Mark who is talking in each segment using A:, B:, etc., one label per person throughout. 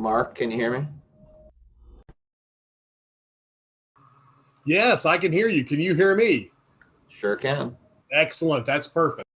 A: Mark, can you hear me?
B: Yes, I can hear you. Can you hear me?
A: Sure can.
B: Excellent. That's perfect.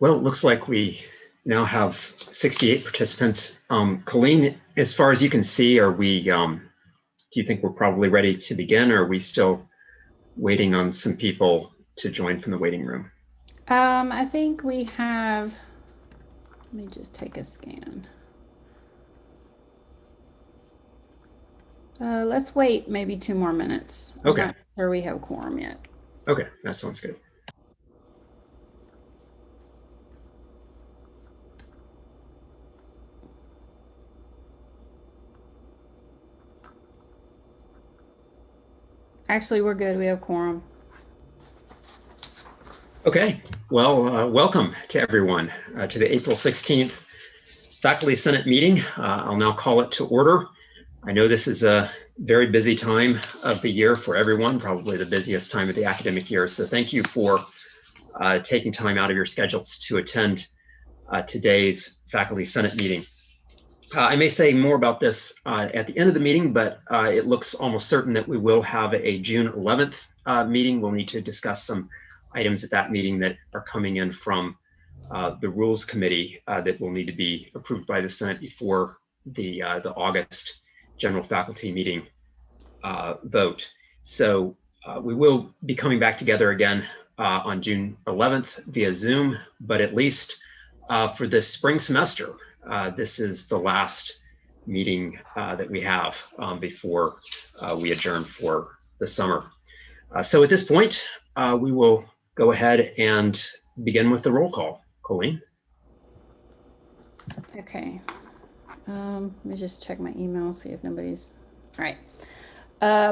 C: Well, it looks like we now have 68 participants. Colleen, as far as you can see, are we, do you think we're probably ready to begin, or are we still waiting on some people to join from the waiting room?
D: I think we have, let me just take a scan. Let's wait maybe 2 more minutes.
C: Okay.
D: I'm not sure we have quorum yet.
C: Okay, that sounds good.
D: Actually, we're good. We have quorum.
C: Okay, well, welcome to everyone to the April 16th Faculty Senate meeting. I'll now call it to order. I know this is a very busy time of the year for everyone, probably the busiest time of the academic year. So thank you for taking time out of your schedules to attend today's Faculty Senate meeting. I may say more about this at the end of the meeting, but it looks almost certain that we will have a June 11th meeting. We'll need to discuss some items at that meeting that are coming in from the Rules Committee that will need to be approved by the Senate before the August General Faculty Meeting vote. So we will be coming back together again on June 11th via Zoom, but at least for this spring semester, this is the last meeting that we have before we adjourn for the summer. So at this point, we will go ahead and begin with the roll call. Colleen?
D: Okay. Let me just check my email, see if nobody's. All right.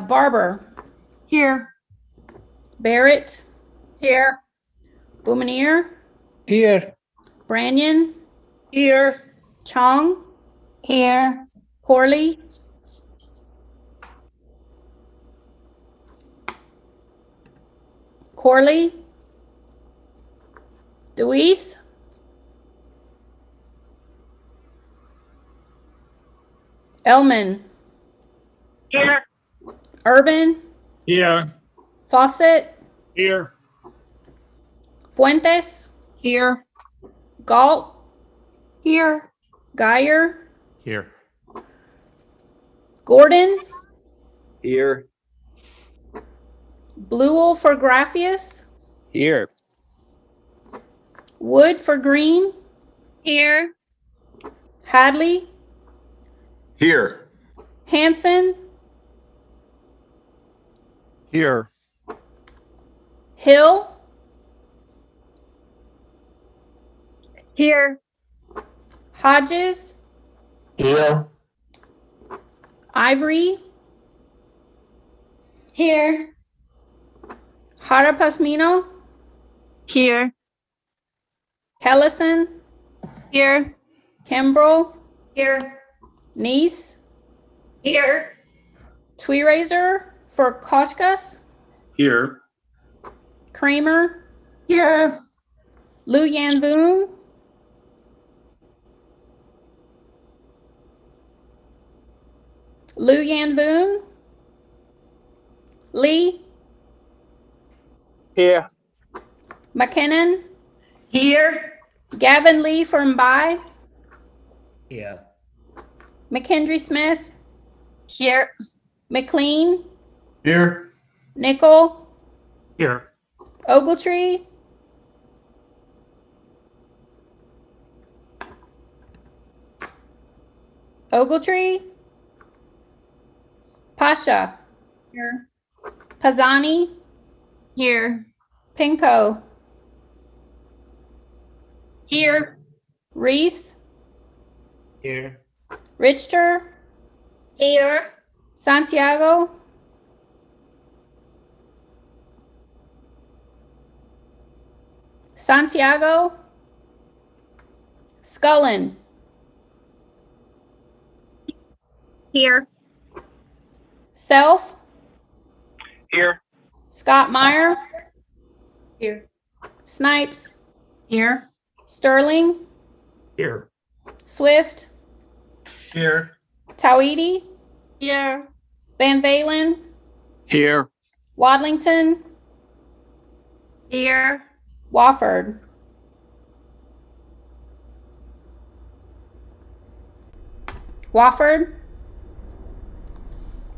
D: Barber.
E: Here.
D: Barrett.
E: Here.
D: Boumanier.
F: Here.
D: Branyan.
E: Here.
D: Chong.
E: Here.
D: Corley. Corley. Deweese. Elman.
E: Here.
D: Urban.
B: Here.
D: Fawcett.
B: Here.
D: Fuentes.
E: Here.
D: Galt.
E: Here.
D: Geyer.
B: Here.
D: Gordon.
F: Here.
D: Bluel for Graphius.
F: Here.
D: Wood for Green.
E: Here.
D: Hadley.
A: Here.
D: Hanson.
F: Here.
D: Hill.
E: Here.
D: Hodges.
F: Here.
D: Ivory.
E: Here.
D: Harapasmino.
E: Here.
D: Hellison.
E: Here.
D: Kimbrell.
E: Here.
D: Nice.
E: Here.
D: Tweerazer for Koshkas,
B: Here.
D: Kramer,
E: Here.
D: Lu Yan Voon, Lu Yan Voon, Lee,
F: Here.
D: McKinnon,
E: Here.
D: Gavin Lee from Bai,
B: Yeah.
D: McKendry Smith,
E: Here.
D: McLean,
B: Here.
D: Nickel,
B: Here.
D: Ogletree, Ogletree, Pasha,
E: Here.
D: Pazani,
E: Here.
D: Pinko,
E: Here.
D: Reese,
B: Here.
D: Richter,
E: Here.
D: Santiago, Santiago, Scullin,
E: Here.
D: Self,
F: Here.
D: Scott Meyer,
E: Here.
D: Snipes,
E: Here.
D: Sterling,
B: Here.
D: Swift,
B: Here.
D: Tawidi,
E: Here.
D: Van Valen,
F: Here.
D: Wadlington,
E: Here.
D: Wofford. Wofford.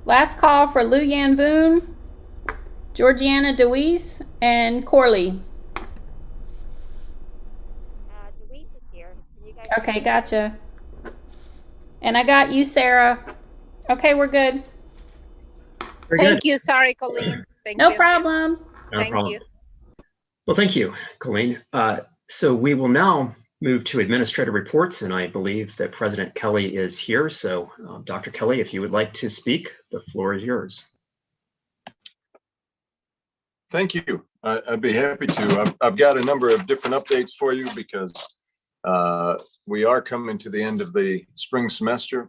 D: Last call for Lu Yan Voon, Georgiana DeWeese, and Corley.
G: Louise is here. Can you guys
D: Okay, gotcha. And I got you, Sarah. Okay, we're good.
C: Very good.
H: Thank you. Sorry, Colleen. Thank
D: No
H: you.
D: problem.
C: No
H: Thank
C: problem.
H: you.
C: Well, thank you, Colleen. So we will now move to administrative reports, and I believe that President Kelly is here. So Dr. Kelly, if you would like to speak, the floor is yours.
I: Thank you. I'd be happy to. I've got a number of different updates for you because we are coming to the end of the spring semester.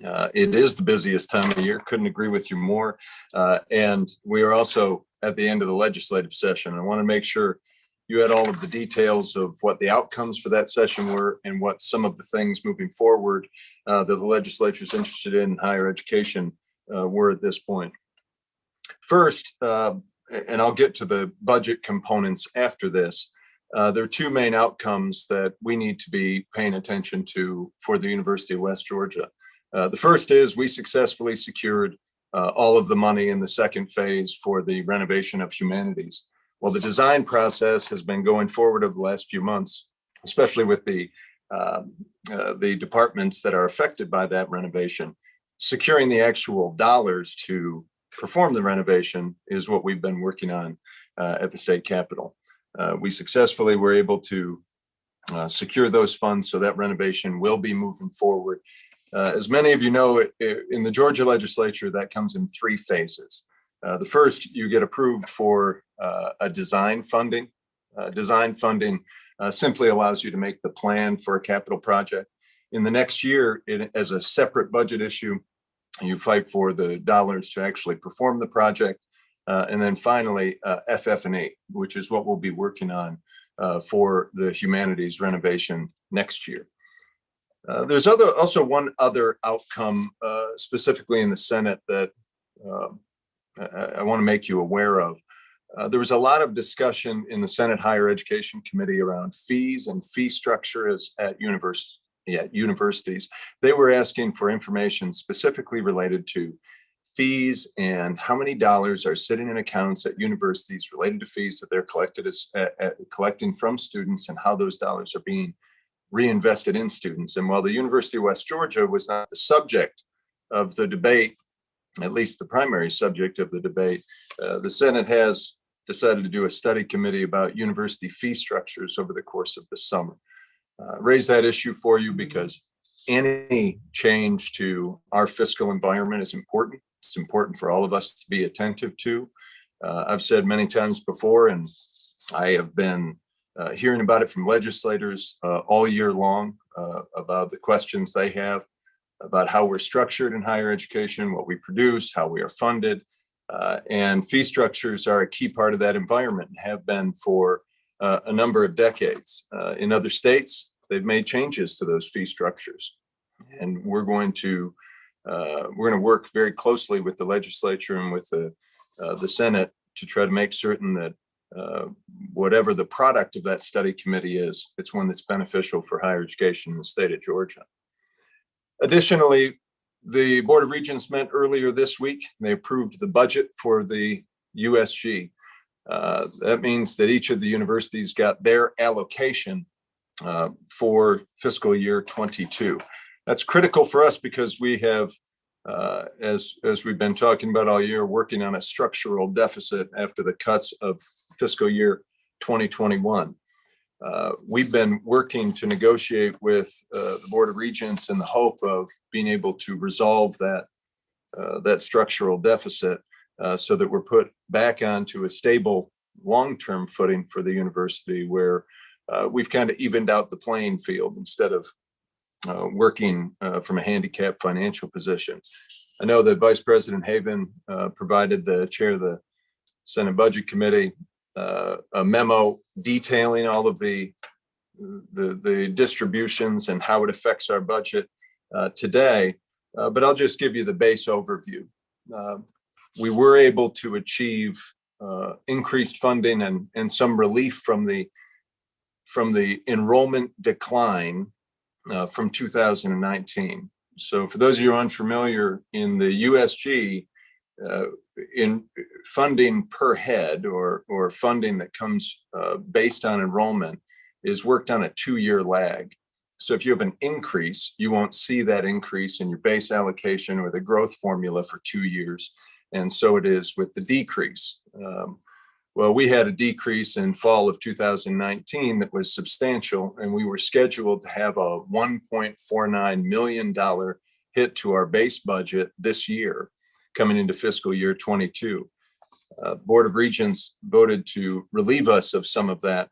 I: It is the busiest time of the year. Couldn't agree with you more. And we are also at the end of the legislative session. I want to make sure you had all of the details of what the outcomes for that session were and what some of the things moving forward that the legislature is interested in higher education were at this point. First, and I'll get to the budget components after this, there are two main outcomes that we need to be paying attention to for the University of West Georgia. The first is we successfully secured all of the money in the second phase for the renovation of humanities. Well, the design process has been going forward over the last few months, especially with the departments that are affected by that renovation. Securing the actual dollars to perform the renovation is what we've been working on at the state capitol. We successfully were able to secure those funds, so that renovation will be moving forward. As many of you know, in the Georgia legislature, that comes in three phases. The first, you get approved for a design funding. Design funding simply allows you to make the plan for a capital project. In the next year, as a separate budget issue, you fight for the dollars to actually perform the project. And then finally, FF&E, which is what we'll be working on for the humanities renovation next year. There's also one other outcome, specifically in the Senate, that I want to make you aware of. There was a lot of discussion in the Senate Higher Education Committee around fees and fee structure at universities. They were asking for information specifically related to fees and how many dollars are sitting in accounts at universities related to fees that they're collecting from students and how those dollars are being reinvested in students. And while the University of West Georgia was not the subject of the debate, at least the primary subject of the debate, the Senate has decided to do a study committee about university fee structures over the course of the summer. Raise that issue for you because any change to our fiscal environment is important. It's important for all of us to be attentive to. I've said many times before, and I have been hearing about it from legislators all year long about the questions they have. about how we're structured in higher education, what we produce, how we are funded. And fee structures are a key part of that environment and have been for a number of decades. In other states, they've made changes to those fee structures. And we're going to work very closely with the legislature and with the Senate to try to make certain that whatever the product of that study committee is, it's one that's beneficial for higher education in the state of Georgia. Additionally, the Board of Regents met earlier this week. They approved the budget for the USG. That means that each of the universities got their allocation for fiscal year 22. That's critical for us because we have, as we've been talking about all year, working on a structural deficit after the cuts of fiscal year 2021. We've been working to negotiate with the Board of Regents in the hope of being able to resolve that structural deficit so that we're put back onto a stable long-term footing for the university where we've kind of evened out the playing field instead of working from a handicapped financial position. I know that Vice President Haven provided the chair of the Senate Budget Committee a memo detailing all of the distributions and how it affects our budget today. But I'll just give you the base overview. We were able to achieve increased funding and some relief from the enrollment decline from 2019. So for those of you unfamiliar, in the USG, in funding per head or funding that comes based on enrollment is worked on a 2-year lag. So if you have an increase, you won't see that increase in your base allocation or the growth formula for 2 years. And so it is with the decrease. Well, we had a decrease in fall of 2019 that was substantial, and we were scheduled to have a $1.49 million hit to our base budget this year, coming into fiscal year 22. Board of Regents voted to relieve us of some of that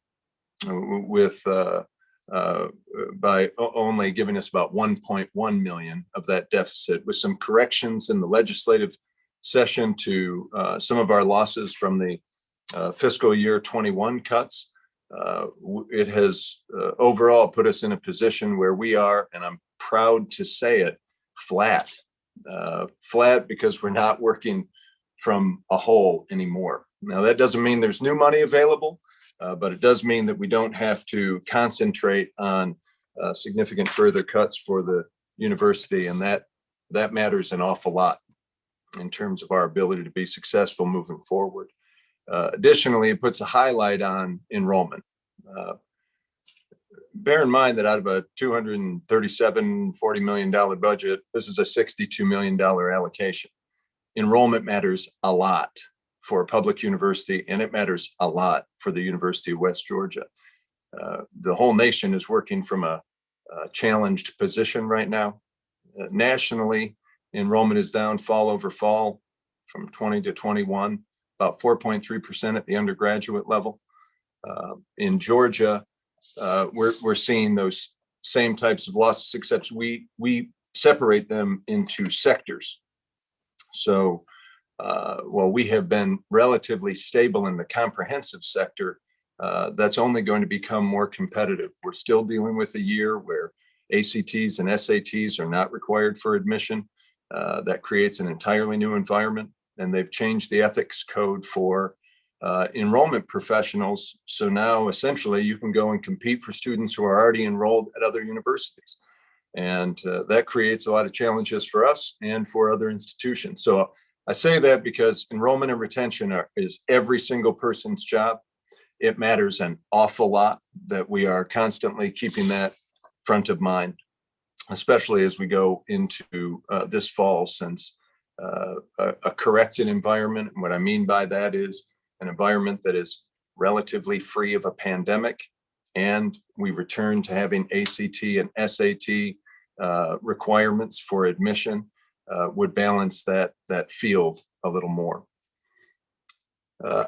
I: by only giving us about 1.1 million of that deficit, with some corrections in the legislative session to some of our losses from the fiscal year 21 cuts. It has overall put us in a position where we are, and I'm proud to say it, flat. Flat because we're not working from a hole anymore. Now, that doesn't mean there's new money available, but it does mean that we don't have to concentrate on significant further cuts for the university, and that matters an awful lot in terms of our ability to be successful moving forward. Additionally, it puts a highlight on enrollment. Bear in mind that out of a $240 million budget, this is a $62 million allocation. Enrollment matters a lot for a public university, and it matters a lot for the University of West Georgia. The whole nation is working from a challenged position right now. Nationally, enrollment is down fall over fall from 20 to 21, about 4.3% at the undergraduate level. In Georgia, we're seeing those same types of losses, except we separate them into sectors. So while we have been relatively stable in the comprehensive sector, that's only going to become more competitive. We're still dealing with a year where ACTs and SATs are not required for admission. That creates an entirely new environment, and they've changed the ethics code for enrollment professionals. So now essentially you can go and compete for students who are already enrolled at other universities. And that creates a lot of challenges for us and for other institutions. So I say that because enrollment and retention is every single person's job. It matters an awful lot that we are constantly keeping that front of mind, especially as we go into this fall, since a corrected environment. And what I mean by that is an environment that is relatively free of a pandemic, and we return to having ACT and SAT requirements for admission would balance that field a little more.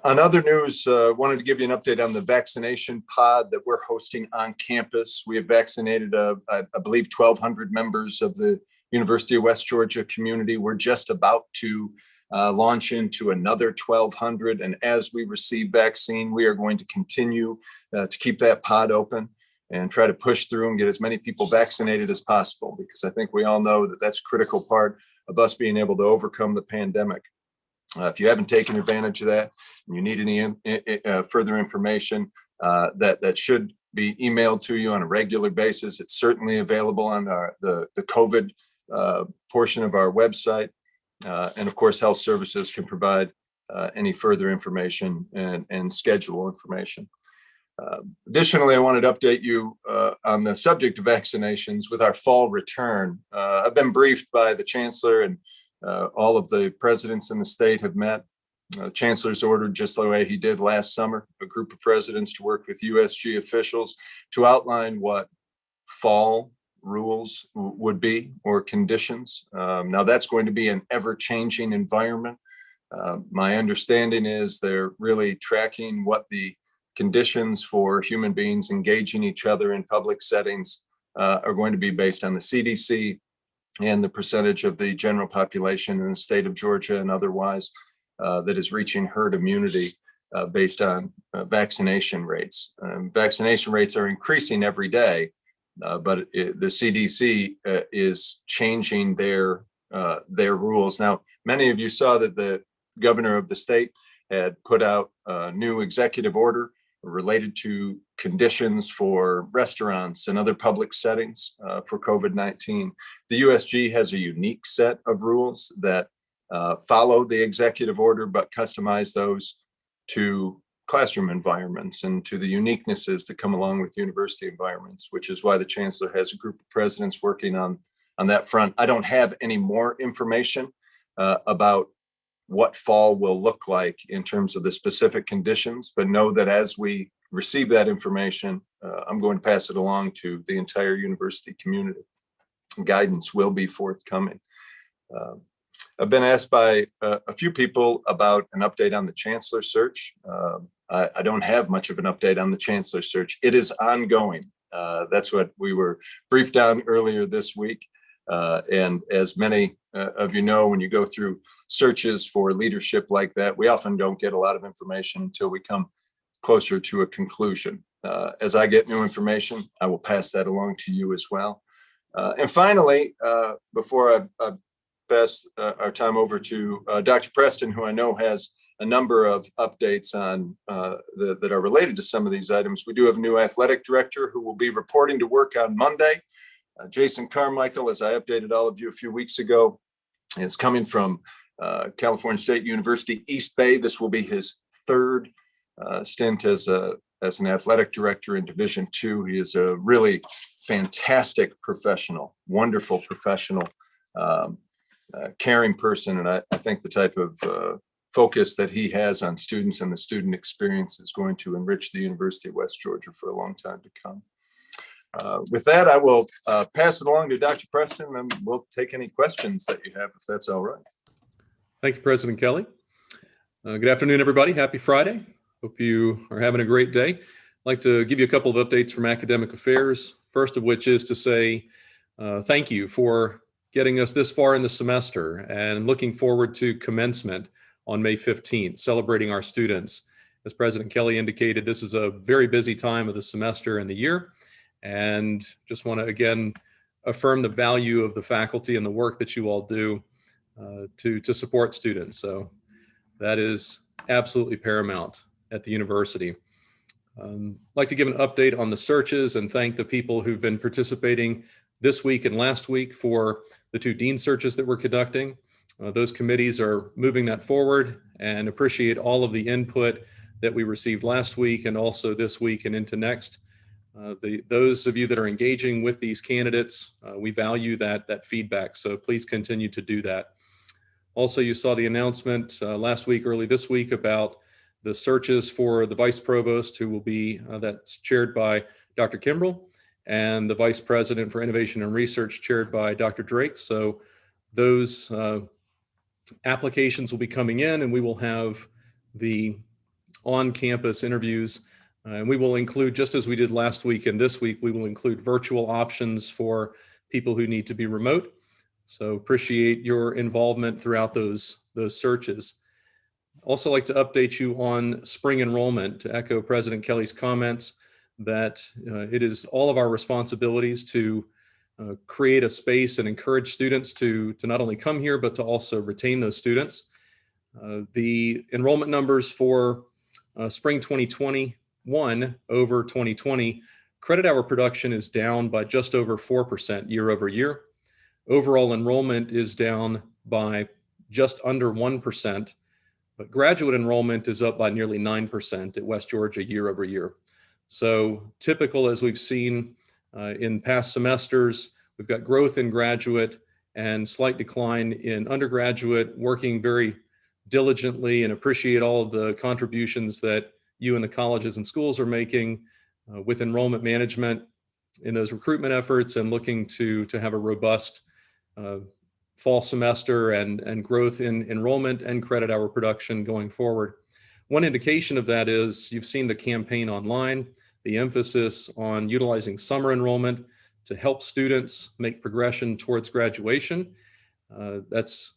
I: On other news, wanted to give you an update on the vaccination pod that we're hosting on campus. We have vaccinated, I believe, 1,200 members of the University of West Georgia community. We're just about to launch into another 1,200. And as we receive vaccine, we are going to continue to keep that pod open and try to push through and get as many people vaccinated as possible, because I think we all know that that's a critical part of us being able to overcome the pandemic. If you haven't taken advantage of that and you need any further information, that should be emailed to you on a regular basis. It's certainly available on the COVID portion of our website. And of course, health services can provide any further information and schedule information. Additionally, I wanted to update you on the subject of vaccinations with our fall return. I've been briefed by the chancellor, and all of the presidents in the state have met. The chancellor's ordered, just the way he did last summer, a group of presidents to work with USG officials to outline what fall rules would be, or conditions. Now that's going to be an ever-changing environment. My understanding is they're really tracking what the conditions for human beings engaging each other in public settings are going to be based on the CDC and the percentage of the general population in the state of Georgia and otherwise that is reaching herd immunity based on vaccination rates. Vaccination rates are increasing every day, but the CDC is changing their rules. Now, many of you saw that the governor of the state had put out a new executive order related to conditions for restaurants and other public settings for COVID-19. The USG has a unique set of rules that follow the executive order, but customize those to classroom environments and to the uniquenesses that come along with university environments, which is why the chancellor has a group of presidents working on that front. I don't have any more information about what fall will look like in terms of the specific conditions, but know that as we receive that information, I'm going to pass it along to the entire university community. Guidance will be forthcoming. I've been asked by a few people about an update on the chancellor search. I don't have much of an update on the chancellor search. It is ongoing. That's what we were briefed on earlier this week. And as many of you know, when you go through searches for leadership like that, we often don't get a lot of information until we come closer to a conclusion. As I get new information, I will pass that along to you as well. And finally, before I pass our time over to Dr. Preston, who I know has a number of updates on that are related to some of these items, we do have a new athletic director who will be reporting to work on Monday. Jason Carmichael, as I updated all of you a few weeks ago, is coming from California State University, East Bay. This will be his third stint as an athletic director in Division II. He is a really fantastic professional, wonderful professional, caring person. And I think the type of focus that he has on students and the student experience is going to enrich the University of West Georgia for a long time to come. With that, I will pass it along to Dr. Preston, and we'll take any questions that you have, if that's all right.
H: Thank you, President Kelly. Good afternoon, everybody. Happy Friday. Hope you are having a great day. I'd like to give you a couple of updates from academic affairs. First of which is to say thank you for getting us this far in the semester and looking forward to commencement on May 15th, celebrating our students. As President Kelly indicated, this is a very busy time of the semester and the year. And just want to again affirm the value of the faculty and the work that you all do to support students. So that is absolutely paramount at the university. I'd like to give an update on the searches and thank the people who've been participating this week and last week for the 2 dean searches that we're conducting. Those committees are moving that forward, and appreciate all of the input that we received last week and also this week and into next. Those of you that are engaging with these candidates, we value that feedback, so please continue to do that. Also, you saw the announcement last week, early this week, about the searches for the vice provost, who will be, that's chaired by Dr. Kimbrell, and the vice president for innovation and research, chaired by Dr. Drake. So those applications will be coming in, and we will have the on-campus interviews. And we will include, just as we did last week and this week, we will include virtual options for people who need to be remote. So appreciate your involvement throughout those searches. Also like to update you on spring enrollment, to echo President Kelly's comments that it is all of our responsibilities to create a space and encourage students to not only come here, but to also retain those students. The enrollment numbers for spring 2021 over 2020, credit hour production is down by just over 4% year over year. Overall enrollment is down by just under 1%, but graduate enrollment is up by nearly 9% at West Georgia year over year. So typical, as we've seen in past semesters, we've got growth in graduate and slight decline in undergraduate, working very diligently and appreciate all of the contributions that you and the colleges and schools are making with enrollment management in those recruitment efforts, and looking to have a robust fall semester and growth in enrollment and credit hour production going forward. One indication of that is you've seen the campaign online, the emphasis on utilizing summer enrollment to help students make progression towards graduation. That's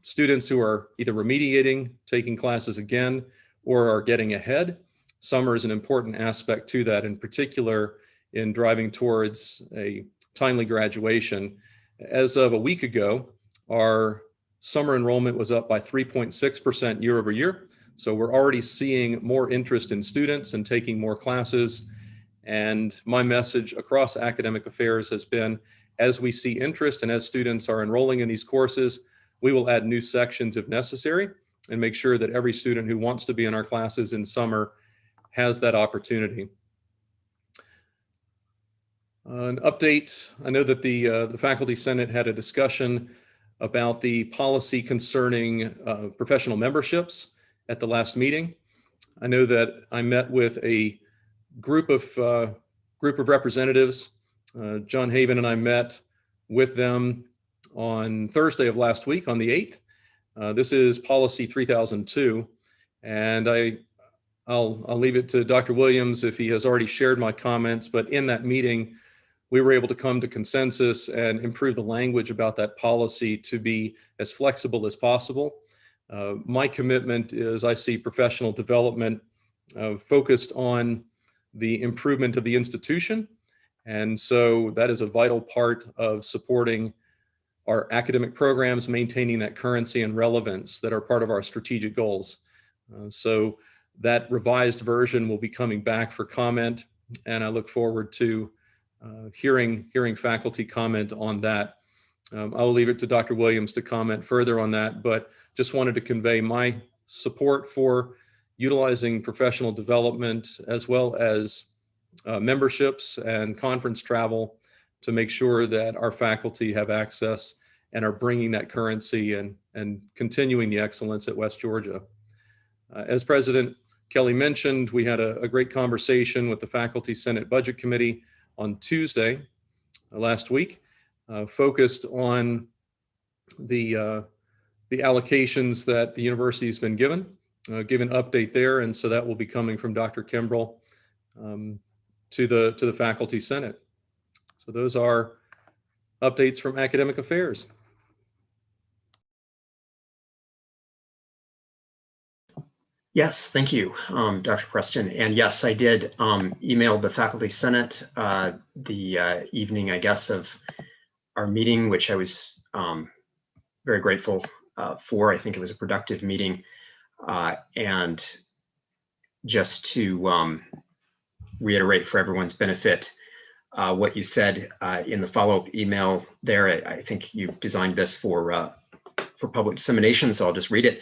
H: students who are either remediating, taking classes again, or are getting ahead. Summer is an important aspect to that, in particular in driving towards a timely graduation. As of a week ago, our summer enrollment was up by 3.6% year over year. So we're already seeing more interest in students and taking more classes. And my message across academic affairs has been, as we see interest and as students are enrolling in these courses, we will add new sections if necessary and make sure that every student who wants to be in our classes in summer has that opportunity. An update, I know that the Faculty Senate had a discussion about the policy concerning professional memberships at the last meeting. I know that I met with a group of representatives. John Haven and I met with them on Thursday of last week, on the 8th. This is policy 3002, and I'll leave it to Dr. Williams if he has already shared my comments, but in that meeting, we were able to come to consensus and improve the language about that policy to be as flexible as possible. My commitment is I see professional development focused on the improvement of the institution. And so that is a vital part of supporting our academic programs, maintaining that currency and relevance that are part of our strategic goals. So that revised version will be coming back for comment, and I look forward to hearing faculty comment on that. I'll leave it to Dr. Williams to comment further on that, but just wanted to convey my support for utilizing professional development as well as memberships and conference travel to make sure that our faculty have access and are bringing that currency and continuing the excellence at West Georgia. As President Kelly mentioned, we had a great conversation with the Faculty Senate Budget Committee on Tuesday last week, focused on the allocations that the university has been given, give an update there, and so that will be coming from Dr. Kimbrell to the Faculty Senate. So those are updates from academic affairs.
C: Yes, thank you, Dr. Preston. And yes, I did email the Faculty Senate the evening, I guess, of our meeting, which I was very grateful for. I think it was a productive meeting. And just to reiterate for everyone's benefit, what you said in the follow-up email there, I think you designed this for public dissemination, so I'll just read it.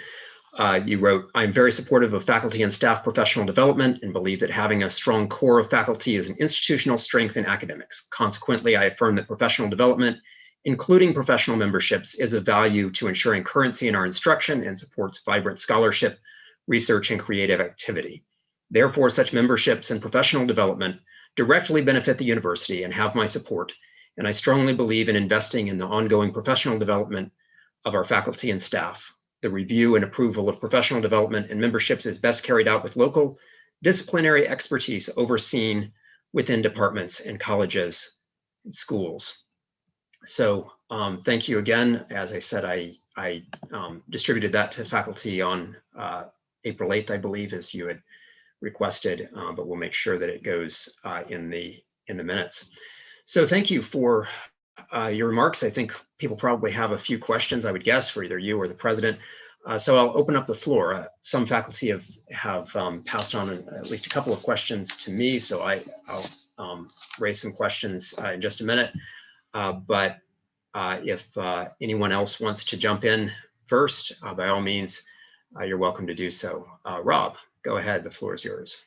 C: You wrote, "I'm very supportive of faculty and staff professional development and believe that having a strong core of faculty is an institutional strength in academics. Consequently, I affirm that professional development, including professional memberships, is of value to ensuring currency in our instruction and supports vibrant scholarship, research, and creative activity. Therefore, such memberships and professional development directly benefit the university and have my support, and I strongly believe in investing in the ongoing professional development of our faculty and staff. The review and approval of professional development and memberships is best carried out with local disciplinary expertise overseen within departments and colleges and schools." So Thank you again. As I said, I distributed that to faculty on April 8th, I believe, as you had requested, but we'll make sure that it goes in the minutes. So thank you for your remarks. I think people probably have a few questions, I would guess, for either you or the president. So I'll open up the floor. Some faculty have passed on at least a couple of questions to me, so I'll raise some questions in just a minute. But if anyone else wants to jump in first, by all means, you're welcome to do so. Rob, go ahead, the floor is yours.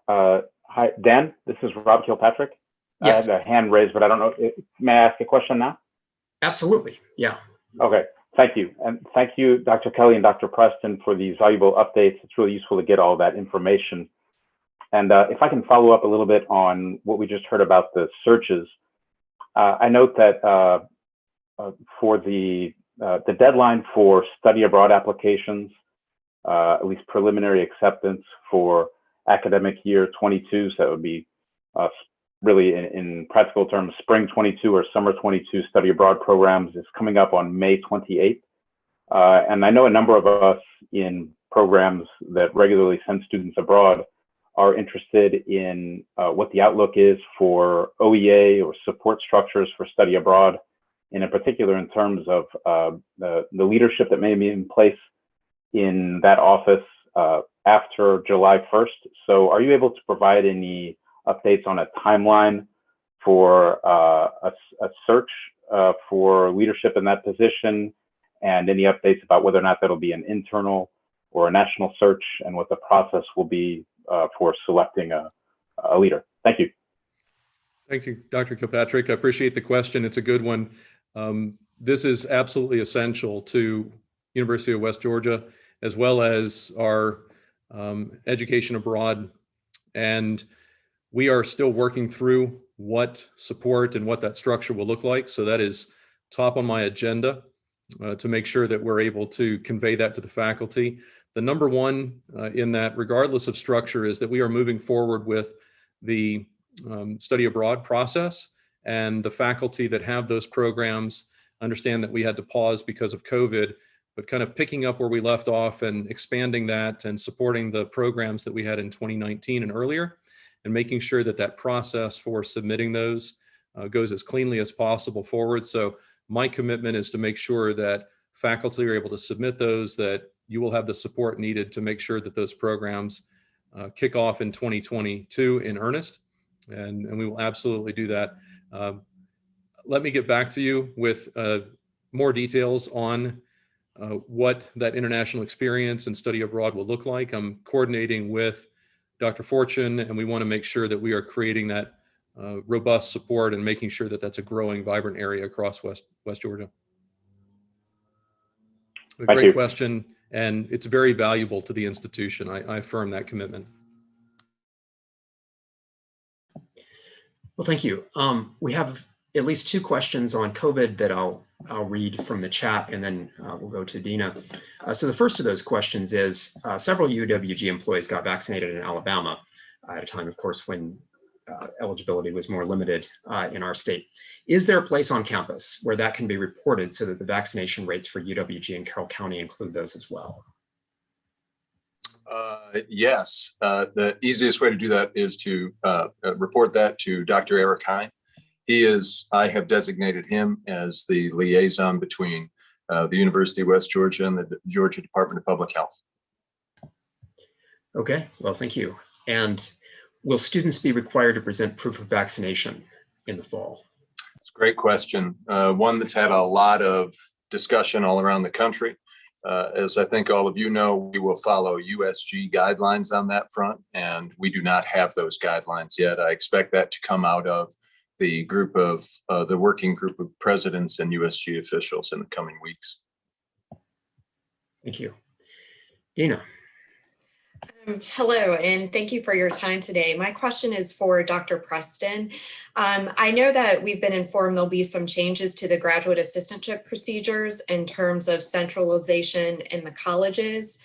J: Hi, Dan, this is Rob Kilpatrick.
C: Yes.
J: I had a hand raised, but I don't know. May I ask a question now?
C: Absolutely, yeah.
J: Okay, thank you. And thank you, Dr. Kelly and Dr. Preston, for these valuable updates. It's really useful to get all that information. And if I can follow up a little bit on what we just heard about the searches, I note that for the deadline for study abroad applications, at least preliminary acceptance for academic year 22, so that would be really in practical terms, spring 22 or summer 22 study abroad programs is coming up on May 28th. And I know a number of us in programs that regularly send students abroad are interested in what the outlook is for OEA or support structures for study abroad, and in particular in terms of the leadership that may be in place in that office after July 1st. So are you able to provide any updates on a timeline for a search for leadership in that position, and any updates about whether or not that'll be an internal or a national search, and what the process will be for selecting a leader? Thank you.
H: Thank you, Dr. Kilpatrick. I appreciate the question. It's a good one. This is absolutely essential to University of West Georgia, as well as our education abroad. And we are still working through what support and what that structure will look like. So that is top on my agenda to make sure that we're able to convey that to the faculty. The number one in that, regardless of structure, is that we are moving forward with the study abroad process, and the faculty that have those programs understand that we had to pause because of COVID, but kind of picking up where we left off and expanding that and supporting the programs that we had in 2019 and earlier, and making sure that that process for submitting those goes as cleanly as possible forward. So my commitment is to make sure that faculty are able to submit those, that you will have the support needed to make sure that those programs kick off in 2022 in earnest, and we will absolutely do that. Let me get back to you with more details on what that international experience and study abroad will look like. I'm coordinating with Dr. Fortune, and we want to make sure that we are creating that robust support and making sure that that's a growing, vibrant area across West Georgia. A great question, and it's very valuable to the institution. I affirm that commitment.
C: Well, thank you. We have at least two questions on COVID that I'll read from the chat, and then we'll go to Dina. So the first of those questions is, several UWG employees got vaccinated in Alabama at a time, of course, when eligibility was more limited in our state. Is there a place on campus where that can be reported so that the vaccination rates for UWG and Carroll County include those as well?
I: Yes, the easiest way to do that is to report that to Dr. Eric Hine. I have designated him as the liaison between the University of West Georgia and the Georgia Department of Public Health.
C: Okay, well, thank you. And will students be required to present proof of vaccination in the fall?
I: It's a great question. One that's had a lot of discussion all around the country. As I think all of you know, we will follow USG guidelines on that front, and we do not have those guidelines yet. I expect that to come out of the group of the working group of presidents and USG officials in the coming weeks.
C: Thank you. Dina.
K: Hello, and thank you for your time today. My question is for Dr. Preston. I know that we've been informed there'll be some changes to the graduate assistantship procedures in terms of centralization in the colleges.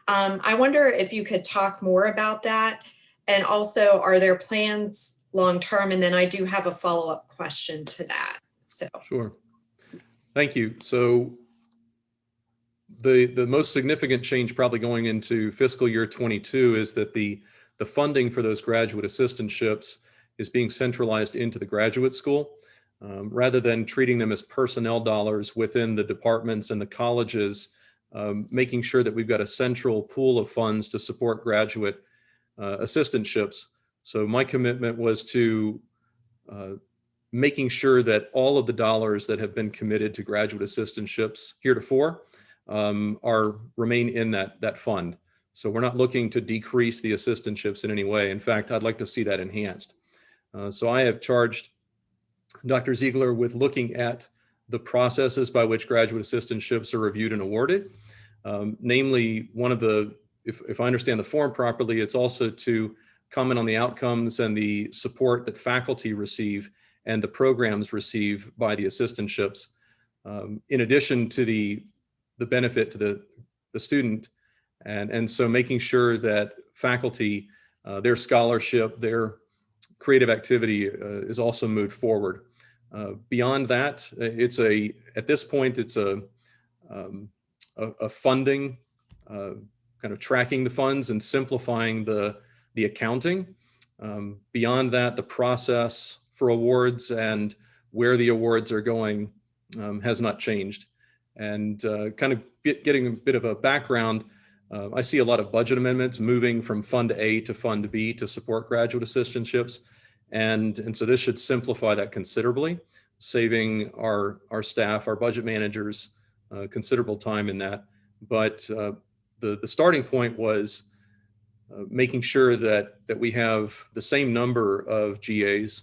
K: I wonder if you could talk more about that. And also, are there plans long-term? And then I do have a follow-up question to that. So.
H: Sure. Thank you. So the most significant change probably going into fiscal year 22 is that the funding for those graduate assistantships is being centralized into the graduate school rather than treating them as personnel dollars within the departments and the colleges, making sure that we've got a central pool of funds to support graduate assistantships. So my commitment was to making sure that all of the dollars that have been committed to graduate assistantships heretofore remain in that fund. So we're not looking to decrease the assistantships in any way. In fact, I'd like to see that enhanced. So I have charged Dr. Ziegler with looking at the processes by which graduate assistantships are reviewed and awarded. Namely, one of the, if I understand the form properly, it's also to comment on the outcomes and the support that faculty receive and the programs receive by the assistantships, in addition to the benefit to the student. And so making sure that faculty, their scholarship, their creative activity is also moved forward. Beyond that, at this point, it's a funding, kind of tracking the funds and simplifying the accounting. Beyond that, the process for awards and where the awards are going has not changed. And kind of getting a bit of a background, I see a lot of budget amendments moving from Fund A to Fund B to support graduate assistantships. And so this should simplify that considerably, saving our staff, our budget managers, considerable time in that. But the starting point was making sure that we have the same number of GAs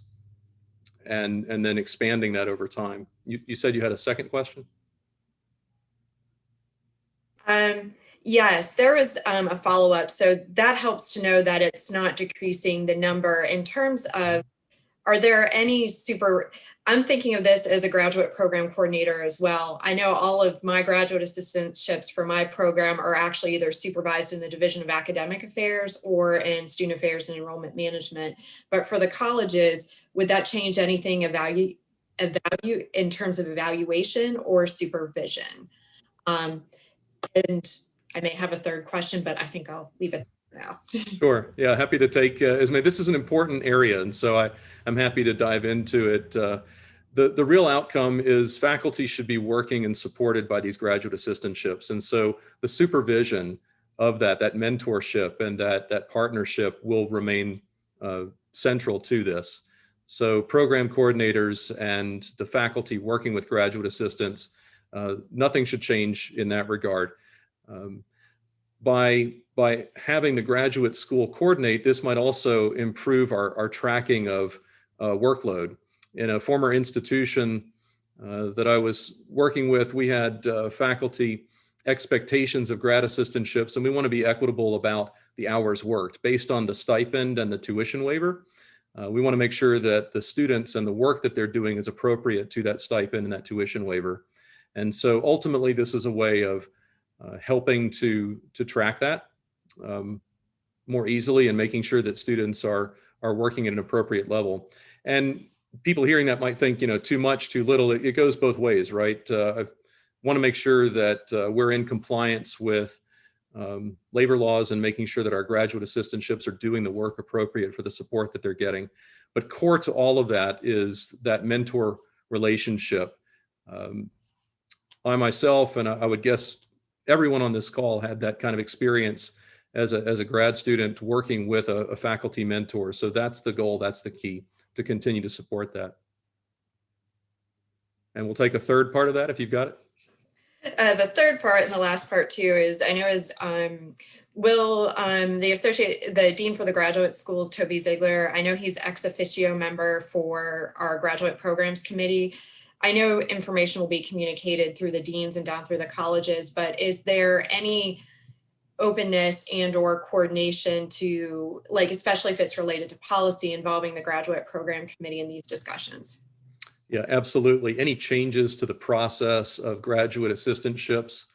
H: and then expanding that over time. You said you had a second question?
K: Yes, there was a follow-up. So that helps to know that it's not decreasing the number. In terms of, are there any I'm thinking of this as a graduate program coordinator as well. I know all of my graduate assistantships for my program are actually either supervised in the Division of Academic Affairs or in Student Affairs and Enrollment Management. But for the colleges, would that change anything in terms of evaluation or supervision? And I may have a third question, but I think I'll leave it now.
H: Sure. Yeah, happy to take Esme. This is an important area, and so I'm happy to dive into it. The real outcome is faculty should be working and supported by these graduate assistantships, and so the supervision of that mentorship and that partnership will remain central to this. So program coordinators and the faculty working with graduate assistants, nothing should change in that regard. By having the graduate school coordinate, this might also improve our tracking of workload. In a former institution that I was working with, we had faculty expectations of grad assistantships, and we want to be equitable about the hours worked based on the stipend and the tuition waiver. We want to make sure that the students and the work that they're doing is appropriate to that stipend and that tuition waiver. And so ultimately, this is a way of helping to track that more easily and making sure that students are working at an appropriate level. And people hearing that might think, too much, too little. It goes both ways, right? I want to make sure that we're in compliance with labor laws and making sure that our graduate assistantships are doing the work appropriate for the support that they're getting. But core to all of that is that mentor relationship. I myself, and I would guess everyone on this call, had that kind of experience as a grad student working with a faculty mentor. So that's the goal, that's the key, to continue to support that. And we'll take a third part of that if you've got it.
K: The third part and the last part too is, I know is, will the Dean for the Graduate Schools, Toby Ziegler, I know he's ex officio member for our Graduate Programs Committee. I know information will be communicated through the deans and down through the colleges, but is there any openness and or coordination to, like, especially if it's related to policy, involving the graduate program committee in these discussions.
H: Yeah, absolutely. Any changes to the process of graduate assistantships,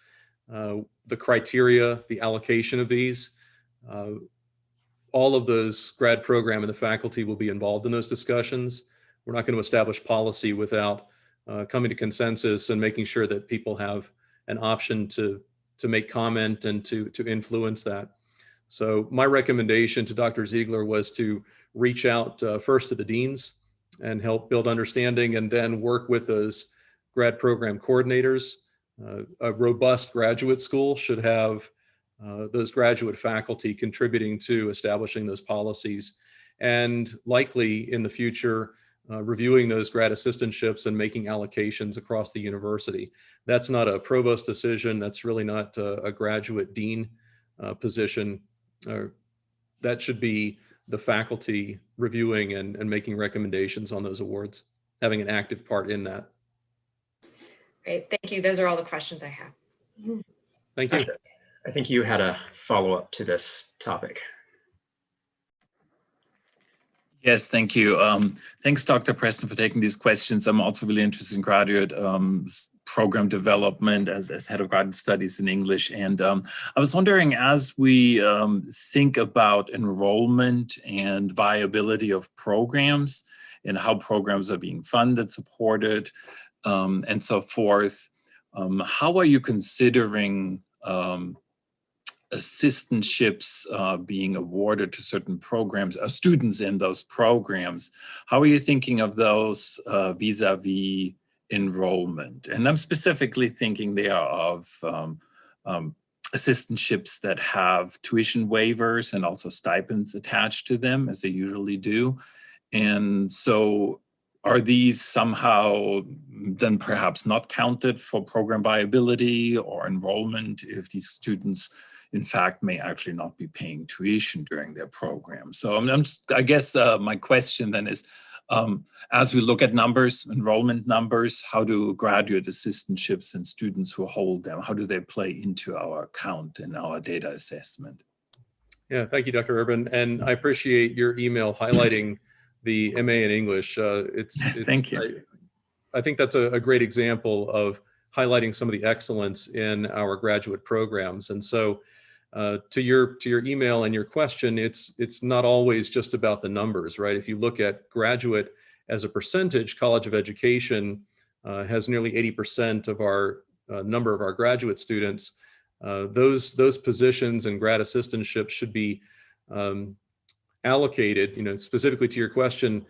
H: the criteria, the allocation of these, all of those grad program and the faculty will be involved in those discussions. We're not going to establish policy without coming to consensus and making sure that people have an option to make comment and to influence that. So my recommendation to Dr. Ziegler was to reach out first to the deans and help build understanding, and then work with those grad program coordinators. A robust graduate school should have those graduate faculty contributing to establishing those policies, and likely in the future, reviewing those grad assistantships and making allocations across the university. That's not a provost decision. That's really not a graduate dean position. That should be the faculty reviewing and making recommendations on those awards, having an active part in that.
K: Great, thank you. Those are all the questions I have.
H: Thank you.
C: I think you had a follow-up to this topic.
L: Yes, thank you. Thanks, Dr. Preston, for taking these questions. I'm also really interested in graduate program development as head of graduate studies in English. And I was wondering, as we think about enrollment and viability of programs and how programs are being funded, supported, and so forth, how are you considering assistantships being awarded to certain programs, students in those programs? How are you thinking of those vis-a-vis enrollment? And I'm specifically thinking there of assistantships that have tuition waivers and also stipends attached to them, as they usually do. And so are these somehow then perhaps not counted for program viability or enrollment if these students in fact may actually not be paying tuition during their program? So I guess my question then is, as we look at numbers, enrollment numbers, how do graduate assistantships and students who hold them, how do they play into our count and our data assessment?
H: Yeah, thank you, Dr. Urban. And I appreciate your email highlighting the MA in English.
L: Thank you.
H: I think that's a great example of highlighting some of the excellence in our graduate programs. And so to your email and your question, it's not always just about the numbers, right? If you look at graduate as a percentage, College of Education has nearly 80% of our number of our graduate students. Those positions and grad assistantships should be allocated, specifically to your question,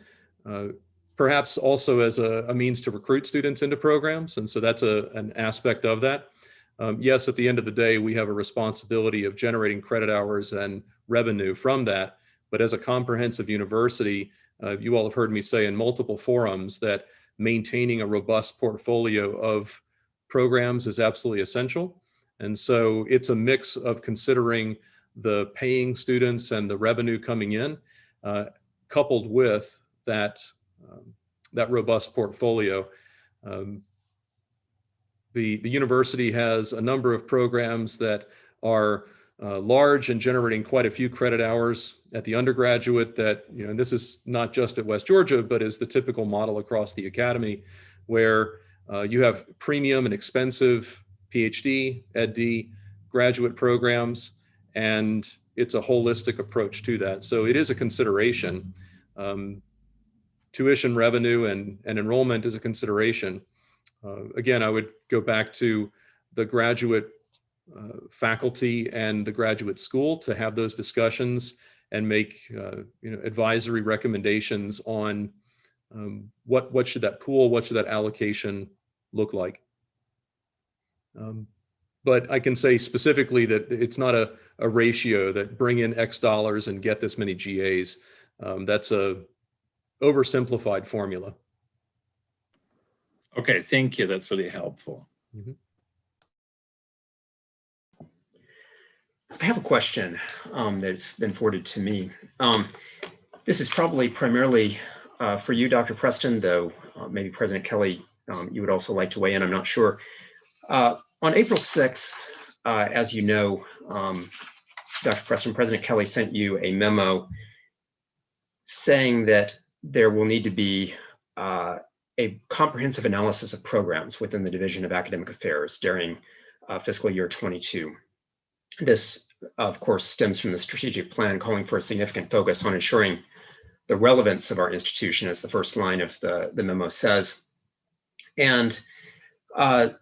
H: perhaps also as a means to recruit students into programs. And so that's an aspect of that. Yes, at the end of the day, we have a responsibility of generating credit hours and revenue from that. But as a comprehensive university, you all have heard me say in multiple forums that maintaining a robust portfolio of programs is absolutely essential. And so it's a mix of considering the paying students and the revenue coming in, coupled with that robust portfolio. The university has a number of programs that are large and generating quite a few credit hours at the undergraduate that, and this is not just at West Georgia, but is the typical model across the academy, where you have premium and expensive PhD, EdD, graduate programs, and it's a holistic approach to that. So it is a consideration. Tuition revenue and enrollment is a consideration. Again, I would go back to the graduate faculty and the graduate school to have those discussions and make advisory recommendations on what should that pool, what should that allocation look like. But I can say specifically that it's not a ratio that bring in X dollars and get this many GAs. That's a oversimplified formula.
L: Okay, thank you. That's really helpful.
H: Mm-hmm.
C: I have a question that's been forwarded to me. This is probably primarily for you, Dr. Preston, though maybe President Kelly, you would also like to weigh in, I'm not sure. On April 6th, as you know, Dr. Preston, President Kelly sent you a memo saying that there will need to be a comprehensive analysis of programs within the Division of Academic Affairs during fiscal year 22. This, of course, stems from the strategic plan calling for a significant focus on ensuring the relevance of our institution, as the first line of the memo says. And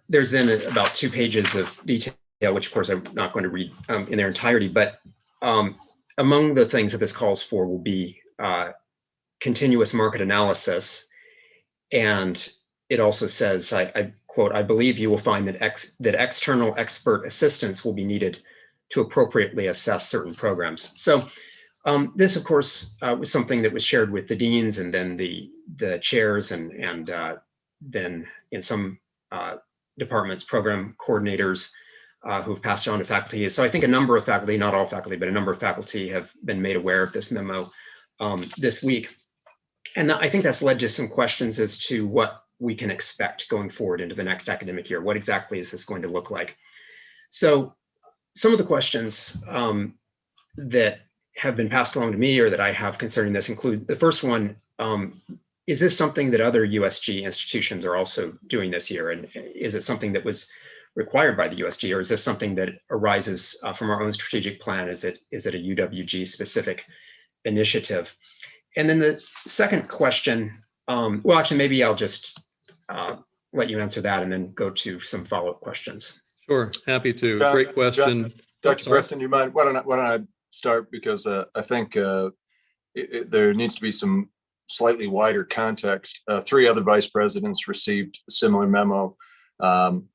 C: there's then about 2 pages of detail, which of course I'm not going to read in their entirety, but among the things that this calls for will be continuous market analysis. And it also says, I quote, "I believe you will find that external expert assistance will be needed to appropriately assess certain programs." So this, of course, was something that was shared with the deans and then the chairs and then in some departments, program coordinators who've passed it on to faculty. So I think a number of faculty, not all faculty, but a number of faculty have been made aware of this memo this week. And I think that's led to some questions as to what we can expect going forward into the next academic year. What exactly is this going to look like? So some of the questions that have been passed along to me or that I have concerning this include the first one, is this something that other USG institutions are also doing this year? And is it something that was required by the USG, or is this something that arises from our own strategic plan? Is it a UWG specific initiative? And then the second question, well, actually, maybe I'll just let you answer that and then go to some follow-up questions.
H: Sure, happy to.
I: John,
H: Great question.
I: Dr. Preston, do you mind? Why don't I start? Because I think there needs to be some slightly wider context. 3 other vice presidents received a similar memo. And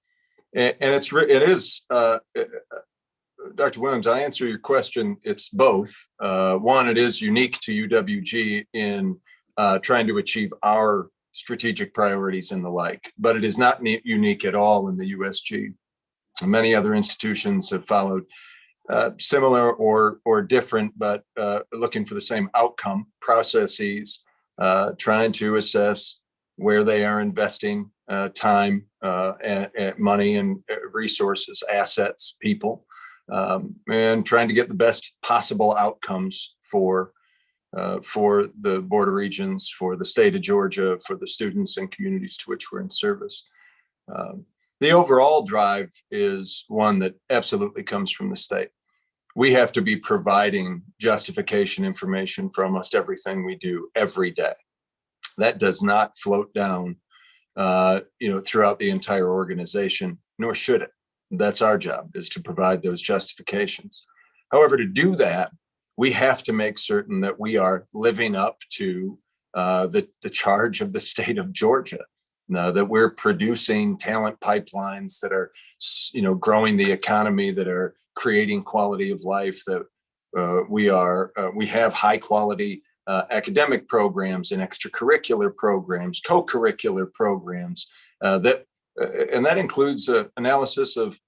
I: it is, Dr. Williams, I answer your question. It's both. One, it is unique to UWG in trying to achieve our strategic priorities and the like, but it is not unique at all in the USG. Many other institutions have followed similar or different, but looking for the same outcome processes, trying to assess where they are investing time and money and resources, assets, people, and trying to get the best possible outcomes for the Board of Regents, for the state of Georgia, for the students and communities to which we're in service. The overall drive is one that absolutely comes from the state. We have to be providing justification information for almost everything we do every day. That does not float down, throughout the entire organization, nor should it. That's our job, is to provide those justifications. However, to do that, we have to make certain that we are living up to the charge of the state of Georgia, that we're producing talent pipelines that are, growing the economy, that are creating quality of life, that we have high quality academic programs and extracurricular programs, co-curricular programs, and that includes analysis of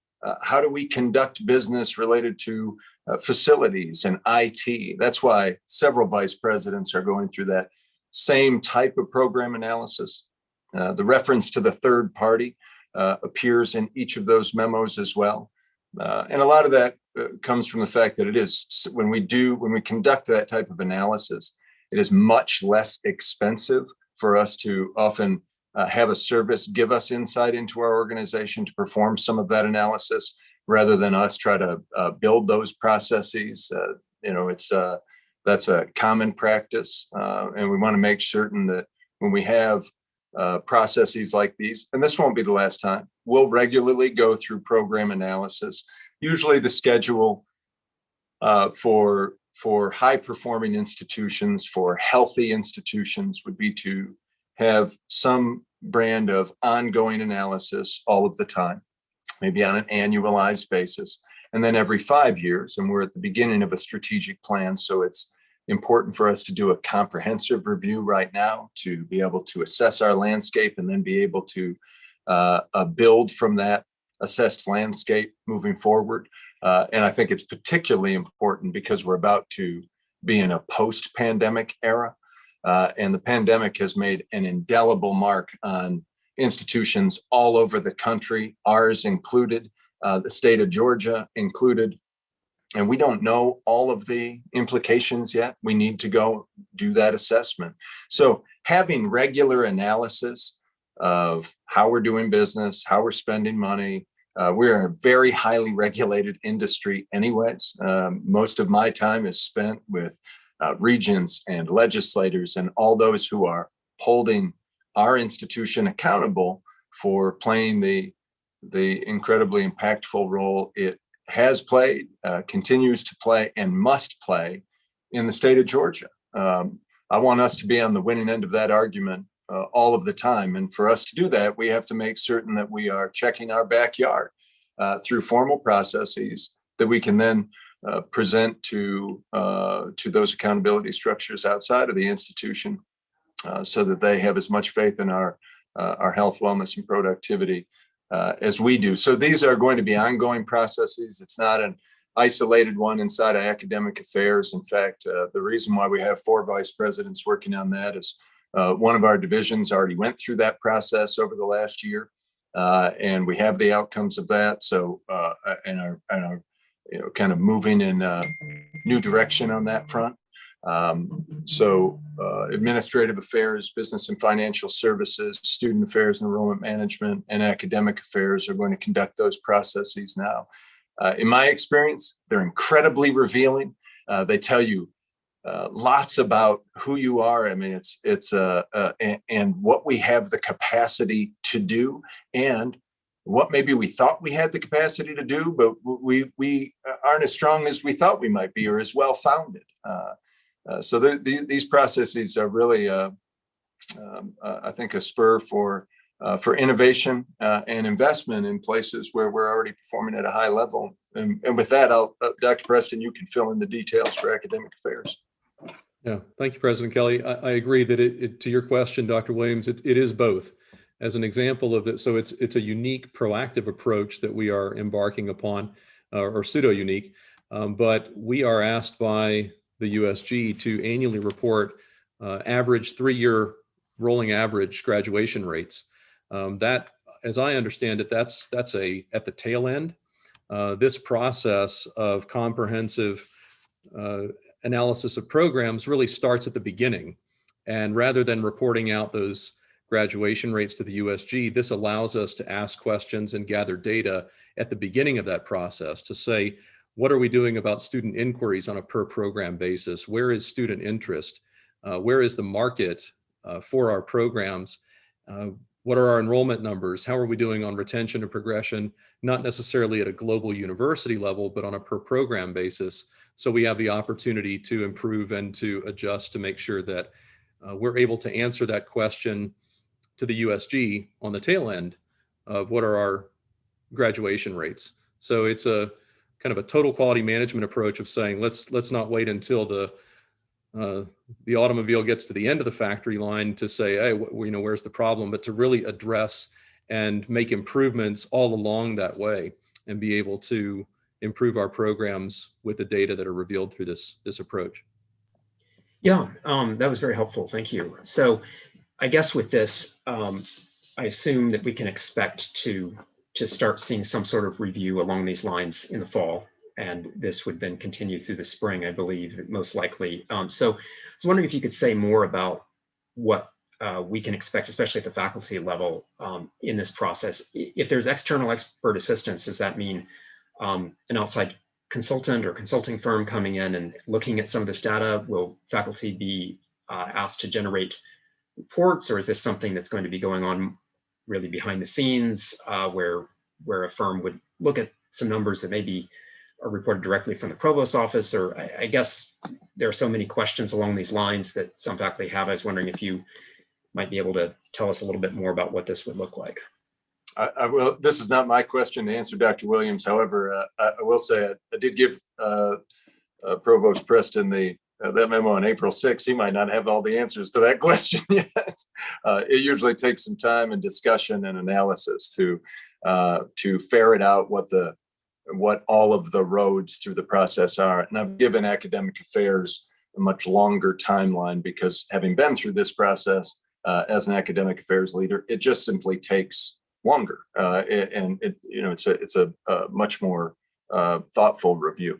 I: how do we conduct business related to facilities and IT. That's why several vice presidents are going through that same type of program analysis. The reference to the third party appears in each of those memos as well. And a lot of that comes from the fact that it is, when we conduct that type of analysis, it is much less expensive for us to often have a service give us insight into our organization to perform some of that analysis, rather than us try to build those processes. That's a common practice, and we want to make certain that when we have processes like these, and this won't be the last time, we'll regularly go through program analysis. Usually the schedule for high performing institutions, for healthy institutions, would be to have some brand of ongoing analysis all of the time, maybe on an annualized basis, and then every 5 years. And we're at the beginning of a strategic plan, so it's important for us to do a comprehensive review right now to be able to assess our landscape and then be able to build from that assessed landscape moving forward. And I think it's particularly important because we're about to be in a post-pandemic era. And the pandemic has made an indelible mark on institutions all over the country, ours included. the state of Georgia included. And we don't know all of the implications yet. We need to go do that assessment. So having regular analysis of how we're doing business, how we're spending money. We're a very highly regulated industry anyways. Most of my time is spent with regents and legislators and all those who are holding our institution accountable for playing the incredibly impactful role it has played, continues to play, and must play in the state of Georgia. I want us to be on the winning end of that argument all of the time. And for us to do that, we have to make certain that we are checking our backyard through formal processes that we can then present to those accountability structures outside of the institution so that they have as much faith in our health, wellness, and productivity as we do. So these are going to be ongoing processes. It's not an isolated one inside of academic affairs. In fact, the reason why we have 4 vice presidents working on that is one of our divisions already went through that process over the last year, and we have the outcomes of that. So, and are kind of moving in a new direction on that front. Administrative affairs, business and financial services, student affairs and enrollment management, and academic affairs are going to conduct those processes now. In my experience, they're incredibly revealing. They tell you lots about who you are. I mean, and what we have the capacity to do, and what maybe we thought we had the capacity to do, but we aren't as strong as we thought we might be, or as well founded. So these processes are really, I think, a spur for innovation and investment in places where we're already performing at a high level. And with that, Dr. Preston, you can fill in the details for academic affairs.
H: Yeah, thank you, President Kelly. I agree that to your question, Dr. Williams, it is both. As an example of it, so it's a unique proactive approach that we are embarking upon, or pseudo-unique, but we are asked by the USG to annually report average 3-year rolling average graduation rates. That, as I understand it, that's at the tail end. This process of comprehensive analysis of programs really starts at the beginning. And rather than reporting out those graduation rates to the USG, this allows us to ask questions and gather data at the beginning of that process to say, what are we doing about student inquiries on a per program basis? Where is student interest? Where is the market for our programs? What are our enrollment numbers? How are we doing on retention and progression? Not necessarily at a global university level, but on a per program basis. So we have the opportunity to improve and to adjust to make sure that we're able to answer that question to the USG on the tail end of what are our graduation rates. So it's a kind of a total quality management approach of saying, let's not wait until the automobile gets to the end of the factory line to say, hey, where's the problem, but to really address and make improvements all along that way and be able to improve our programs with the data that are revealed through this approach.
C: Yeah, that was very helpful. Thank you. So I guess with this, I assume that we can expect to start seeing some sort of review along these lines in the fall, and this would then continue through the spring, I believe, most likely. So I was wondering if you could say more about what we can expect, especially at the faculty level, in this process. If there's external expert assistance, does that mean an outside consultant or consulting firm coming in and looking at some of this data? Will faculty be asked to generate reports, or is this something that's going to be going on really behind the scenes, where a firm would look at some numbers that maybe are reported directly from the provost's office? Or I guess there are so many questions along these lines that some faculty have. I was wondering if you might be able to tell us a little bit more about what this would look like.
I: I will. This is not my question to answer, Dr. Williams. However, I will say I did give Provost Preston that memo on April 6th. He might not have all the answers to that question yet. It usually takes some time and discussion and analysis to ferret out what all of the roads through the process are. And I've given academic affairs a much longer timeline because having been through this process as an academic affairs leader, it just simply takes longer. And it's a much more thoughtful review.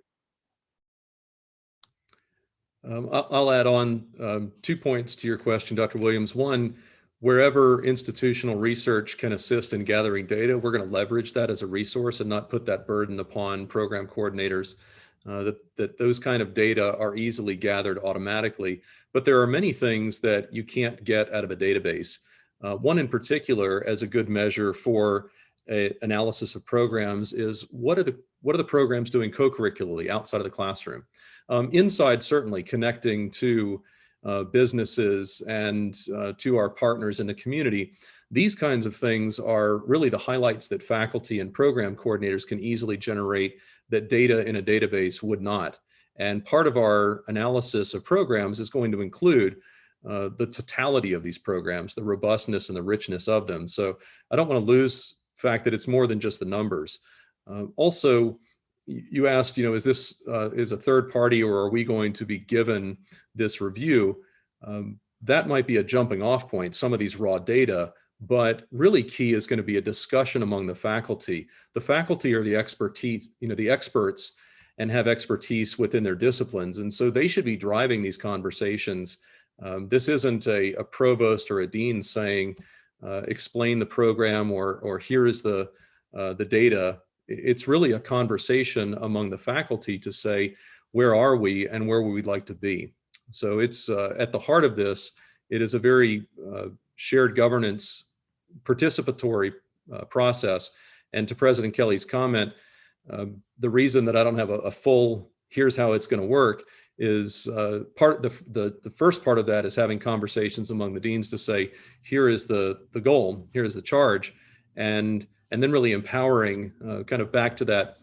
H: I'll add on 2 points to your question, Dr. Williams. One, wherever institutional research can assist in gathering data, we're going to leverage that as a resource and not put that burden upon program coordinators. That those kind of data are easily gathered automatically, but there are many things that you can't get out of a database. One in particular, as a good measure for an analysis of programs, is what are the programs doing co-curricularly outside of the classroom? Inside, certainly connecting to businesses and to our partners in the community. These kinds of things are really the highlights that faculty and program coordinators can easily generate that data in a database would not. And part of our analysis of programs is going to include the totality of these programs, the robustness and the richness of them. So I don't want to lose the fact that it's more than just the numbers. Also, you asked, is this is a third party, or are we going to be given this review? That might be a jumping off point, some of these raw data, but really key is going to be a discussion among the faculty. The faculty are the expertise, the experts, and have expertise within their disciplines. And so they should be driving these conversations. This isn't a provost or a dean saying, explain the program, or here is the data. It's really a conversation among the faculty to say, where are we and where would we like to be? So it's at the heart of this, it is a very shared governance participatory process. And to President Kelly's comment, the reason that I don't have a full, here's how it's going to work, is the first part of that is having conversations among the deans to say, here is the goal, here is the charge, and then really empowering, kind of back to that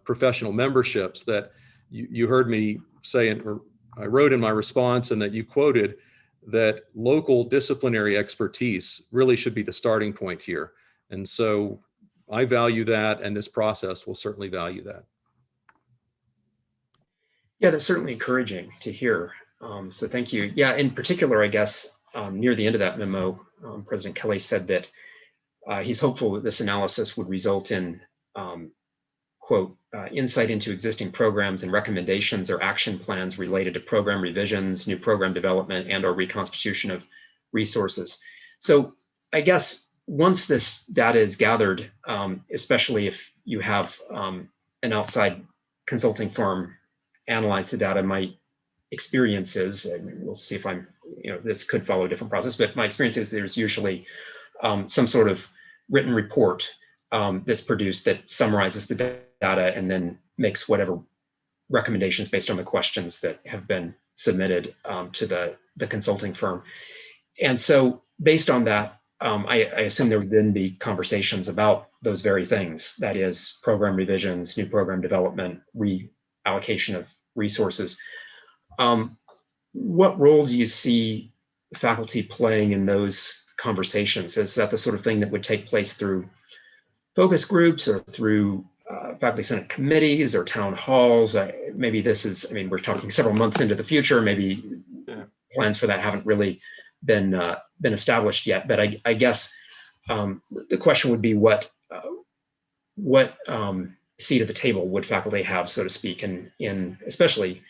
H: professional memberships that you heard me say, or I wrote in my response, and that you quoted, that local disciplinary expertise really should be the starting point here. And so I value that, and this process will certainly value that.
C: Yeah, that's certainly encouraging to hear. So thank you. Yeah, in particular, I guess, near the end of that memo, President Kelly said that he's hopeful that this analysis would result in, quote, insight into existing programs and recommendations or action plans related to program revisions, new program development, and or reconstitution of resources. So I guess once this data is gathered, especially if you have an outside consulting firm analyze the data, my experience is, and we'll see if I'm, this could follow a different process, but my experience is there's usually some sort of written report that's produced that summarizes the data and then makes whatever recommendations based on the questions that have been submitted to the consulting firm. And so based on that, I assume there would then be conversations about those very things, that is program revisions, new program development, reallocation of resources. What role do you see faculty playing in those conversations? Is that the sort of thing that would take place through focus groups or through faculty senate committees or town halls? Maybe this is, we're talking several months into the future, maybe plans for that haven't really been established yet, but I guess the question would be what seat at the table would faculty have, so to speak, in especially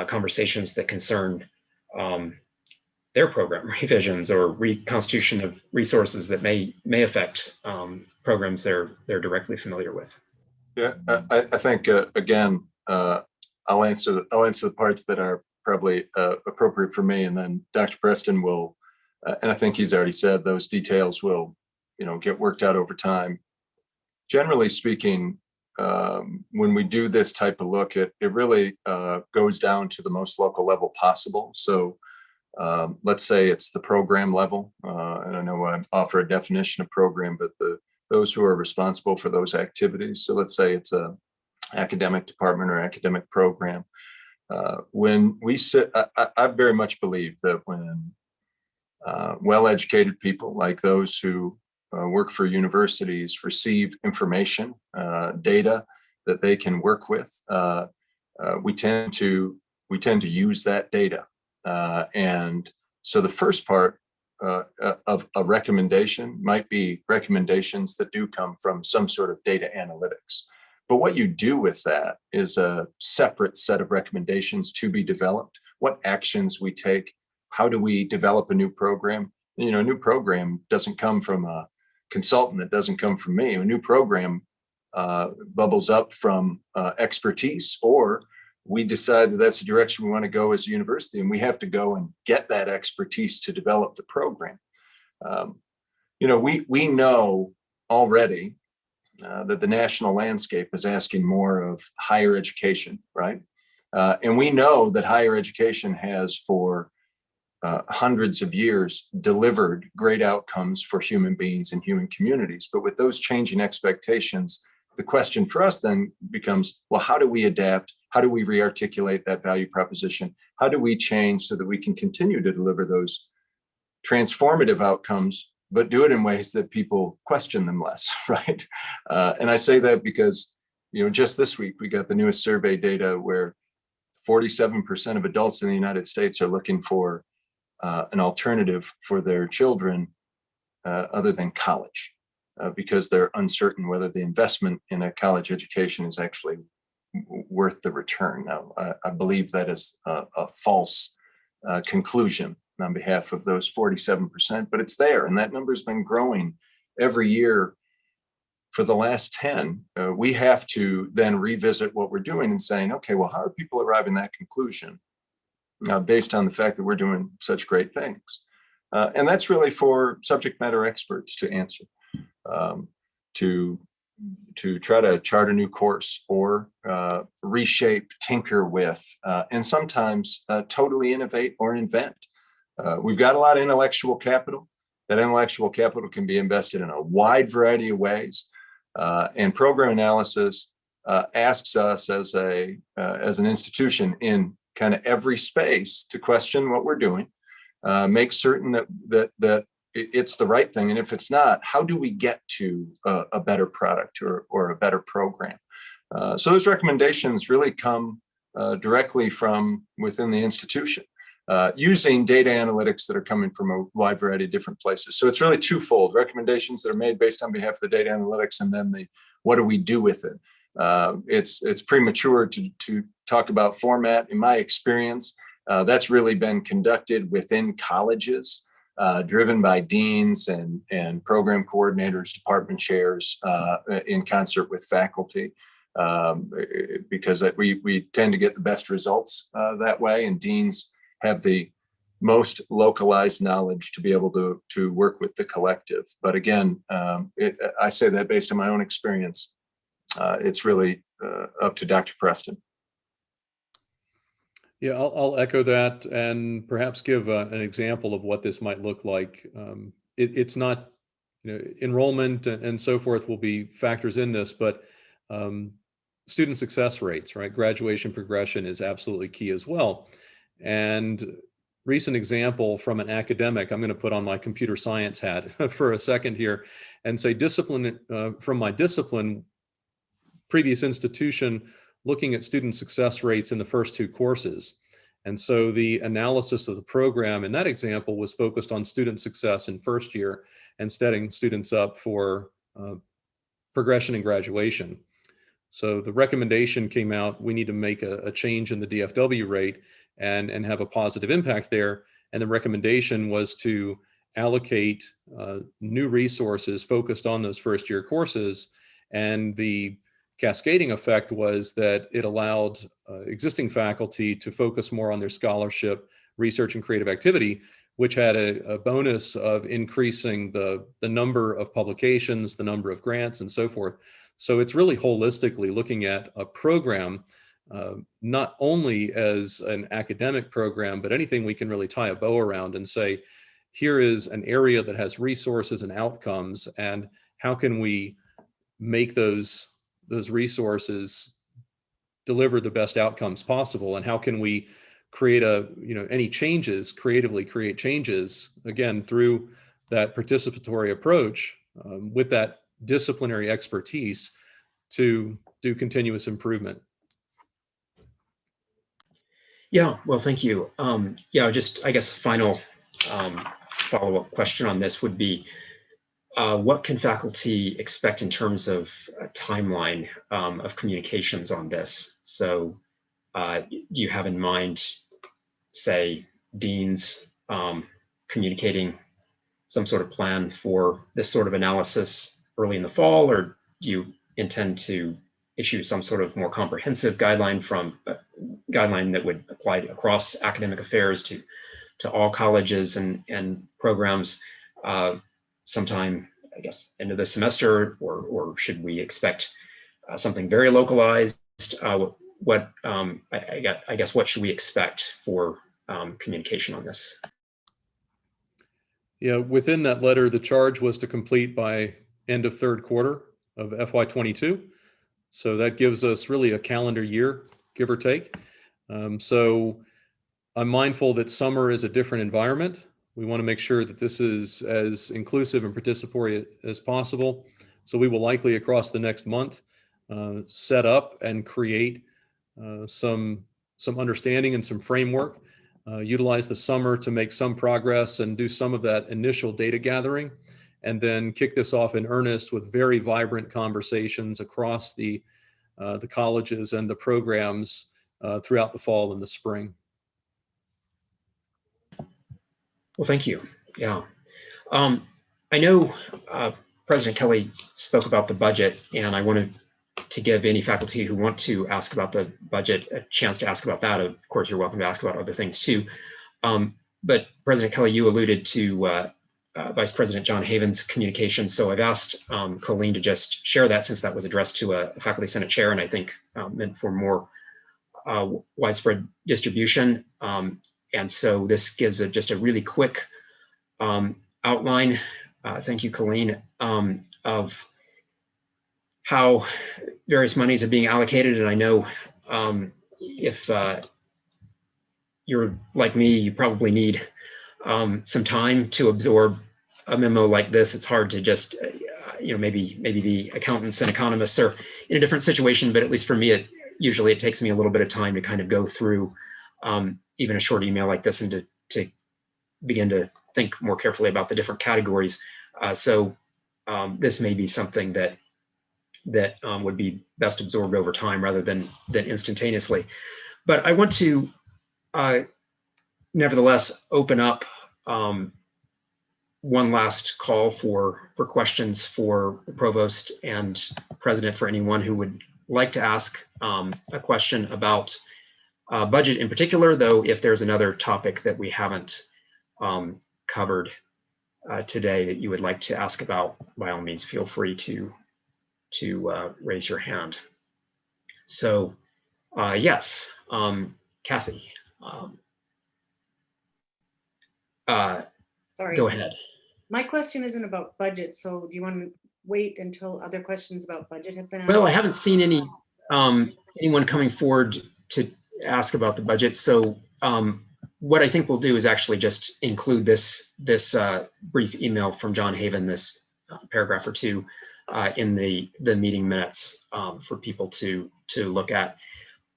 C: conversations that concern their program revisions or reconstitution of resources that may affect programs they're directly familiar with.
I: Yeah, I think again, I'll answer the parts that are probably appropriate for me, and then Dr. Preston will, and I think he's already said those details will, get worked out over time. Generally speaking, when we do this type of look, it really goes down to the most local level possible. So let's say it's the program level, and I know I offer a definition of program, but those who are responsible for those activities. So let's say it's a academic department or academic program. When we sit, I very much believe that when well-educated people like those who work for universities receive information, data that they can work with, we tend to use that data. And so the first part of a recommendation might be recommendations that do come from some sort of data analytics. But what you do with that is a separate set of recommendations to be developed. What actions we take, how do we develop a new program? You know, a new program doesn't come from a consultant, it doesn't come from me. A new program bubbles up from expertise, or we decide that that's the direction we want to go as a university, and we have to go and get that expertise to develop the program. You know, we know already that the national landscape is asking more of higher education, right? And we know that higher education has for hundreds of years delivered great outcomes for human beings and human communities. But with those changing expectations, the question for us then becomes, well, how do we adapt? How do we re-articulate that value proposition? How do we change so that we can continue to deliver those transformative outcomes, but do it in ways that people question them less, right? And I say that because, you know, just this week, we got the newest survey data where 47% of adults in the United States are looking for an alternative for their children other than college, because they're uncertain whether the investment in a college education is actually worth the return. Now, I believe that is a false conclusion on behalf of those 47%, but it's there, and that number has been growing every year for the last 10. We have to then revisit what we're doing and saying, okay, well, how are people arriving at that conclusion based on the fact that we're doing such great things? And that's really for subject matter experts to answer, to try to chart a new course or reshape, tinker with, and sometimes totally innovate or invent. We've got a lot of intellectual capital. That intellectual capital can be invested in a wide variety of ways. And program analysis asks us as an institution in kind of every space to question what we're doing, make certain that it's the right thing. And if it's not, how do we get to a better product or a better program? So those recommendations really come directly from within the institution, using data analytics that are coming from a wide variety of different places. So it's really twofold: recommendations that are made based on behalf of the data analytics, and then what do we do with it? It's premature to talk about format. In my experience, that's really been conducted within colleges, driven by deans and program coordinators, department chairs, in concert with faculty, because we tend to get the best results that way, and deans have the most localized knowledge to be able to work with the collective. But again, I say that based on my own experience. It's really up to Dr. Preston.
H: Yeah, I'll echo that and perhaps give an example of what this might look like. It's not, you know, enrollment and so forth will be factors in this, but student success rates, right? Graduation progression is absolutely key as well. And recent example from an academic, I'm going to put on my computer science hat for a second here and say discipline, from my discipline, previous institution, looking at student success rates in the first two courses. And so the analysis of the program in that example was focused on student success in first year and setting students up for progression and graduation. So the recommendation came out, we need to make a change in the DFW rate and have a positive impact there. And the recommendation was to allocate new resources focused on those first year courses. And the cascading effect was that it allowed existing faculty to focus more on their scholarship, research, and creative activity, which had a bonus of increasing the number of publications, the number of grants, and so forth. So it's really holistically looking at a program, not only as an academic program, but anything we can really tie a bow around and say, here is an area that has resources and outcomes, and how can we make those resources deliver the best outcomes possible, and how can we create any changes, creatively create changes, again, through that participatory approach with that disciplinary expertise to do continuous improvement.
C: Yeah, well, thank you. Yeah, just, I guess, final follow-up question on this would be, what can faculty expect in terms of a timeline of communications on this? So do you have in mind, say, deans communicating some sort of plan for this sort of analysis early in the fall, or do you intend to issue some sort of more comprehensive guideline that would apply across academic affairs to all colleges and programs sometime, I guess, end of the semester, or should we expect something very localized? I guess what should we expect for communication on this?
H: Yeah, within that letter, the charge was to complete by end of third quarter of FY22. So that gives us really a calendar year, give or take. So I'm mindful that summer is a different environment. We want to make sure that this is as inclusive and participatory as possible. So we will likely across the next month set up and create some understanding and some framework, utilize the summer to make some progress and do some of that initial data gathering, and then kick this off in earnest with very vibrant conversations across the colleges and the programs throughout the fall and the spring.
C: Well, thank you. Yeah. I know President Kelly spoke about the budget, and I wanted to give any faculty who want to ask about the budget a chance to ask about that. Of course, you're welcome to ask about other things too. But President Kelly, you alluded to Vice President John Haven's communication. So I've asked Colleen to just share that, since that was addressed to a faculty senate chair, and I think meant for more widespread distribution. And so this gives just a really quick outline, thank you, Colleen, of how various monies are being allocated. And I know if you're like me, you probably need some time to absorb a memo like this. It's hard to just, maybe the accountants and economists are in a different situation, but at least for me, usually it takes me a little bit of time to kind of go through even a short email like this and to begin to think more carefully about the different categories. So this may be something that would be best absorbed over time rather than instantaneously. But I want to nevertheless open up one last call for questions for the provost and president, for anyone who would like to ask a question about budget in particular, though if there's another topic that we haven't covered today that you would like to ask about, by all means, feel free to raise your hand. So yes, Kathy.
M: Sorry.
C: Go ahead.
M: My question isn't about budget, so do you want to wait until other questions about budget have been asked?
C: Well, I haven't seen anyone coming forward to ask about the budget. So what I think we'll do is actually just include this brief email from John Haven, this paragraph or two, in the meeting minutes for people to look at,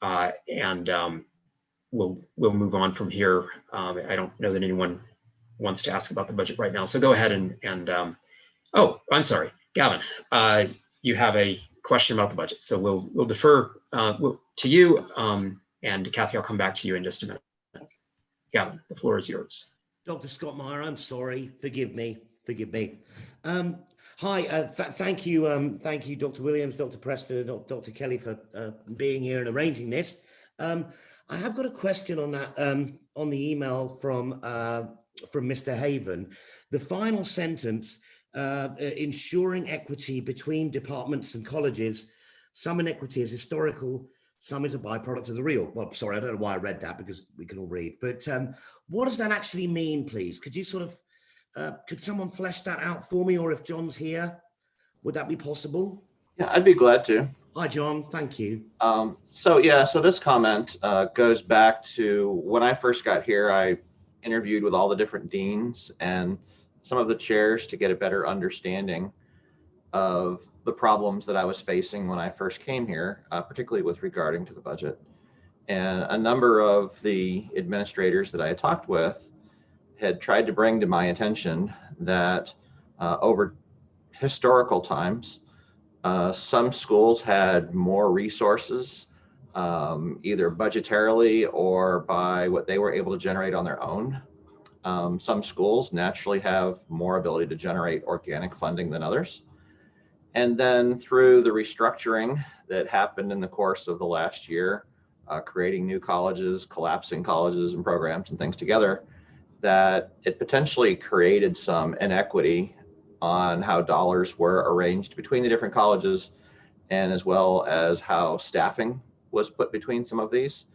C: and we'll move on from here. I don't know that anyone wants to ask about the budget right now, so go ahead and oh, I'm sorry, Gavin, you have a question about the budget, so we'll defer to you, and Kathy, I'll come back to you in just a minute. Gavin, the floor is yours.
N: Dr. Scott Meyer, I'm sorry, forgive me. Hi, thank you, Dr. Williams, Dr. Preston, and Dr. Kelly for being here and arranging this. I have got a question on that, on the email from Mr. Haven. The final sentence, ensuring equity between departments and colleges. Some inequity is historical, some is a byproduct of the real. Well, sorry, I don't know why I read that, because we can all read. But what does that actually mean, please? Could you sort of, could someone flesh that out for me, or if John's here, would that be possible?
A: Yeah, I'd be glad to.
N: Hi, John, thank you.
A: So this comment goes back to when I first got here. I interviewed with all the different deans and some of the chairs to get a better understanding of the problems that I was facing when I first came here, particularly with regarding to the budget. And a number of the administrators that I had talked with had tried to bring to my attention that over historical times, some schools had more resources, either budgetarily or by what they were able to generate on their own. Some schools naturally have more ability to generate organic funding than others. And then through the restructuring that happened in the course of the last year, creating new colleges, collapsing colleges and programs and things together, that it potentially created some inequity on how dollars were arranged between the different colleges, and as well as how staffing was put between some of these.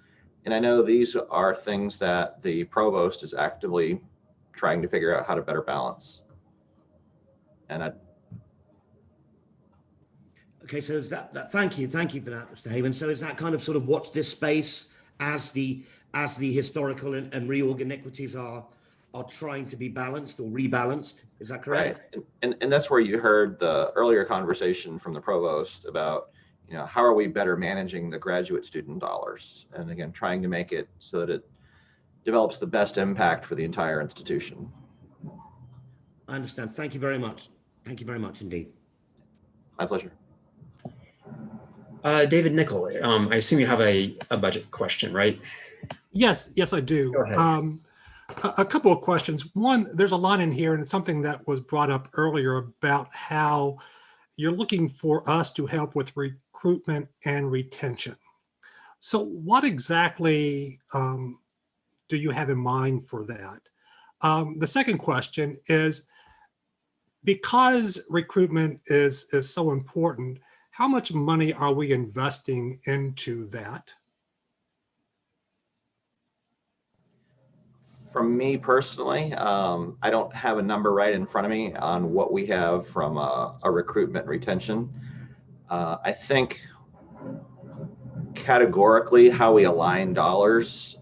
A: And I know these are things that the provost is actively trying to figure out how to better balance. And
N: Okay, so is that thank you for that, Mr. Haven. So is that kind of sort of watch this space as the historical and reorg inequities are trying to be balanced or rebalanced? Is that correct?
A: Right. And that's where you heard the earlier conversation from the provost about, you know, how are we better managing the graduate student dollars? And again, trying to make it so that it develops the best impact for the entire institution.
N: I understand. Thank you very much. Thank you very much indeed.
A: My pleasure.
C: David Nicol, I assume you have a budget question, right?
B: Yes, I do.
C: Go ahead.
B: A couple of questions. One, there's a lot in here, and it's something that was brought up earlier about how you're looking for us to help with recruitment and retention. So what exactly do you have in mind for that? The second question is, because recruitment is so important, how much money are we investing into that?
A: From me personally, I don't have a number right in front of me on what we have from a recruitment retention. I think categorically how we align dollars,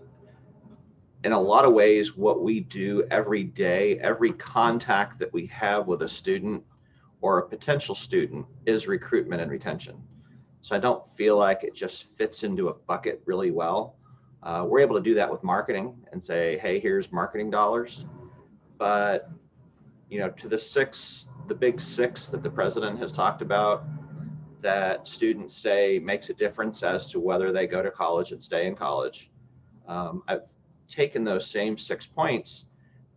A: in a lot of ways, what we do every day, every contact that we have with a student or a potential student is recruitment and retention. So I don't feel like it just fits into a bucket really well. We're able to do that with marketing and say, hey, here's marketing dollars. But, you know, to the big six that the president has talked about, that students say makes a difference as to whether they go to college and stay in college. I've taken those same 6 points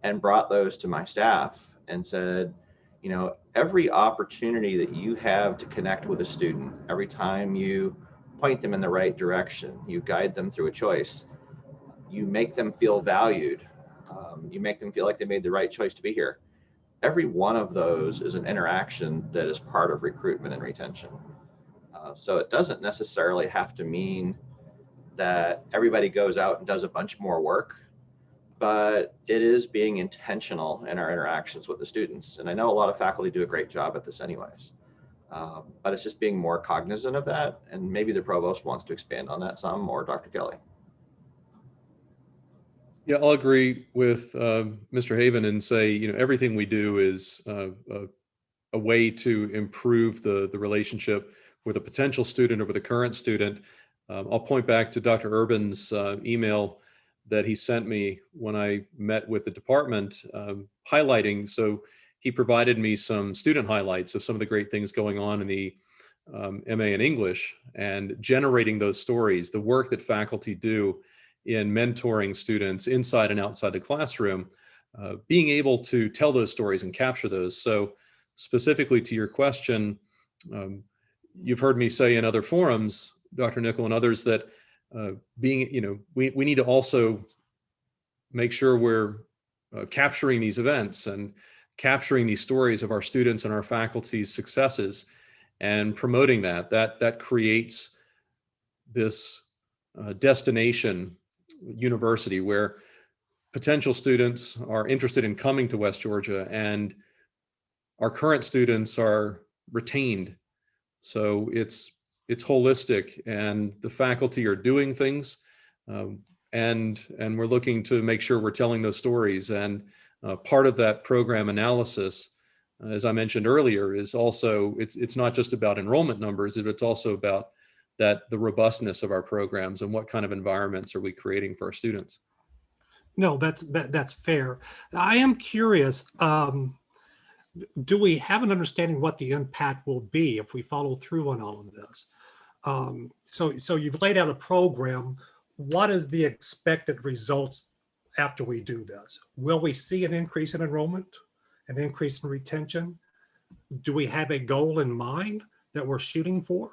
A: and brought those to my staff and said, you know, every opportunity that you have to connect with a student, every time you point them in the right direction, you guide them through a choice, you make them feel valued, you make them feel like they made the right choice to be here. Every one of those is an interaction that is part of recruitment and retention. So it doesn't necessarily have to mean that everybody goes out and does a bunch more work, but it is being intentional in our interactions with the students. And I know a lot of faculty do a great job at this anyways, but it's just being more cognizant of that. And maybe the provost wants to expand on that some, or Dr. Kelly.
H: Yeah, I'll agree with Mr. Haven and say, you know, everything we do is a way to improve the relationship with a potential student or with a current student. I'll point back to Dr. Urban's email that he sent me when I met with the department, highlighting. So he provided me some student highlights of some of the great things going on in the MA in English, and generating those stories, the work that faculty do in mentoring students inside and outside the classroom, being able to tell those stories and capture those. So specifically to your question, you've heard me say in other forums, Dr. Nicol and others, that we need to also make sure we're capturing these events and capturing these stories of our students and our faculty's successes and promoting that creates this destination university where potential students are interested in coming to West Georgia and our current students are retained. So it's holistic, and the faculty are doing things, and we're looking to make sure we're telling those stories. And part of that program analysis, as I mentioned earlier, is also it's not just about enrollment numbers, it's also about the robustness of our programs and what kind of environments are we creating for our students.
B: No, that's fair. I am curious. Do we have an understanding what the impact will be if we follow through on all of this? So you've laid out a program. What is the expected results after we do this? Will we see an increase in enrollment, an increase in retention? Do we have a goal in mind that we're shooting for?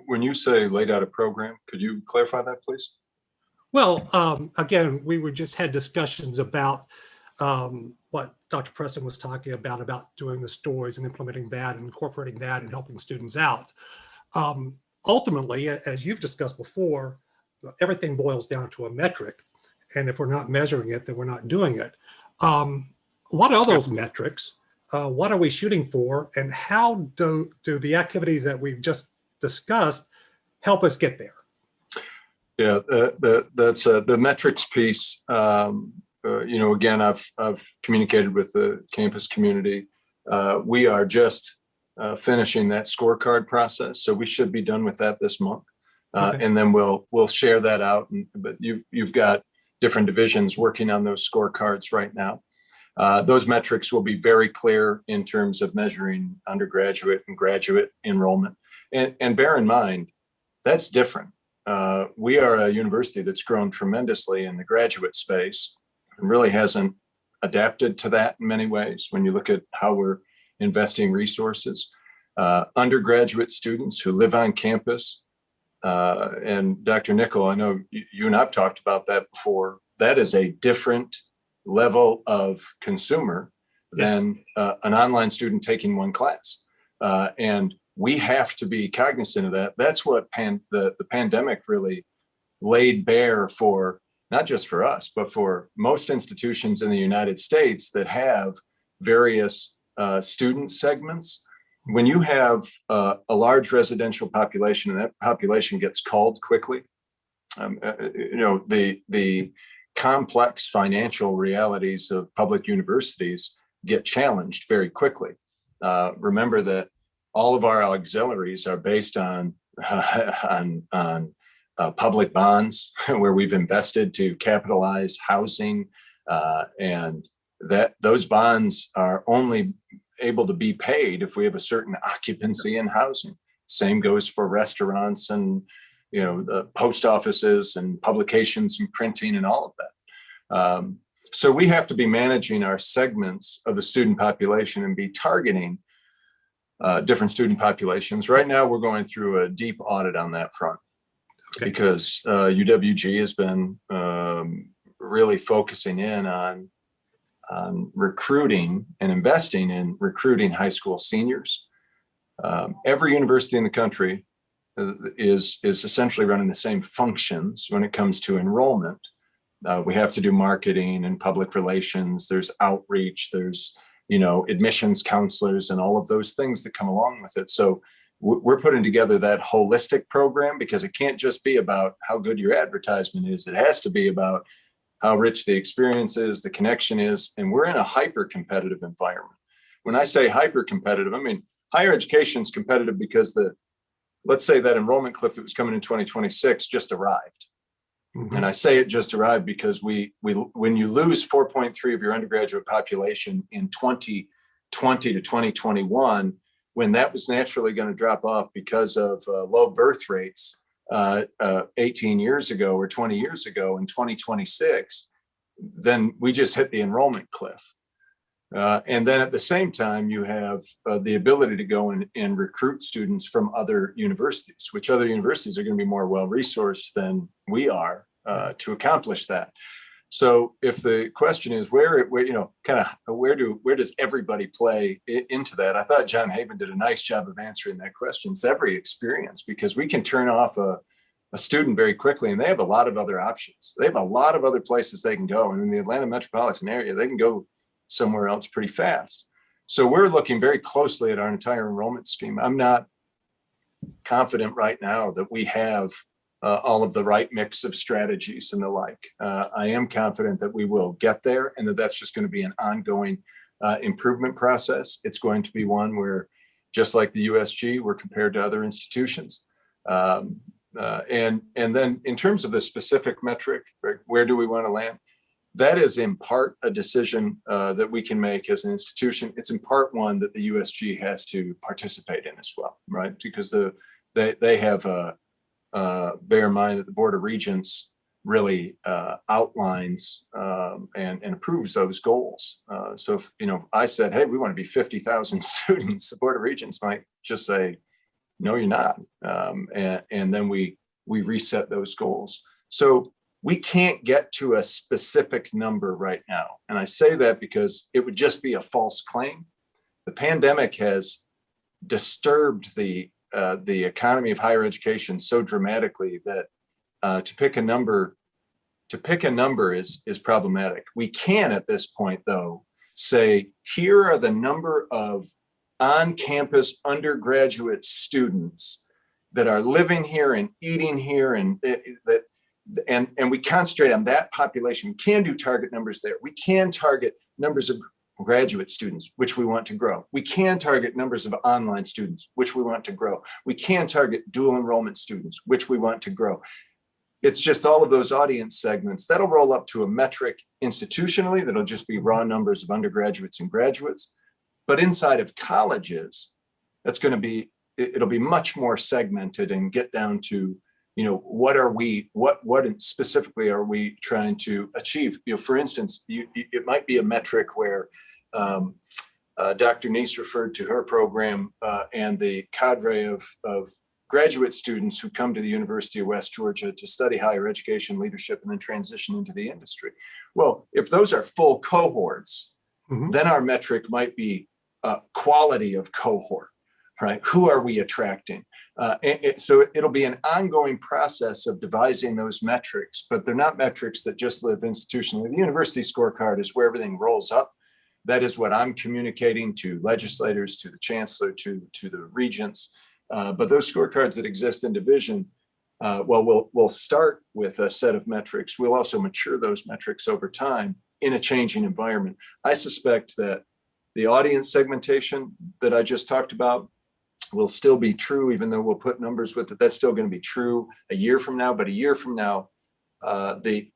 I: When you say laid out a program, could you clarify that, please?
B: Well, again, we just had discussions about what Dr. Preston was talking about doing the stories and implementing that and incorporating that and helping students out. Ultimately, as you've discussed before, everything boils down to a metric. And if we're not measuring it, then we're not doing it. What are those metrics? What are we shooting for? And how do the activities that we've just discussed help us get there?
I: Yeah, that's the metrics piece. Again, I've communicated with the campus community. We are just finishing that scorecard process, so we should be done with that this month,
B: Okay.
I: and then we'll share that out. But you've got different divisions working on those scorecards right now. Those metrics will be very clear in terms of measuring undergraduate and graduate enrollment. And bear in mind, that's different. We are a university that's grown tremendously in the graduate space and really hasn't adapted to that in many ways when you look at how we're investing resources. Undergraduate students who live on campus, and Dr. Nickel, I know you and I've talked about that before, that is a different level of consumer than an online student taking one class. And we have to be cognizant of that. That's what the pandemic really laid bare for, not just for us, but for most institutions in the United States that have various student segments. When you have a large residential population and that population gets culled quickly, the complex financial realities of public universities get challenged very quickly. Remember that all of our auxiliaries are based on public bonds where we've invested to capitalize housing, and that those bonds are only able to be paid if we have a certain occupancy in housing. Same goes for restaurants and the post offices and publications and printing and all of that. So we have to be managing our segments of the student population and be targeting different student populations. Right now, we're going through a deep audit on that front. Okay. Because UWG has been really focusing in on recruiting and investing in recruiting high school seniors. Every university in the country is essentially running the same functions when it comes to enrollment. We have to do marketing and public relations. There's outreach. There's admissions counselors and all of those things that come along with it. So we're putting together that holistic program because it can't just be about how good your advertisement is. It has to be about how rich the experience is, the connection is, and we're in a hyper-competitive environment. When I say hyper-competitive, I mean higher education is competitive because let's say that enrollment cliff that was coming in 2026 just arrived. Mm-hmm. And I say it just arrived because when you lose 4.3 of your undergraduate population in 2020 to 2021, when that was naturally going to drop off because of low birth rates 18 years ago or 20 years ago in 2026, then we just hit the enrollment cliff. And then at the same time, you have the ability to go and recruit students from other universities, which other universities are going to be more well-resourced than we are to accomplish that. So if the question is where does everybody play into that? I thought John Haven did a nice job of answering that question. It's every experience, because we can turn off a student very quickly and they have a lot of other options. They have a lot of other places they can go. And in the Atlanta metropolitan area, they can go somewhere else pretty fast. So we're looking very closely at our entire enrollment scheme. I'm not confident right now that we have all of the right mix of strategies and the like. I am confident that we will get there and that's just going to be an ongoing improvement process. It's going to be one where, just like the USG, we're compared to other institutions. And then in terms of the specific metric, where do we want to land? That is in part a decision that we can make as an institution. It's in part one that the USG has to participate in as well, right? Because they have bear in mind that the Board of Regents really outlines and approves those goals. So if, I said, hey, we want to be 50,000 students, the Board of Regents might just say, no, you're not. And then we reset those goals. So we can't get to a specific number right now. And I say that because it would just be a false claim. The pandemic has disturbed the economy of higher education so dramatically that to pick a number is problematic. We can at this point, though, say, here are the number of on-campus undergraduate students that are living here and eating here, and we concentrate on that population. We can do target numbers there. We can target numbers of graduate students, which we want to grow. We can target numbers of online students, which we want to grow. We can target dual enrollment students, which we want to grow. It's just all of those audience segments that'll roll up to a metric institutionally that'll just be raw numbers of undergraduates and graduates. But inside of colleges, it'll be much more segmented and get down to, what specifically are we trying to achieve? For instance, it might be a metric where Dr. Neese referred to her program and the cadre of graduate students who come to the University of West Georgia to study higher education, leadership, and then transition into the industry. Well, if those are full cohorts, then our metric might be quality of cohort, right? Who are we attracting? So it'll be an ongoing process of devising those metrics, but they're not metrics that just live institutionally. The university scorecard is where everything rolls up. That is what I'm communicating to legislators, to the chancellor, to the regents. But those scorecards that exist in division, we'll start with a set of metrics. We'll also mature those metrics over time in a changing environment. I suspect that the audience segmentation that I just talked about will still be true, even though we'll put numbers with it. That's still going to be true a year from now. But a year from now, the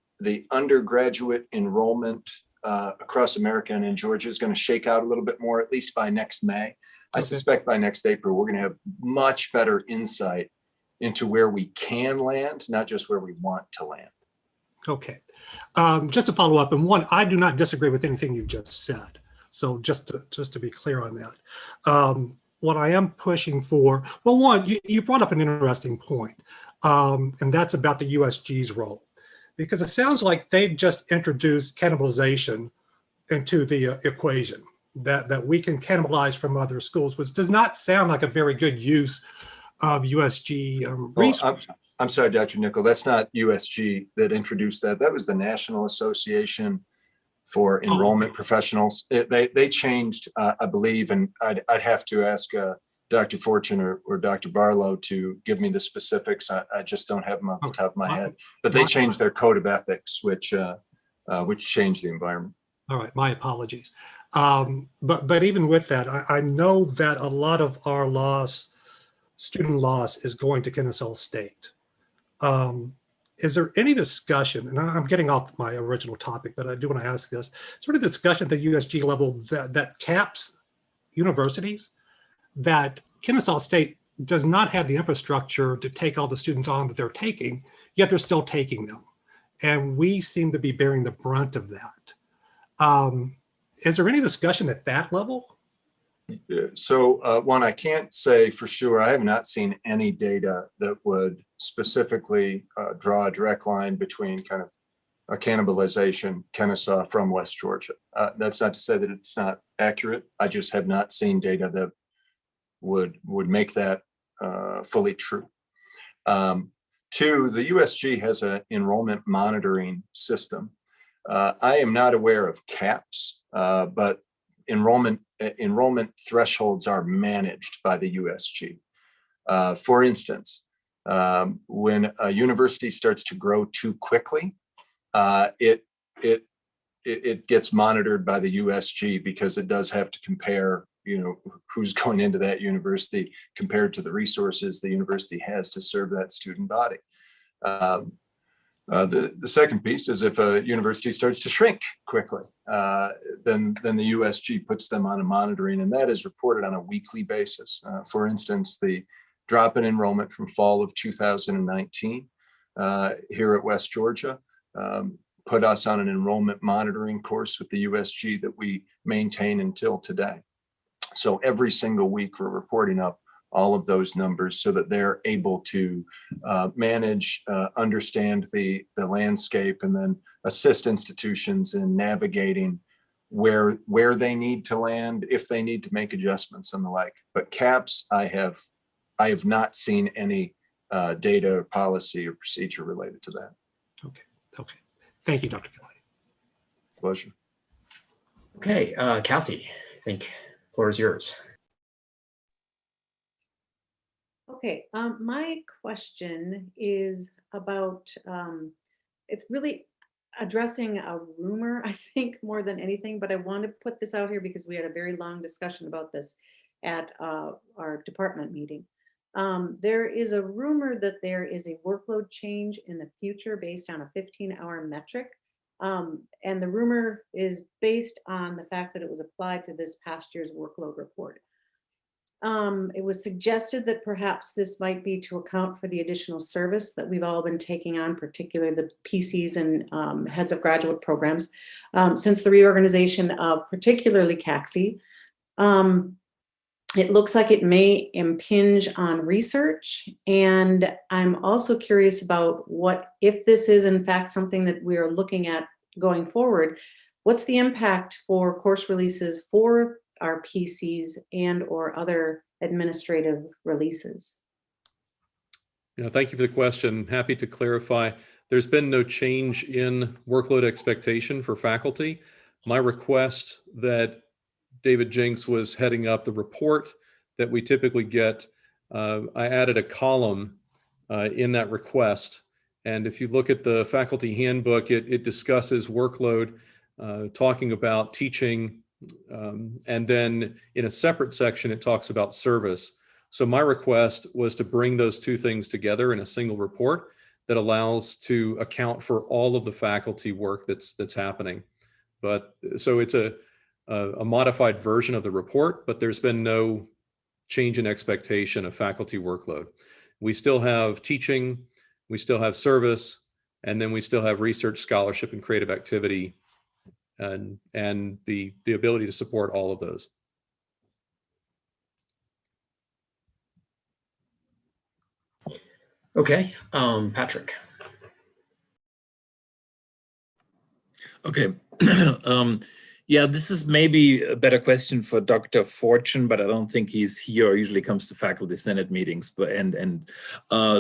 I: undergraduate enrollment across America and in Georgia is going to shake out a little bit more, at least by next May. I suspect by next April, we're going to have much better insight into where we can land, not just where we want to land.
B: Okay. Just to follow up, and one, I do not disagree with anything you just said. So just to be clear on that. What I am pushing for, well, one, you brought up an interesting point, and that's about the USG's role, because it sounds like they've just introduced cannibalization into the equation, that we can cannibalize from other schools, which does not sound like a very good use of USG resources.
I: I'm sorry, Dr. Nickel, that's not USG that introduced that. That was the National Association for Enrollment Professionals. They changed, I believe, and I'd have to ask Dr. Fortune or Dr. Barlow to give me the specifics. I just don't have them off the top of my head. But they changed their code of ethics, which changed the environment.
B: All right, my apologies. But even with that, I know that a lot of our student loss is going to Kennesaw State. Is there any discussion, and I'm getting off my original topic, but I do want to ask this, sort of discussion at the USG level that caps universities, that Kennesaw State does not have the infrastructure to take all the students on that they're taking, yet they're still taking them. And we seem to be bearing the brunt of that. Is there any discussion at that level?
I: So one, I can't say for sure. I have not seen any data that would specifically draw a direct line between kind of a cannibalization Kennesaw from West Georgia. That's not to say that it's not accurate. I just have not seen data that would make that fully true. Two, the USG has an enrollment monitoring system. I am not aware of caps, but enrollment thresholds are managed by the USG. For instance, when a university starts to grow too quickly, it gets monitored by the USG because it does have to compare, who's going into that university compared to the resources the university has to serve that student body. The second piece is if a university starts to shrink quickly, then the USG puts them on a monitoring, and that is reported on a weekly basis. For instance, the drop in enrollment from fall of 2019 here at West Georgia put us on an enrollment monitoring course with the USG that we maintain until today. So every single week we're reporting up all of those numbers so that they're able to manage, understand the landscape, and then assist institutions in navigating where they need to land, if they need to make adjustments and the like. But CAPS, I have not seen any data or policy or procedure related to that.
B: Okay. Thank you, Dr. Kelly.
I: Pleasure.
C: Okay, Kathy, I think the floor is yours.
M: Okay, my question is about, it's really addressing a rumor, I think, more than anything, but I want to put this out here because we had a very long discussion about this at our department meeting. There is a rumor that there is a workload change in the future based on a 15-hour metric. And the rumor is based on the fact that it was applied to this past year's workload report. It was suggested that perhaps this might be to account for the additional service that we've all been taking on, particularly the PCs and heads of graduate programs, since the reorganization of particularly CACSE. It looks like it may impinge on research. And I'm also curious about what, if this is in fact something that we are looking at going forward, what's the impact for course releases for our PCs and or other administrative releases?
H: Thank you for the question. Happy to clarify. There's been no change in workload expectation for faculty. My request that David Jenks was heading up the report that we typically get, I added a column in that request. And if you look at the faculty handbook, it discusses workload, talking about teaching, and then in a separate section, it talks about service. So my request was to bring those two things together in a single report that allows to account for all of the faculty work that's happening. But so it's a modified version of the report, but there's been no change in expectation of faculty workload. We still have teaching, we still have service, and then we still have research, scholarship, and creative activity, and the ability to support all of those.
C: Okay, Patrick.
L: Okay. Yeah, this is maybe a better question for Dr. Fortune, but I don't think he's here or usually comes to faculty senate meetings. But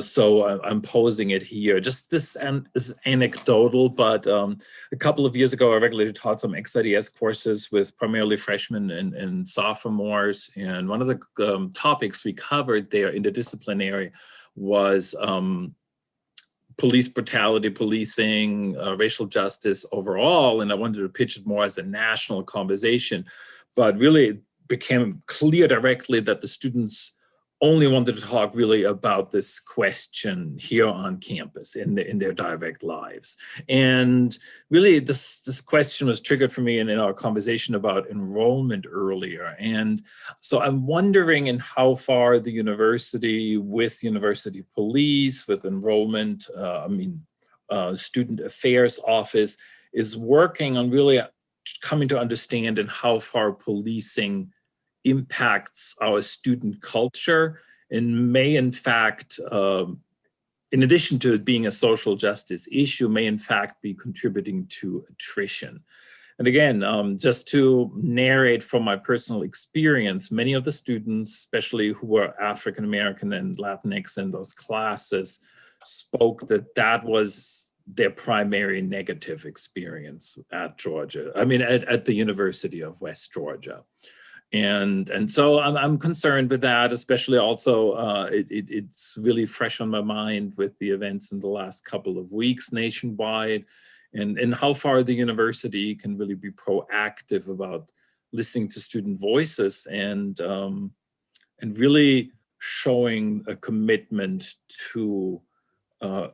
L: so I'm posing it here. Just this is anecdotal, but a couple of years ago, I regularly taught some XIDS courses with primarily freshmen and sophomores. And one of the topics we covered there interdisciplinary was police brutality, policing, racial justice overall. And I wanted to pitch it more as a national conversation, but really it became clear directly that the students only wanted to talk really about this question here on campus in their direct lives. And really this question was triggered for me in our conversation about enrollment earlier. And so I'm wondering in how far the university with university police, with enrollment, student affairs office is working on really coming to understand and how far policing impacts our student culture and may in fact, in addition to it being a social justice issue, may in fact be contributing to attrition. And again, just to narrate from my personal experience, many of the students, especially who were African-American and Latinx in those classes, spoke that was their primary negative experience at Georgia. I mean, at the University of West Georgia. And so I'm concerned with that, especially also it's really fresh on my mind with the events in the last couple of weeks nationwide, and how far the university can really be proactive about listening to student voices and really showing a commitment to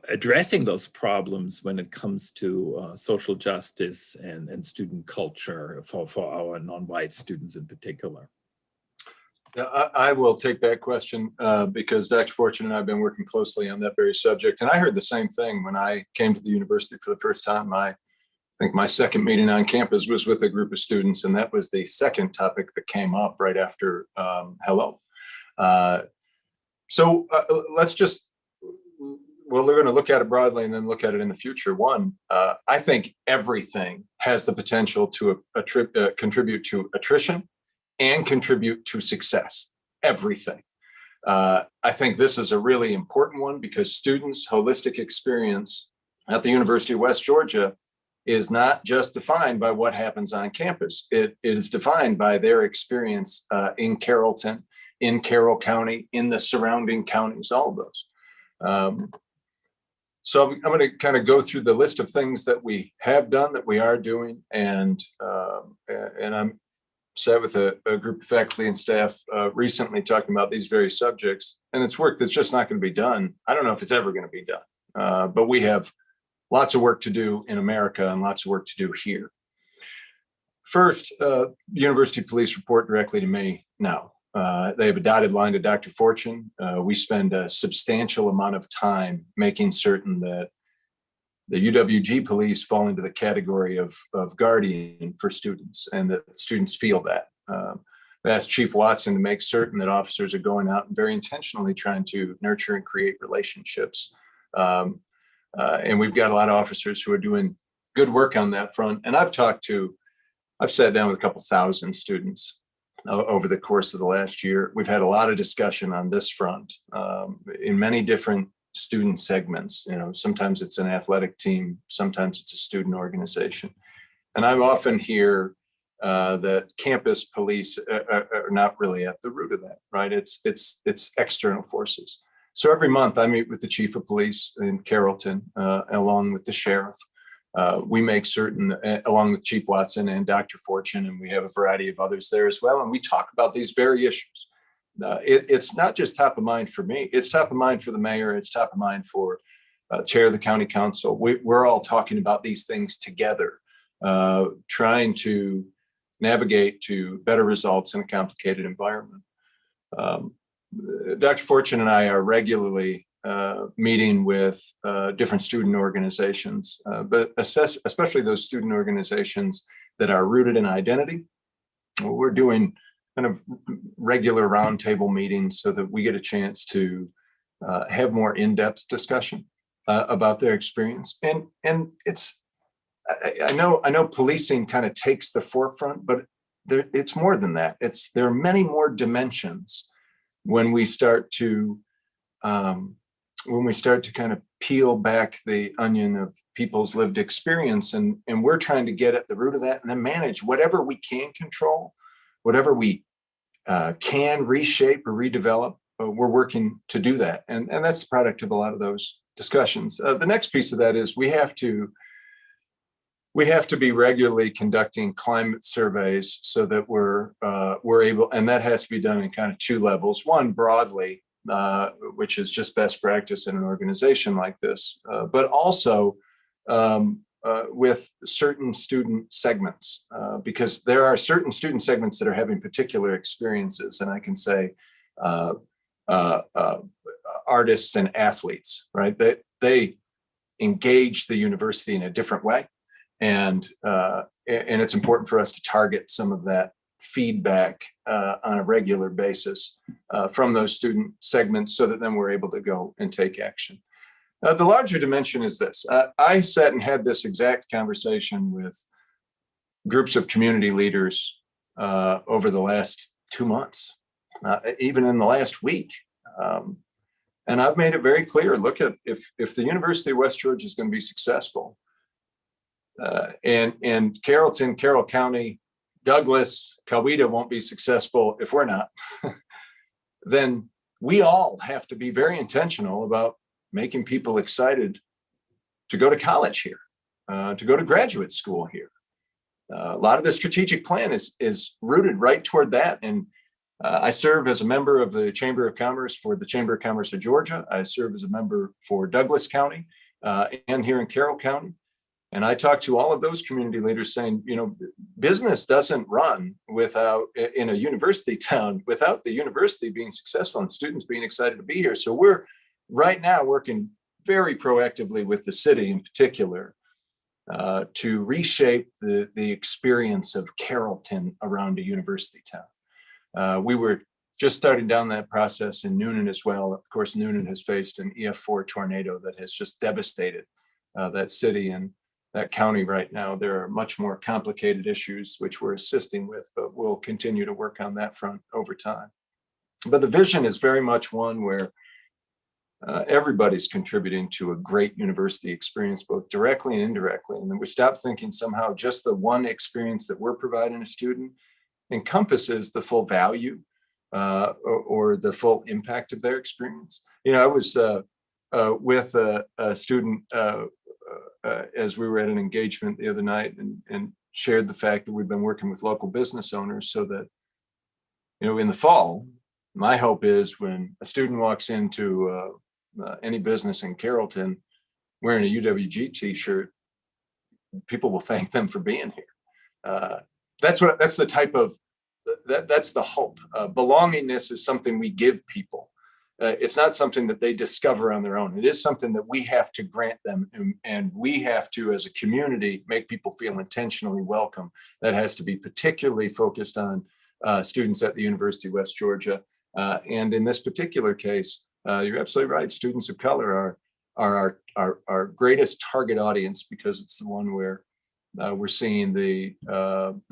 L: addressing those problems when it comes to social justice and student culture for our non-white students in particular.
I: Yeah, I will take that question because Dr. Fortune and I have been working closely on that very subject. And I heard the same thing when I came to the university for the first time. I think my second meeting on campus was with a group of students, and that was the second topic that came up right after hello. So let's just, well, we're going to look at it broadly and then look at it in the future. One, I think everything has the potential to contribute to attrition and contribute to success, everything. I think this is a really important one because students' holistic experience at the University of West Georgia is not just defined by what happens on campus. It is defined by their experience in Carrollton, in Carroll County, in the surrounding counties, all of those. So I'm going to kind of go through the list of things that we have done, that we are doing, and I'm sat with a group of faculty and staff recently talking about these very subjects, and it's work that's just not going to be done. I don't know if it's ever going to be done, but we have lots of work to do in America and lots of work to do here. First, university police report directly to me now. They have a dotted line to Dr. Fortune. We spend a substantial amount of time making certain that the UWG police fall into the category of guardian for students, and that students feel that. I asked Chief Watson to make certain that officers are going out and very intentionally trying to nurture and create relationships. And we've got a lot of officers who are doing good work on that front. And I've sat down with a couple thousand students over the course of the last year. We've had a lot of discussion on this front in many different student segments. You know, sometimes it's an athletic team, sometimes it's a student organization. And I often hear that campus police are not really at the root of that, right? It's external forces. So every month I meet with the chief of police in Carrollton, along with the sheriff. We make certain, along with Chief Watson and Dr. Fortune, and we have a variety of others there as well. And we talk about these very issues. It's not just top of mind for me. It's top of mind for the mayor. It's top of mind for chair of the county council. We're all talking about these things together, trying to navigate to better results in a complicated environment. Dr. Fortune and I are regularly meeting with different student organizations, but especially those student organizations that are rooted in identity. We're doing kind of regular roundtable meetings so that we get a chance to have more in-depth discussion about their experience. And it's, I know policing kind of takes the forefront, but it's more than that. There are many more dimensions when we start to kind of peel back the onion of people's lived experience, and we're trying to get at the root of that and then manage whatever we can control, whatever we can reshape or redevelop. We're working to do that, and that's the product of a lot of those discussions. The next piece of that is we have to be regularly conducting climate surveys so that we're able, and that has to be done in kind of two levels. One, broadly, which is just best practice in an organization like this, but also with certain student segments, because there are certain student segments that are having particular experiences, and I can say artists and athletes, right? They engage the university in a different way. And it's important for us to target some of that feedback on a regular basis from those student segments so that then we're able to go and take action. The larger dimension is this. I sat and had this exact conversation with groups of community leaders over the last 2 months, even in the last week. And I've made it very clear, look at if the University of West Georgia is going to be successful, and Carrollton, Carroll County, Douglas, Coweta won't be successful if we're not, then we all have to be very intentional about making people excited to go to college here, to go to graduate school here. A lot of the strategic plan is rooted right toward that. And I serve as a member of the Chamber of Commerce for the Chamber of Commerce of Georgia. I serve as a member for Douglas County and here in Carroll County. And I talk to all of those community leaders saying, you know, business doesn't run without, in a university town, without the university being successful and students being excited to be here. So we're right now working very proactively with the city in particular to reshape the experience of Carrollton around a university town. We were just starting down that process in Newnan as well. Of course, Newnan has faced an EF4 tornado that has just devastated that city and that county right now. There are much more complicated issues which we're assisting with, but we'll continue to work on that front over time. But the vision is very much one where everybody's contributing to a great university experience, both directly and indirectly. And then we stop thinking somehow just the one experience that we're providing a student encompasses the full value or the full impact of their experience. You know, I was with a student as we were at an engagement the other night and shared the fact that we've been working with local business owners so that, you know, in the fall, my hope is when a student walks into any business in Carrollton wearing a UWG t-shirt, people will thank them for being here. That's the type of, that's the hope. Belongingness is something we give people. It's not something that they discover on their own. It is something that we have to grant them, and we have to, as a community, make people feel intentionally welcome. That has to be particularly focused on students at the University of West Georgia. And in this particular case, you're absolutely right. Students of color are our greatest target audience because it's the one where we're seeing the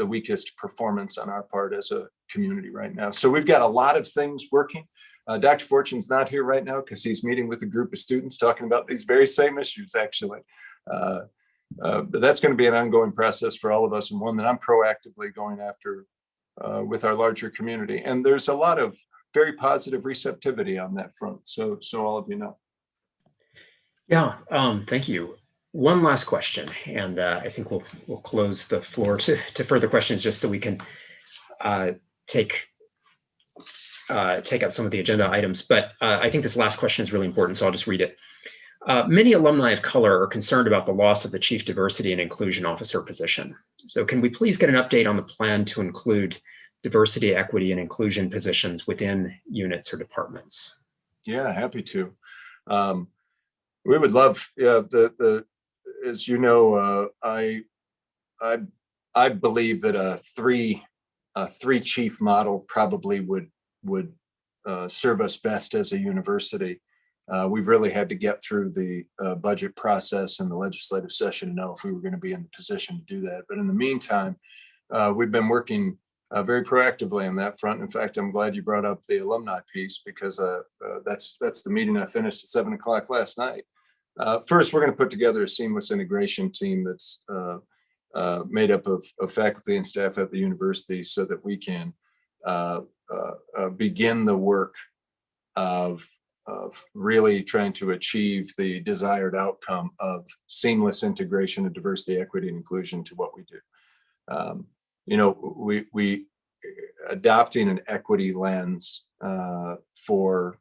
I: weakest performance on our part as a community right now. So we've got a lot of things working. Dr. Fortune's not here right now because he's meeting with a group of students talking about these very same issues, actually. But that's going to be an ongoing process for all of us, and one that I'm proactively going after with our larger community. And there's a lot of very positive receptivity on that front. So all of you know.
C: Yeah, thank you. One last question, and I think we'll close the floor to further questions just so we can take up some of the agenda items. But I think this last question is really important, so I'll just read it. Many alumni of color are concerned about the loss of the Chief Diversity and Inclusion Officer position. So can we please get an update on the plan to include diversity, equity, and inclusion positions within units or departments?
I: Yeah, happy to. We would love, as you know, I believe that a three chief model probably would serve us best as a university. We've really had to get through the budget process and the legislative session to know if we were going to be in the position to do that. But in the meantime, we've been working very proactively on that front. In fact, I'm glad you brought up the alumni piece because that's the meeting I finished at 7 o'clock last night. First, we're going to put together a seamless integration team that's made up of faculty and staff at the university so that we can begin the work of really trying to achieve the desired outcome of seamless integration of diversity, equity, and inclusion to what we do. You know, we adopting an equity lens for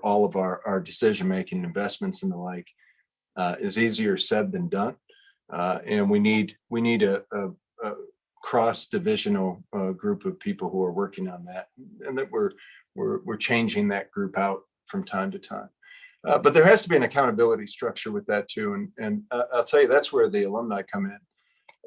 I: all of our decision-making, investments and the like is easier said than done. And we need a cross-divisional group of people who are working on that, and that we're changing that group out from time to time. But there has to be an accountability structure with that too. And I'll tell you, that's where the alumni come in.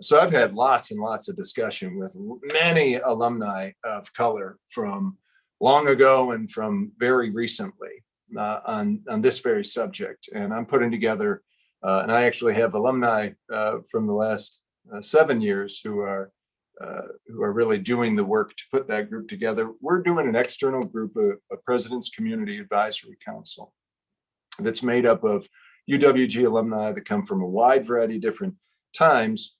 I: So I've had lots and lots of discussion with many alumni of color from long ago and from very recently on this very subject. And I'm putting together, and I actually have alumni from the last 7 years who are really doing the work to put that group together. We're doing an external group, a President's Community Advisory Council, that's made up of UWG alumni that come from a wide variety of different times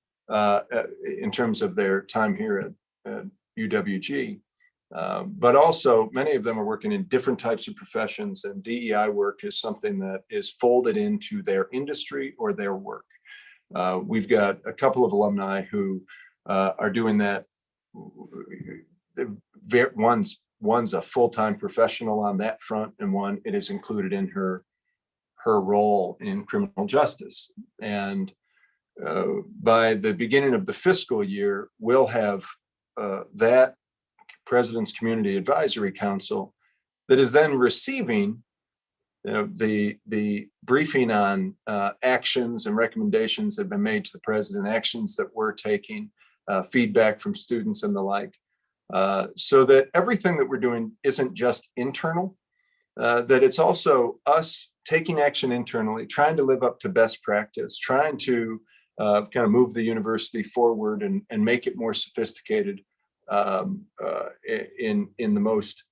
I: in terms of their time here at UWG. But also many of them are working in different types of professions, and DEI work is something that is folded into their industry or their work. We've got a couple of alumni who are doing that. One's a full-time professional on that front, and one it is included in her role in criminal justice. And by the beginning of the fiscal year, we'll have that President's Community Advisory Council that is then receiving the briefing on actions and recommendations that have been made to the president, actions that we're taking, feedback from students and the like, so that everything that we're doing isn't just internal, that it's also us taking action internally, trying to live up to best practice, trying to kind of move the university forward and make it more sophisticated in the most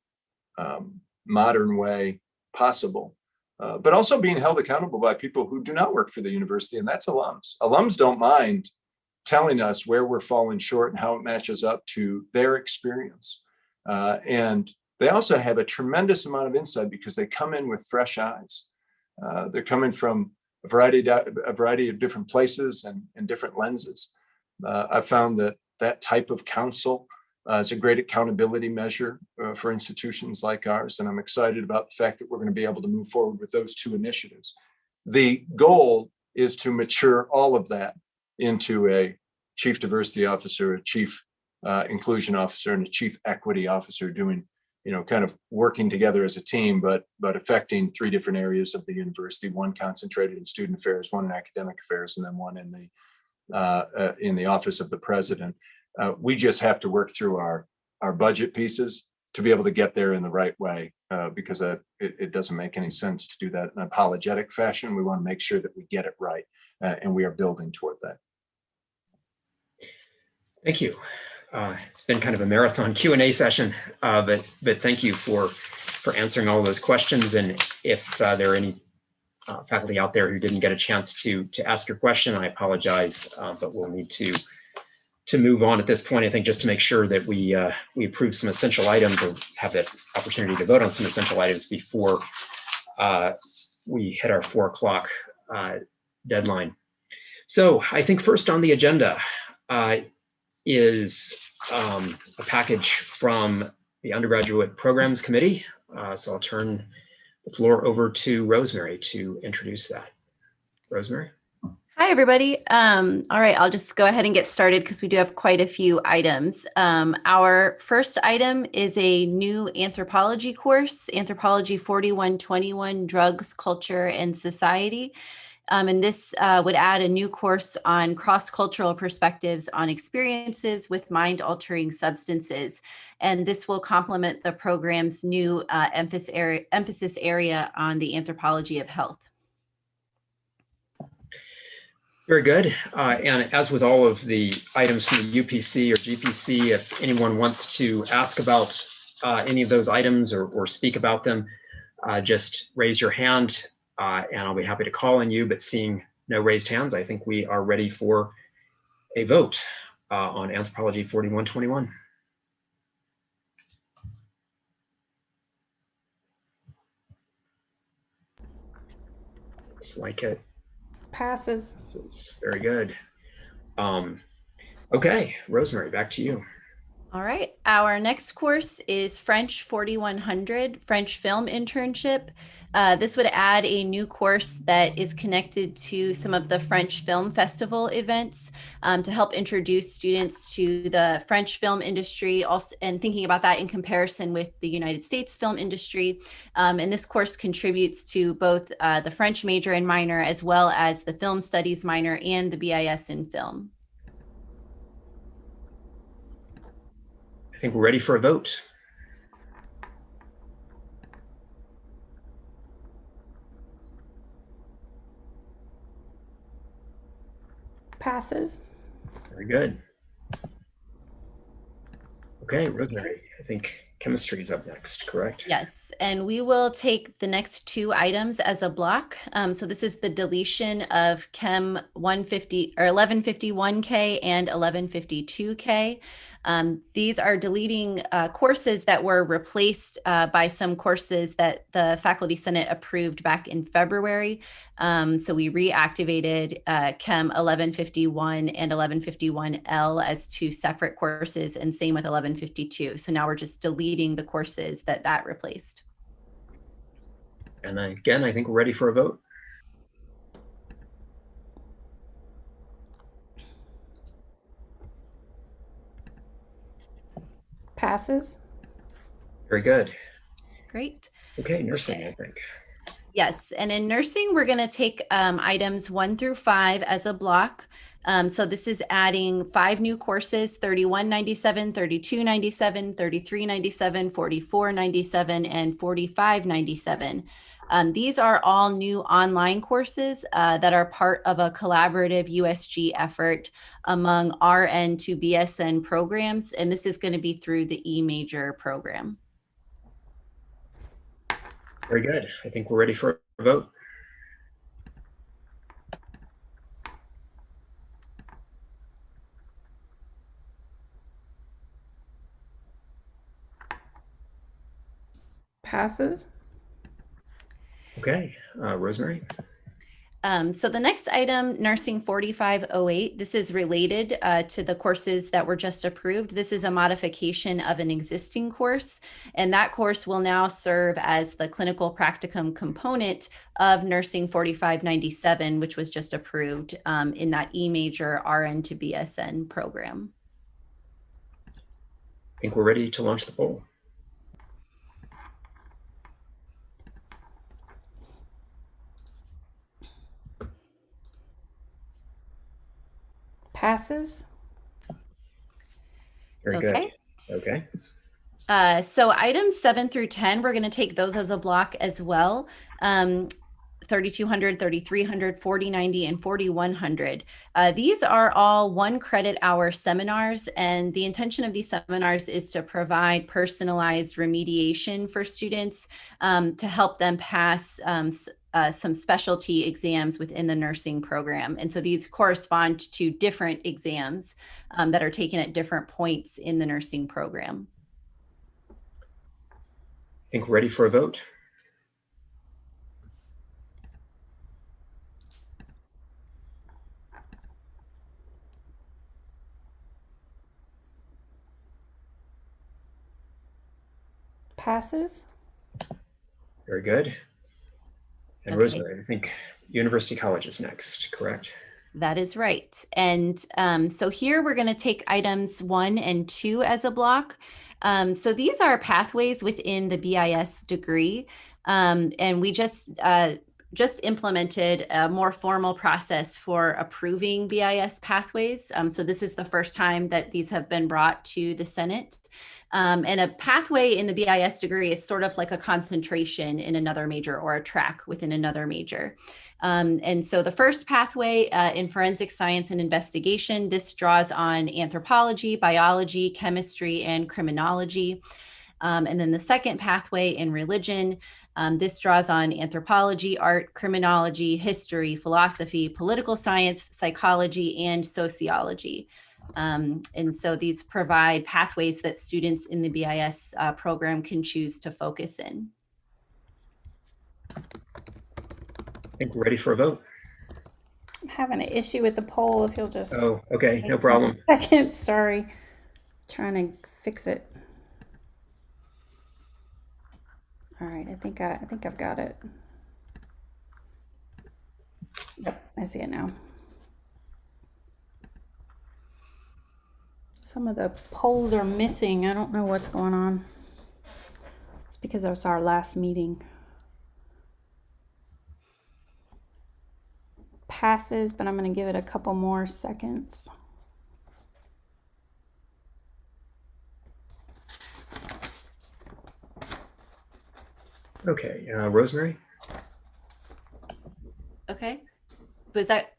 I: modern way possible. But also being held accountable by people who do not work for the university, and that's alums. Alums don't mind telling us where we're falling short and how it matches up to their experience. And they also have a tremendous amount of insight because they come in with fresh eyes. They're coming from a variety of different places and different lenses. I've found that type of counsel is a great accountability measure for institutions like ours. And I'm excited about the fact that we're going to be able to move forward with those two initiatives. The goal is to mature all of that into a chief diversity officer, a chief inclusion officer, and a chief equity officer doing, kind of working together as a team, but affecting three different areas of the university, one concentrated in student affairs, one in academic affairs, and then one in the office of the president. We just have to work through our budget pieces to be able to get there in the right way, because it doesn't make any sense to do that in an apologetic fashion. We want to make sure that we get it right, and we are building toward that.
C: Thank you. It's been kind of a marathon Q&A session, but thank you for answering all those questions. And if there are any faculty out there who didn't get a chance to ask your question, I apologize, but we'll need to move on at this point. I think just to make sure that we approve some essential items or have the opportunity to vote on some essential items before we hit our 4 o'clock deadline. So I think first on the agenda is a package from the Undergraduate Programs Committee. So I'll turn the floor over to Rosemary to introduce that. Rosemary?
O: Hi, everybody. All right, I'll just go ahead and get started because we do have quite a few items. Our first item is a new anthropology course, Anthropology 4121, Drugs, Culture, and Society. And this would add a new course on cross-cultural perspectives on experiences with mind-altering substances. And this will complement the program's new emphasis area on the anthropology of health.
C: Very good. And as with all of the items from the UPC or GPC, if anyone wants to ask about any of those items or speak about them, just raise your hand. And I'll be happy to call on you, but seeing no raised hands, I think we are ready for a vote on Anthropology 4121. Looks like it
D: passes.
C: Very good. Okay, Rosemary, back to you.
O: All right, our next course is French 4100, French Film Internship. This would add a new course that is connected to some of the French Film Festival events to help introduce students to the French film industry, also, and thinking about that in comparison with the United States film industry. And this course contributes to both the French major and minor, as well as the Film Studies minor and the BIS in film.
C: I think we're ready for a vote.
D: Passes.
C: Very good. Okay, Rosemary, I think chemistry is up next, correct?
O: Yes, and we will take the next two items as a block. So this is the deletion of Chem 150 or 1151K and 1152K. These are deleting courses that were replaced by some courses that the Faculty Senate approved back in February. So we reactivated Chem 1151 and 1151L as two separate courses, and same with 1152. So now we're just deleting the courses that replaced.
C: And again, I think we're ready for a vote.
D: Passes.
C: Very good.
O: Great.
C: Okay, nursing, I think.
O: Yes, and in nursing, we're going to take items 1 through 5 as a block. So this is adding 5 new courses: 3197, 3297, 3397, 4497, and 4597. These are all new online courses that are part of a collaborative USG effort among RN to BSN programs, and this is going to be through the E-Major program.
C: Very good. I think we're ready for a vote.
D: Passes.
C: Okay, Rosemary.
O: So the next item, Nursing 4508, this is related to the courses that were just approved. This is a modification of an existing course, and that course will now serve as the clinical practicum component of Nursing 4597, which was just approved in that E-Major RN to BSN program.
C: I think we're ready to launch the poll.
D: Passes.
C: Very
O: Okay.
C: good. Okay.
O: So items 7 through 10, we're going to take those as a block as well. 3200, 3300, 4090, and 4100. These are all 1 credit hour seminars, and the intention of these seminars is to provide personalized remediation for students to help them pass some specialty exams within the nursing program. And so these correspond to different exams that are taken at different points in the nursing program.
C: I think we're ready for a vote.
D: Passes.
C: Very good. And
O: Okay.
C: Rosemary, I think University College is next, correct?
O: That is right. And so here we're going to take items 1 and 2 as a block. So these are pathways within the BIS degree. And we just implemented a more formal process for approving BIS pathways. So this is the first time that these have been brought to the Senate. And a pathway in the BIS degree is sort of like a concentration in another major or a track within another major. And so the first pathway in forensic science and investigation, this draws on anthropology, biology, chemistry, and criminology. And then the second pathway in religion, this draws on anthropology, art, criminology, history, philosophy, political science, psychology, and sociology. And so these provide pathways that students in the BIS program can choose to focus in.
C: I think we're ready for a vote.
D: I'm having an issue with the poll. If you'll just
C: Oh, okay, no problem.
D: second, sorry, trying to fix it. All right, I think I've got it. Yep, I see it now. Some of the polls are missing. I don't know what's going on. It's because it was our last meeting. Passes, but I'm going to give it a couple more seconds.
C: Okay, Rosemary?
O: Okay. Was that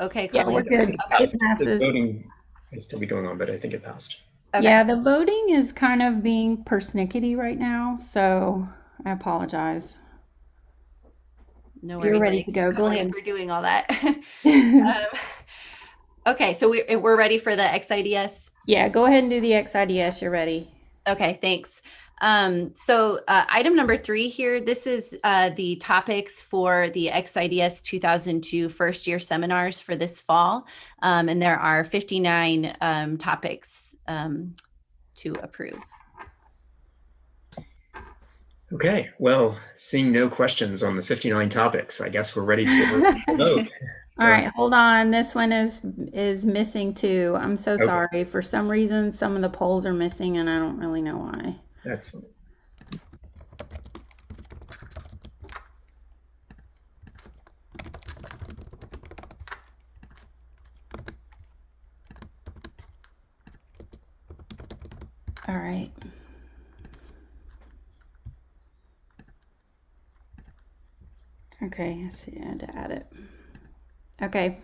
O: okay?
D: Yeah,
O: Colleen?
D: we're good.
O: Okay.
D: It passes.
C: The voting may still be going on, but I think it passed.
O: Okay.
D: Yeah, the voting is kind of being persnickety right now, so I apologize.
O: No
D: You're
O: worries.
D: ready to go. Go ahead.
O: For doing all that. Okay, so we're ready for the XIDS.
D: Yeah, go ahead and do the XIDS. You're ready.
O: Okay, thanks. So item number 3 here, this is the topics for the XIDS 2002 first year seminars for this fall. And there are 59 topics to approve.
C: Okay, well, seeing no questions on the 59 topics, I guess we're ready for vote.
D: All right, hold on. This one is missing too. I'm so
C: Okay.
D: sorry. For some reason, some of the polls are missing, and I don't really know why.
C: That's fine.
D: All right. Okay, let's see. I had to add it. Okay.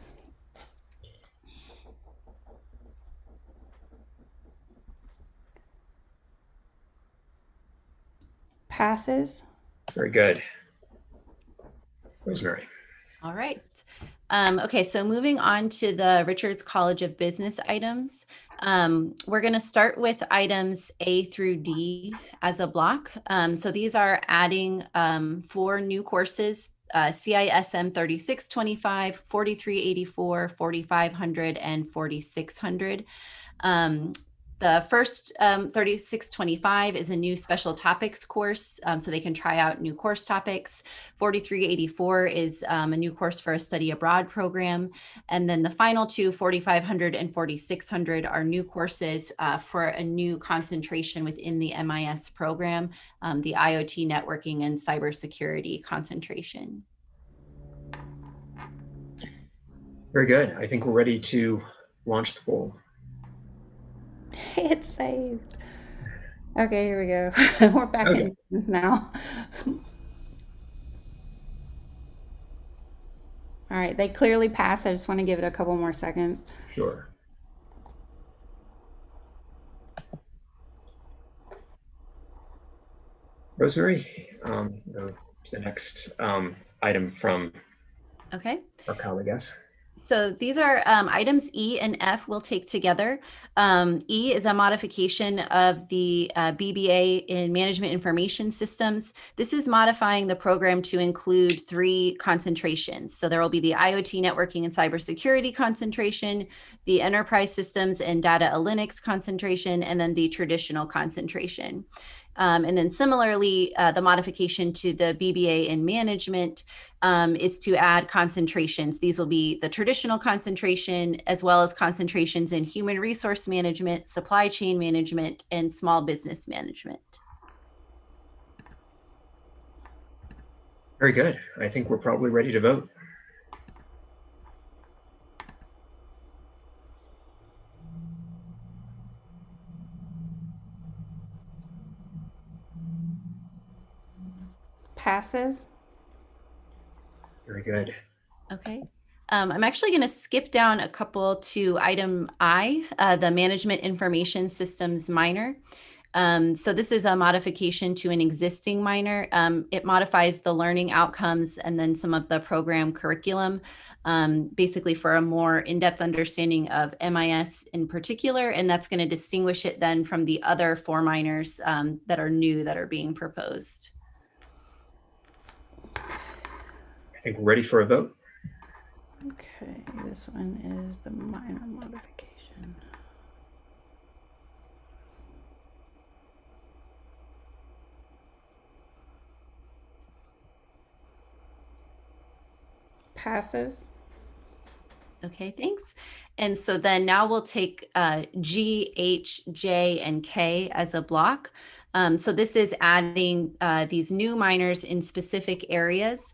D: Passes.
C: Very good. Rosemary.
O: All right. Okay, so moving on to the Richards College of Business items. We're going to start with items A through D as a block. So these are adding 4 new courses, CISM 3625, 4384, 4500, and 4600. The first 3625 is a new special topics course, so they can try out new course topics. 4384 is a new course for a study abroad program. And then the final 2, 4500 and 4600, are new courses for a new concentration within the MIS program, the IoT networking and cybersecurity concentration.
C: Very good. I think we're ready to launch the poll.
D: It's saved. Okay, here we go. We're back in business now. All right, they clearly passed. I just want to give it a couple more seconds.
C: Sure. Rosemary, go to the next item from our colleague, yes.
O: So these are items E and F we'll take together. E is a modification of the BBA in Management Information Systems. This is modifying the program to include 3 concentrations. So there will be the IoT networking and cybersecurity concentration, the enterprise systems and data analytics concentration, and then the traditional concentration. And then similarly, the modification to the BBA in management is to add concentrations. These will be the traditional concentration, as well as concentrations in human resource management, supply chain management, and small business management.
C: Very good. I think we're probably ready to vote.
D: Passes.
C: Very good.
O: Okay. I'm actually going to skip down a couple to item I, the Management Information Systems minor. So this is a modification to an existing minor. It modifies the learning outcomes and then some of the program curriculum, basically for a more in-depth understanding of MIS in particular, and that's going to distinguish it then from the other 4 minors that are new that are being proposed.
C: I think we're ready for a vote.
D: Okay, this one is the minor modification. Passes.
O: Okay, thanks. And so then now we'll take G, H, J, and K as a block. So this is adding these new minors in specific areas.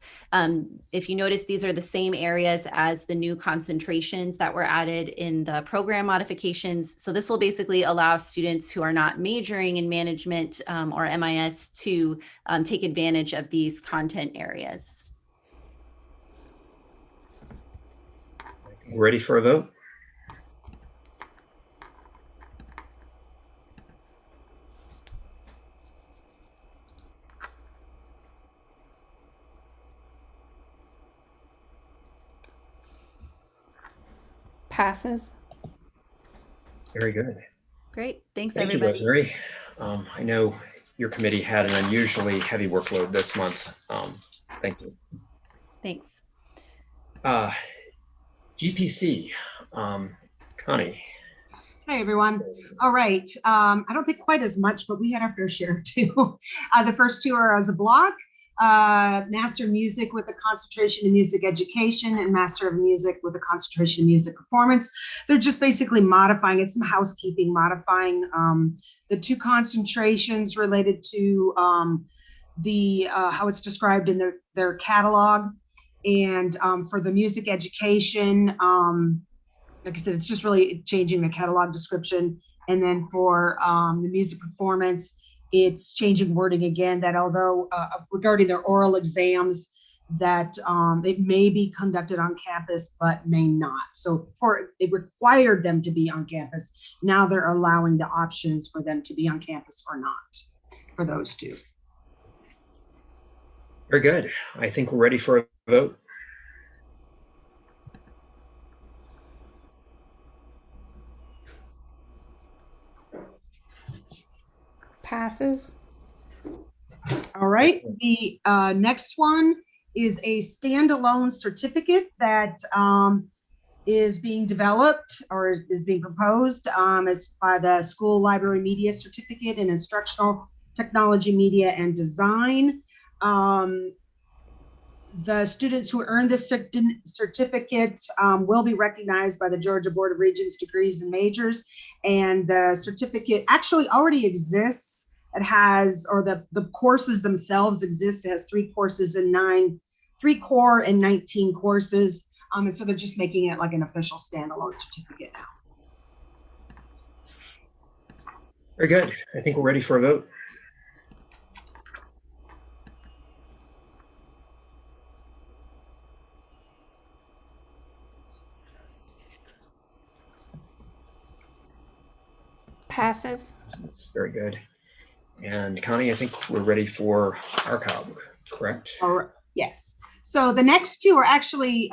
O: If you notice, these are the same areas as the new concentrations that were added in the program modifications. So this will basically allow students who are not majoring in management or MIS to take advantage of these content areas.
C: Ready for a vote?
D: Passes.
C: Very good.
O: Great. Thanks,
C: Thank you,
O: everybody.
C: Rosemary. I know your committee had an unusually heavy workload this month. Thank you.
O: Thanks.
C: GPC, Connie.
P: Hi, everyone. All right. I don't think quite as much, but we had our fair share too. The first two are as a block, Master of Music with a concentration in music education and Master of Music with a concentration in music performance. They're just basically modifying, it's some housekeeping, modifying the two concentrations related to how it's described in their catalog. And for the music education, like I said, it's just really changing the catalog description. And then for the music performance, it's changing wording again, that although regarding their oral exams, that it may be conducted on campus, but may not. So it required them to be on campus. Now they're allowing the options for them to be on campus or not for those two.
C: Very good. I think we're ready for a vote.
D: Passes.
P: All right, the next one is a standalone certificate that is being developed or is being proposed as by the School Library Media Certificate in Instructional Technology, Media, and Design. The students who earn this certificate will be recognized by the Georgia Board of Regents Degrees and Majors, and the certificate actually already exists. It has, or the courses themselves exist. It has 3 courses and 3 core and 19 courses. And so they're just making it like an official standalone certificate now.
C: Very good. I think we're ready for a vote.
D: Passes.
C: Very good. And Connie, I think we're ready for ARCOG, correct?
P: All right. Yes. So the next two are actually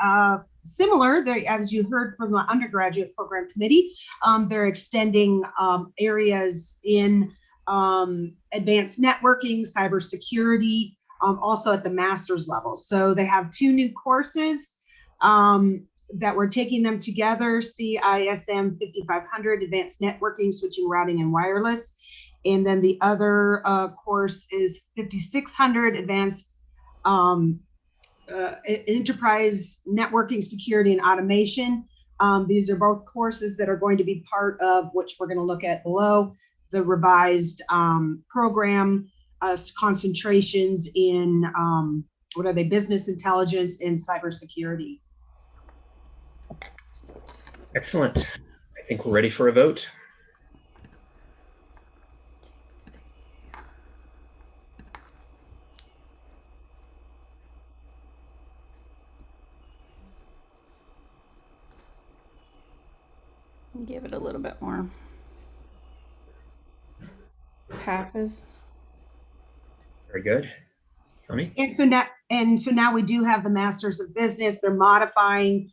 P: similar. They, as you heard from the undergraduate program committee, they're extending areas in advanced networking, cybersecurity, also at the master's level. So they have 2 new courses that we're taking them together: CISM 5500, Advanced Networking, Switching, Routing, and Wireless. And then the other course is 5600, Advanced Enterprise Networking, Security, and Automation. These are both courses that are going to be part of, which we're going to look at below, the revised program concentrations in, what are they, business intelligence and cybersecurity.
C: Excellent. I think we're ready for a vote.
D: Give it a little bit more. Passes.
C: Very good. Connie?
P: And so now we do have the Masters of Business. They're modifying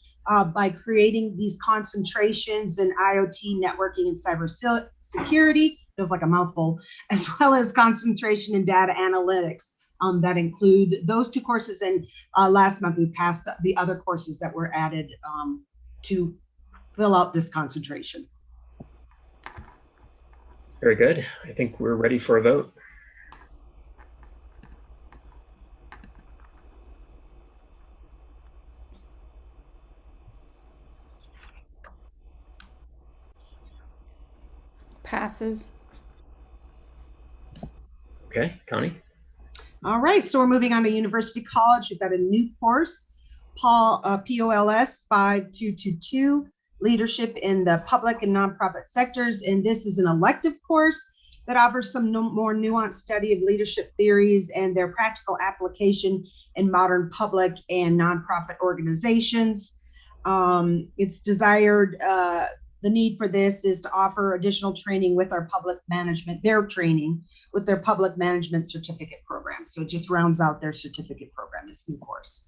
P: by creating these concentrations in IoT, networking, and cyber security. Feels like a mouthful, as well as concentration in data analytics. That include those 2 courses. And last month we passed the other courses that were added to fill out this concentration.
C: Very good. I think we're ready for a vote.
D: Passes.
C: Okay, Connie?
P: All right, so we're moving on to University College. We've got a new course, POLS 5222, Leadership in the Public and Nonprofit Sectors. And this is an elective course that offers some more nuanced study of leadership theories and their practical application in modern public and nonprofit organizations. It's desired, the need for this is to offer additional training with our public management, their training with their public management certificate program. So it just rounds out their certificate program, this new course.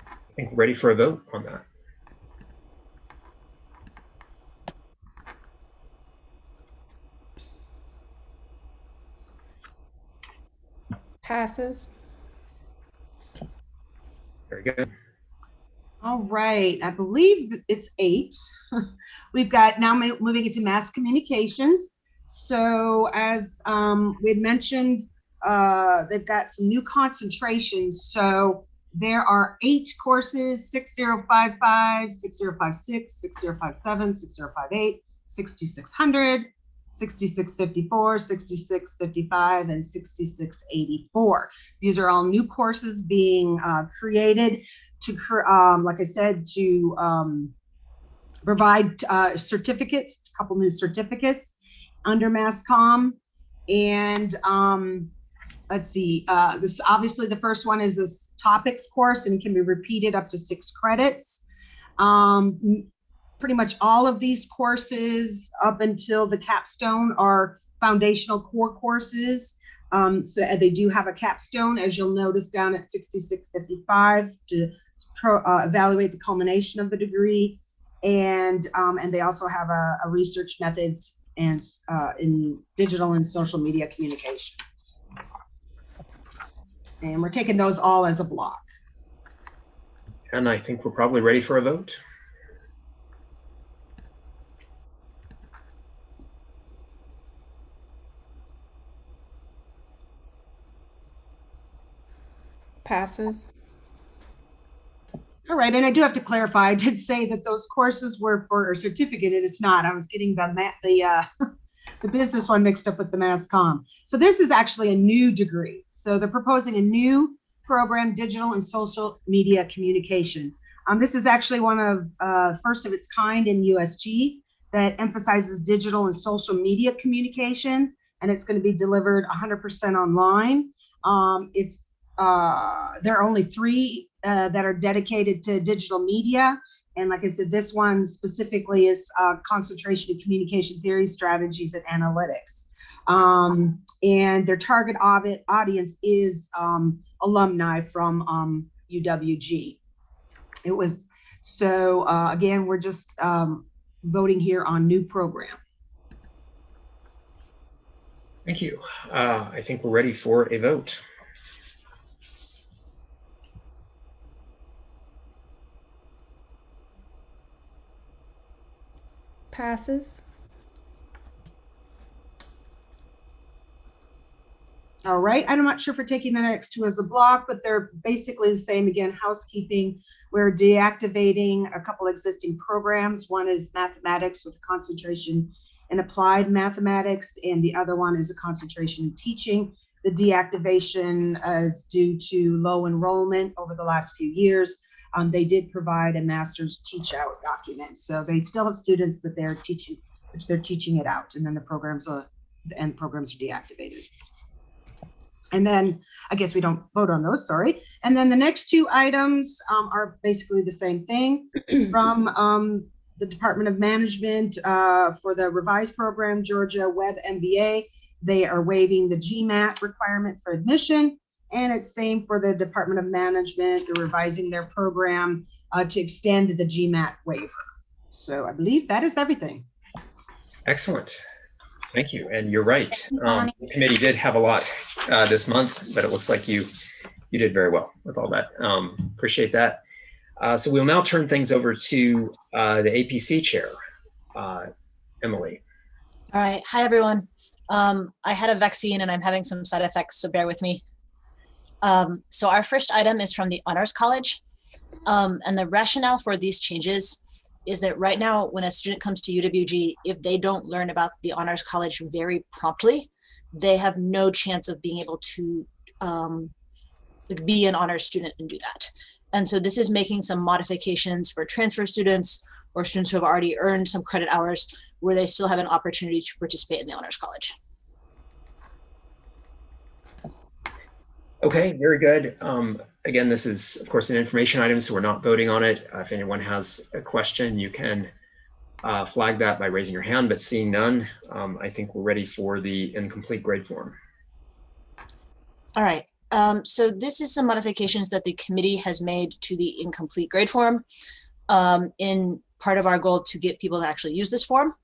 C: I think we're ready for a vote on that.
D: Passes.
C: Very good.
P: All right, I believe that it's 8. We've got now moving into mass communications. So as we had mentioned, they've got some new concentrations. So there are 8 courses: 6055, 6056, 6057, 6058, 6600, 6654, 6655, and 6684. These are all new courses being created to, like I said, to provide certificates, a couple new certificates under MassComm. And let's see, this obviously the first one is this topics course and can be repeated up to 6 credits. Pretty much all of these courses up until the capstone are foundational core courses. So they do have a capstone, as you'll notice down at 6655, to evaluate the culmination of the degree. And they also have a research methods and in digital and social media communication. And we're taking those all as a block.
C: And I think we're probably ready for a vote.
D: Passes.
P: All right, and I do have to clarify, I did say that those courses were for a certificate, and it's not. I was getting the business one mixed up with the MassComm. So this is actually a new degree. So they're proposing a new program, digital and social media communication. This is actually one of first of its kind in USG that emphasizes digital and social media communication, and it's going to be delivered 100% online. There are only 3 that are dedicated to digital media. And like I said, this one specifically is concentration in communication theory, strategies, and analytics. And their target audience is alumni from UWG. It was, so again, we're just voting here on new program.
C: Thank you. I think we're ready for a vote.
D: Passes.
P: All right, I'm not sure if we're taking the next 2 as a block, but they're basically the same. Again, housekeeping. We're deactivating a couple existing programs. One is mathematics with a concentration in applied mathematics, and the other one is a concentration in teaching. The deactivation is due to low enrollment over the last few years. They did provide a master's teach out document. So they still have students that they're teaching it out, and then the programs are deactivated. And then I guess we don't vote on those, sorry. And then the next 2 items are basically the same thing from the Department of Management for the revised program, Georgia Web MBA. They are waiving the GMAT requirement for admission. And it's same for the Department of Management. They're revising their program to extend the GMAT waiver. So I believe that is everything.
C: Excellent. Thank you. And you're right. The committee did have a lot this month, but it looks like you did very well with all that. Appreciate that. So we'll now turn things over to the APC chair, Emily.
Q: All right. Hi, everyone. I had a vaccine and I'm having some side effects, so bear with me. So our first item is from the Honors College. And the rationale for these changes is that right now, when a student comes to UWG, if they don't learn about the Honors College very promptly, they have no chance of being able to be an honors student and do that. And so this is making some modifications for transfer students or students who have already earned some credit hours where they still have an opportunity to participate in the Honors College.
C: Okay, very good. Again, this is, of course, an information item, so we're not voting on it. If anyone has a question, you can flag that by raising your hand, but seeing none, I think we're ready for the incomplete grade form.
Q: All right. So this is some modifications that the committee has made to the incomplete grade form in part of our goal to get people to actually use this form.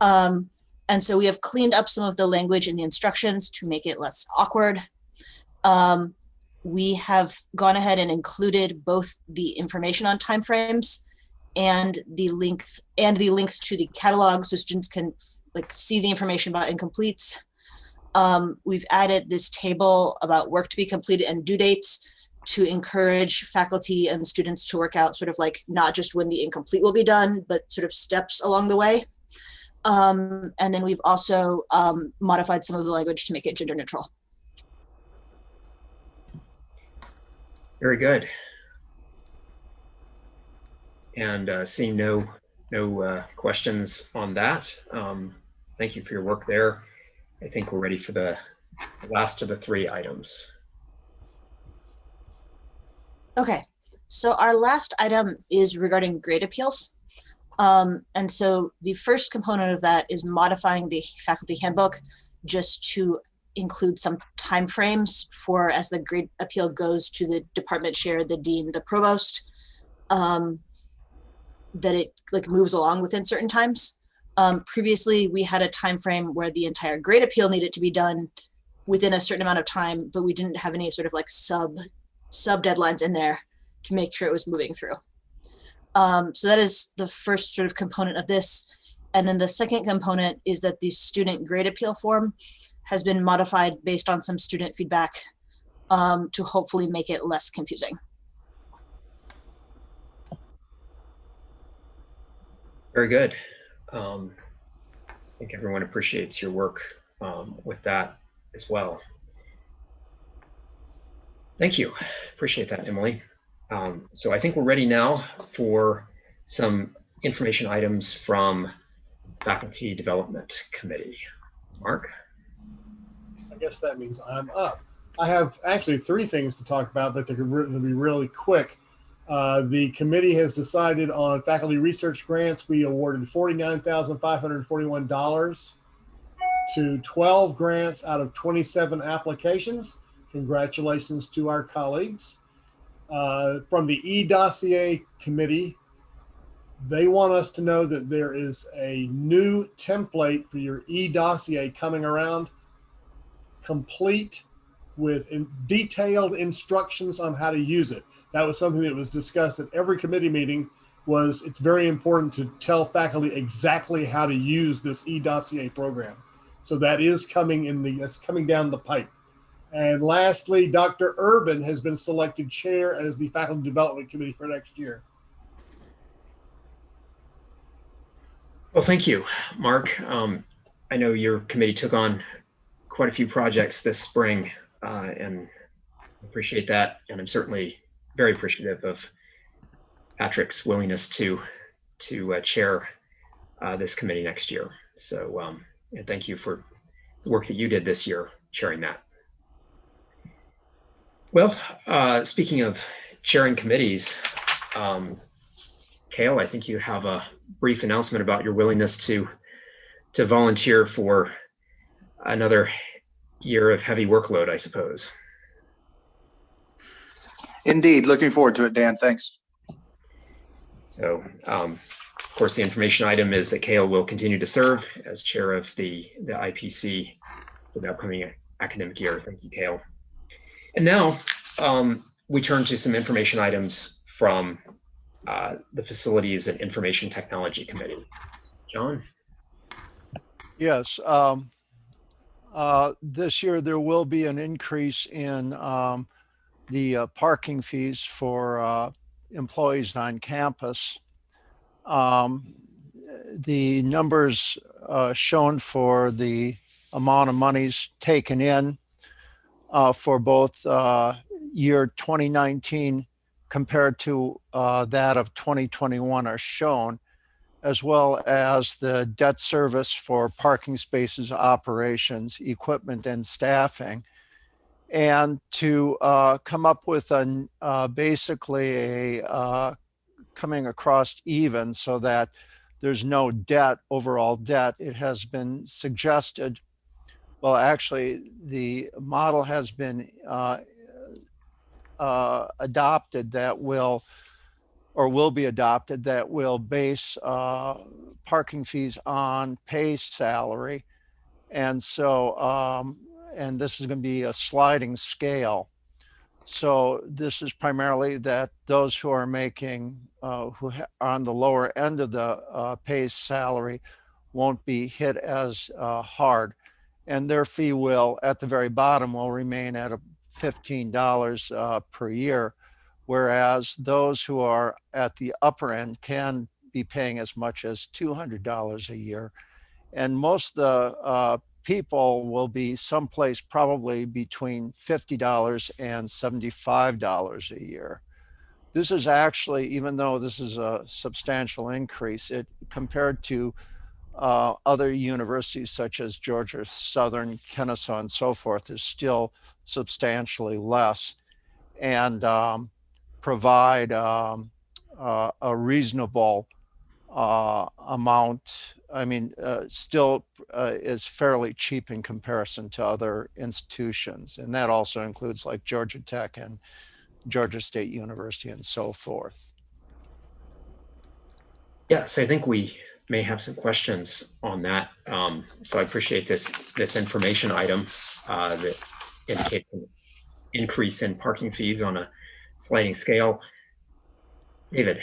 Q: And so we have cleaned up some of the language in the instructions to make it less awkward. We have gone ahead and included both the information on timeframes and the links to the catalog, so students can see the information about incompletes. We've added this table about work to be completed and due dates to encourage faculty and students to work out not just when the incomplete will be done, but steps along the way. And then we've also modified some of the language to make it gender neutral.
C: Very good. And seeing no questions on that, thank you for your work there. I think we're ready for the last of the 3 items.
Q: Okay, so our last item is regarding grade appeals. And so the first component of that is modifying the faculty handbook just to include some timeframes for as the grade appeal goes to the department chair, the dean, the provost, that it moves along within certain times. Previously, we had a time frame where the entire grade appeal needed to be done within a certain amount of time, but we didn't have any sub deadlines in there to make sure it was moving through. So that is the first component of this. And then the second component is that the student grade appeal form has been modified based on some student feedback to hopefully make it less confusing.
C: Very good. I think everyone appreciates your work with that as well. Thank you. Appreciate that, Emily. So I think we're ready now for some information items from Faculty Development Committee. Mark?
R: I guess that means I'm up. I have actually 3 things to talk about, but they're going to be really quick. The committee has decided on faculty research grants. We awarded $49,541 to 12 grants out of 27 applications. Congratulations to our colleagues. From the eDossier committee, they want us to know that there is a new template for your eDossier coming around, complete with detailed instructions on how to use it. That was something that was discussed at every committee meeting. It's very important to tell faculty exactly how to use this eDossier program. So that is that's coming down the pipe. And lastly, Dr. Urban has been selected chair as the Faculty Development Committee for next year.
C: Well, thank you, Mark. I know your committee took on quite a few projects this spring, and appreciate that. And I'm certainly very appreciative of Patrick's willingness to chair this committee next year. So, and thank you for the work that you did this year, chairing that. Well, speaking of chairing committees, Cale, I think you have a brief announcement about your willingness to volunteer for another year of heavy workload, I suppose.
F: Indeed, looking forward to it, Dan. Thanks.
C: So, of course, the information item is that Cale will continue to serve as chair of the IPC for the upcoming academic year. Thank you, Cale. And now we turn to some information items from the Facilities and Information Technology Committee. John?
S: Yes. This year there will be an increase in the parking fees for employees on campus. The numbers shown for the amount of monies taken in for both year 2019 compared to that of 2021 are shown, as well as the debt service for parking spaces, operations, equipment, and staffing. And to come up with basically a coming across even so that there's no debt, overall debt, it has been suggested, well, actually, the model has been adopted that will be adopted that will base parking fees on pay salary. And so and this is going to be a sliding scale. So this is primarily that those who are making, who are on the lower end of the pay salary won't be hit as hard. And their fee will, at the very bottom, will remain at $15 per year. Whereas those who are at the upper end can be paying as much as $200 a year. And most of the people will be someplace probably between $50 and $75 a year. This is actually, even though this is a substantial increase, it compared to other universities such as Georgia Southern, Kennesaw, and so forth, is still substantially less, and provide a reasonable amount. I mean, still is fairly cheap in comparison to other institutions. And that also includes like Georgia Tech and Georgia State University and so forth.
C: Yes, I think we may have some questions on that. So I appreciate this information item that indicates an increase in parking fees on a sliding scale. David,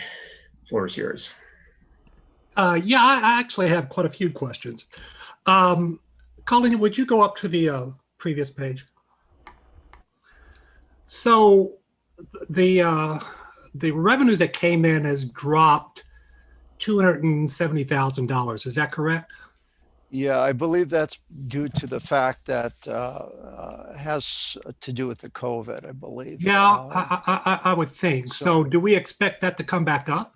C: floor is yours.
B: Yeah, I actually have quite a few questions. Colleen, would you go up to the previous page? So the revenues that came in has dropped $270,000. Is that correct?
S: Yeah, I believe that's due to the fact that has to do with the COVID, I believe.
B: Yeah, I would think. So do we expect that to come back up?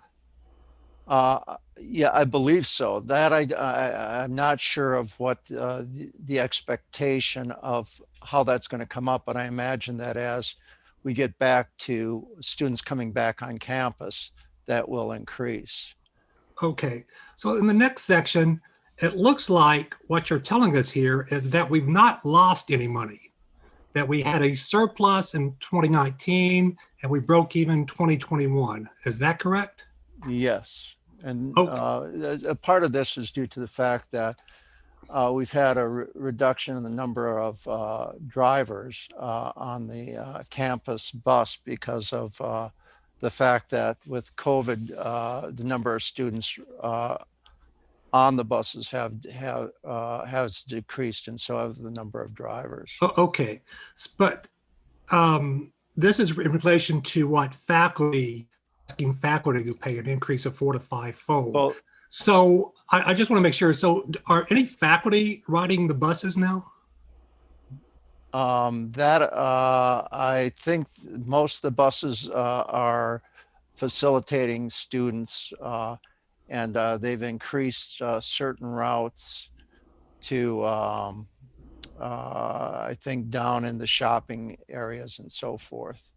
S: Yeah, I believe so. That I'm not sure of what the expectation of how that's going to come up, but I imagine that as we get back to students coming back on campus, that will increase.
B: Okay, so in the next section, it looks like what you're telling us here is that we've not lost any money, that we had a surplus in 2019 and we broke even 2021. Is that correct?
S: Yes. And a part of this is due to the fact that we've had a reduction in the number of drivers on the campus bus because of the fact that with COVID, the number of students on the buses has decreased, and so have the number of drivers.
B: Okay, but this is in relation to what faculty, asking faculty to pay an increase of 4 to 5-fold.
S: Well,
B: so I just want to make sure. So are any faculty riding the buses now?
S: I think most of the buses are facilitating students, and they've increased certain routes to, I think, down in the shopping areas and so forth.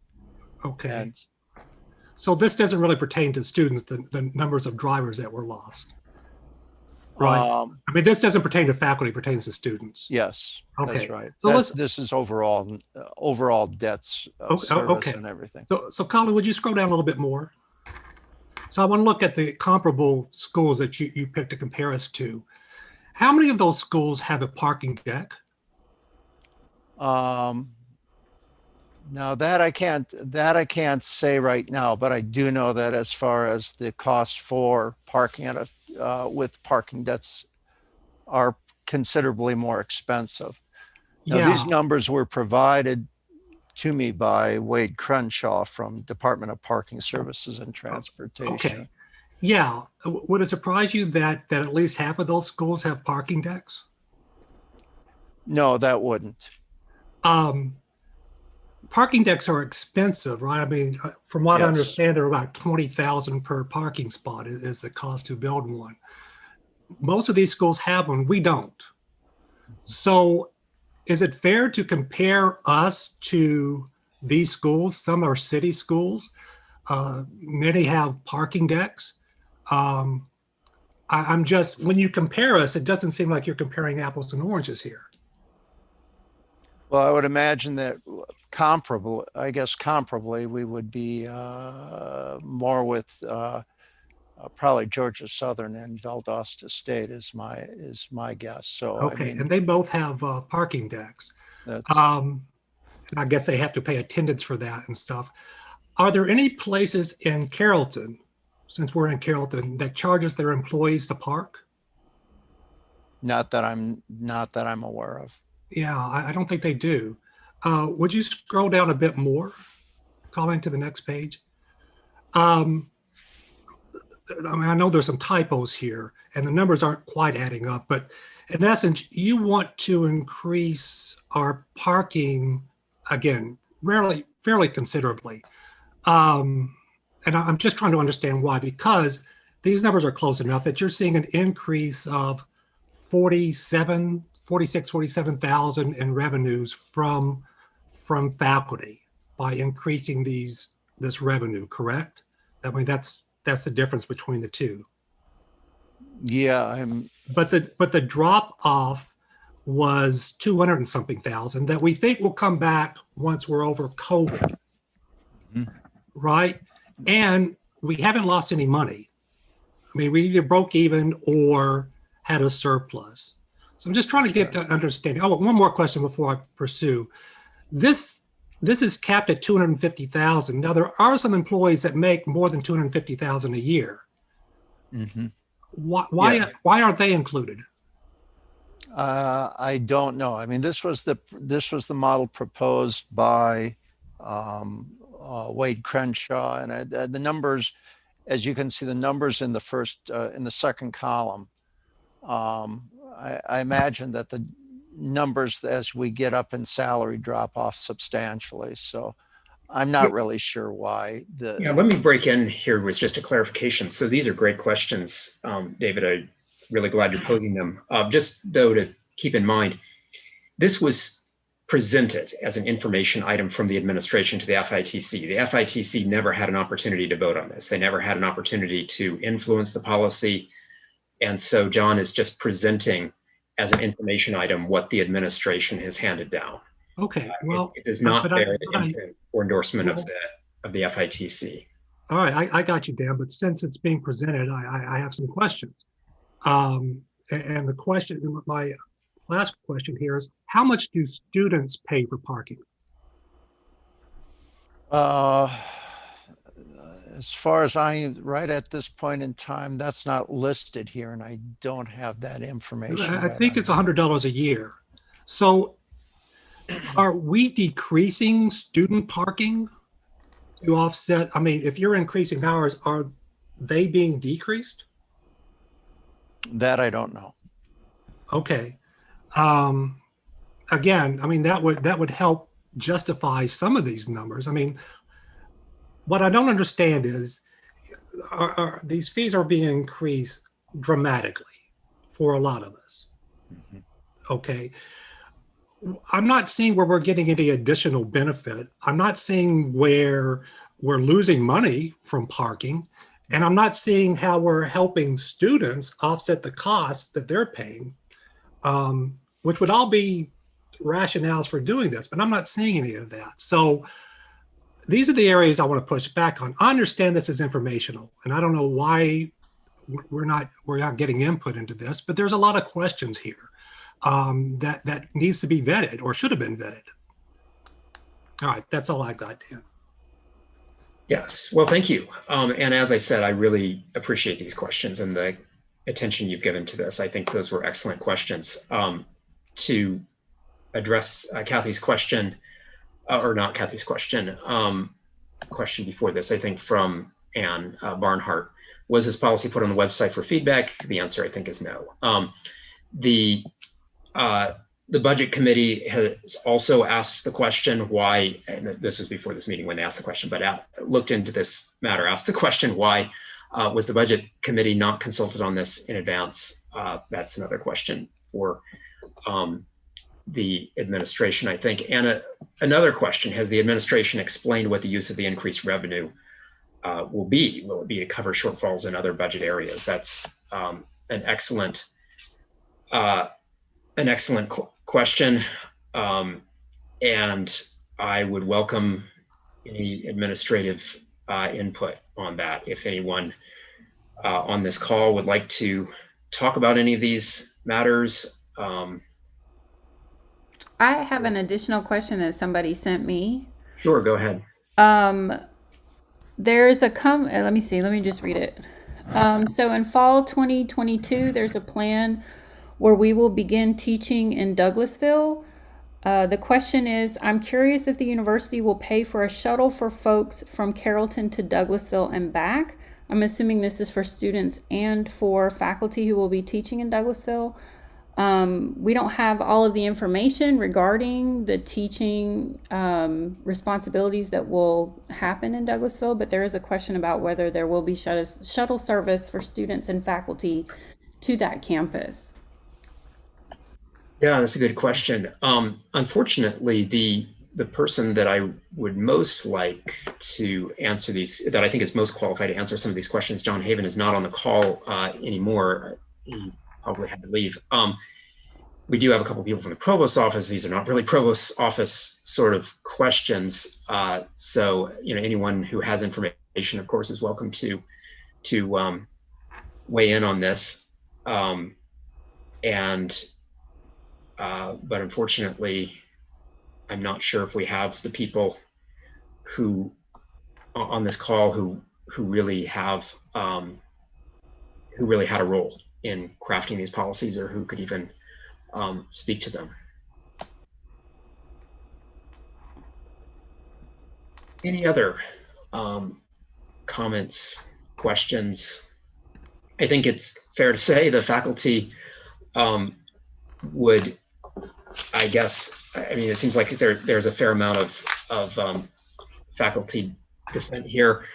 B: Okay.
S: And,
B: so this doesn't really pertain to students, the numbers of drivers that were lost, right? I mean, this doesn't pertain to faculty, it pertains to students.
S: Yes,
B: okay.
S: That's right.
B: So
S: this is overall debts of service and everything.
B: So Colin, would you scroll down a little bit more? So I want to look at the comparable schools that you picked to compare us to. How many of those schools have a parking deck?
S: Now that I can't say right now, but I do know that as far as the cost for parking at with parking decks are considerably more expensive. Now, these numbers were provided to me by Wade Crenshaw from Department of Parking Services and Transportation.
B: Okay. Yeah. Would it surprise you that at least half of those schools have parking decks?
S: No, that wouldn't.
B: Parking decks are expensive, right? I mean, from what I understand, they're about $20,000 per parking spot is the cost to build one. Most of these schools have one. We don't. So is it fair to compare us to these schools? Some are city schools. Many have parking decks. I'm just, when you compare us, it doesn't seem like you're comparing apples and oranges here.
S: Well, I would imagine that comparably, we would be more with probably Georgia Southern and Valdosta State is my guess. So
B: okay,
S: I mean,
B: and they both have parking decks.
S: That's
B: And I guess they have to pay attendance for that and stuff. Are there any places in Carrollton, since we're in Carrollton, that charges their employees to park?
S: not that I'm aware of.
B: Yeah, I don't think they do. Would you scroll down a bit more, Colin, to the next page? I mean, I know there's some typos here and the numbers aren't quite adding up, but in essence, you want to increase our parking, again, fairly considerably. And I'm just trying to understand why, because these numbers are close enough that you're seeing an increase of 47,000 in revenues from faculty by increasing this revenue, correct? I mean, that's the difference between the two.
S: Yeah,
B: But the drop off was 200 and something thousand that we think will come back once we're over COVID, right? And we haven't lost any money. I mean, we either broke even or had a surplus. So I'm just trying to get to understanding. Oh, one more question before I pursue. This is capped at 250,000. Now there are some employees that make more than 250,000 a year.
S: Mm-hmm.
B: Why aren't they included?
S: I don't know. I mean, this was the model proposed by Wade Crenshaw, and the numbers, as you can see, the numbers in the second column. I imagine that the numbers as we get up in salary drop off substantially. So I'm not really sure why.
C: Yeah, let me break in here with just a clarification. So these are great questions, David. I'm really glad you're posing them. Just though to keep in mind, this was presented as an information item from the administration to the FITC. The FITC never had an opportunity to vote on this. They never had an opportunity to influence the policy. And so John is just presenting as an information item what the administration has handed down.
B: Okay, well,
C: it does not bear the imprint or endorsement of the FITC.
B: All right, I got you, Dan. But since it's being presented, I have some questions. And the question, my last question here is, how much do students pay for parking?
S: As far as right at this point in time, that's not listed here, and I don't have that information.
B: I think it's $100 a year. So are we decreasing student parking to offset? I mean, if you're increasing hours, are they being decreased?
S: That I don't know.
B: Okay. Again, I mean, that would help justify some of these numbers. I mean, what I don't understand is these fees are being increased dramatically for a lot of us.
S: Mm-hmm.
B: Okay. I'm not seeing where we're getting any additional benefit. I'm not seeing where we're losing money from parking. And I'm not seeing how we're helping students offset the costs that they're paying, which would all be rationales for doing this, but I'm not seeing any of that. So these are the areas I want to push back on. I understand this is informational, and I don't know why we're not getting input into this, but there's a lot of questions here that needs to be vetted or should have been vetted. All right, that's all I got, Dan.
C: Yes, well, thank you. And as I said, I really appreciate these questions and the attention you've given to this. I think those were excellent questions. To address Kathy's question, or not Kathy's question, question before this, I think from Ann Barnhart, was this policy put on the website for feedback? The answer, I think, is no. The budget committee has also asked the question why, and this was before this meeting when they asked the question, but looked into this matter, asked the question why was the budget committee not consulted on this in advance? That's another question for the administration, I think. And another question, has the administration explained what the use of the increased revenue will be? Will it be to cover shortfalls in other budget areas? That's an excellent question, and I would welcome any administrative input on that. If anyone on this call would like to talk about any of these matters,
D: I have an additional question that somebody sent me.
C: Sure, go ahead.
D: There's a let me see, let me just read it. So in fall 2022, there's a plan where we will begin teaching in Douglasville. The question is, I'm curious if the university will pay for a shuttle for folks from Carrollton to Douglasville and back. I'm assuming this is for students and for faculty who will be teaching in Douglasville. We don't have all of the information regarding the teaching responsibilities that will happen in Douglasville, but there is a question about whether there will be shuttle service for students and faculty to that campus.
C: Yeah, that's a good question. Unfortunately, the person that I would most like to answer these, that I think is most qualified to answer some of these questions, John Haven, is not on the call anymore. He probably had to leave. We do have a couple people from the provost's office. These are not really provost's office sort of questions. So, anyone who has information, of course, is welcome to weigh in on this. But unfortunately, I'm not sure if we have the people who on this call who really have who really had a role in crafting these policies, or who could even speak to them. Any other comments, questions? I think it's fair to say the faculty would, I guess, I mean, it seems like there's a fair amount of faculty dissent here.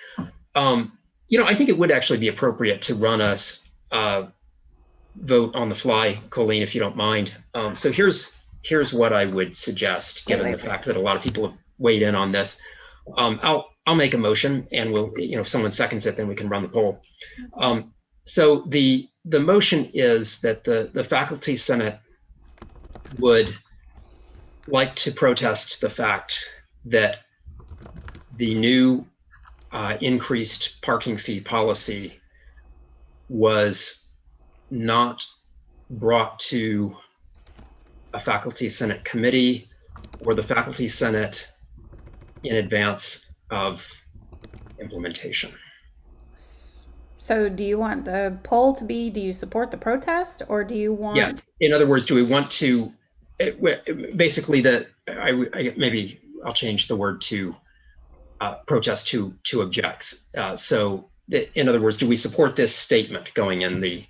C: I think it would actually be appropriate to run us vote on the fly, Colleen, if you don't mind. So here's what I would suggest, given the fact that a lot of people have weighed in on this. I'll make a motion, and we'll, if someone seconds it, then we can run the poll. So the motion is that the Faculty Senate would like to protest the fact that the new increased parking fee policy was not brought to a Faculty Senate committee or the Faculty Senate in advance of implementation.
D: So do you want the poll to be, do you support the protest, or do you want?
C: Yeah, in other words, do we want to, basically maybe I'll change the word to protest to objects. So in other words, do we support this statement going in the,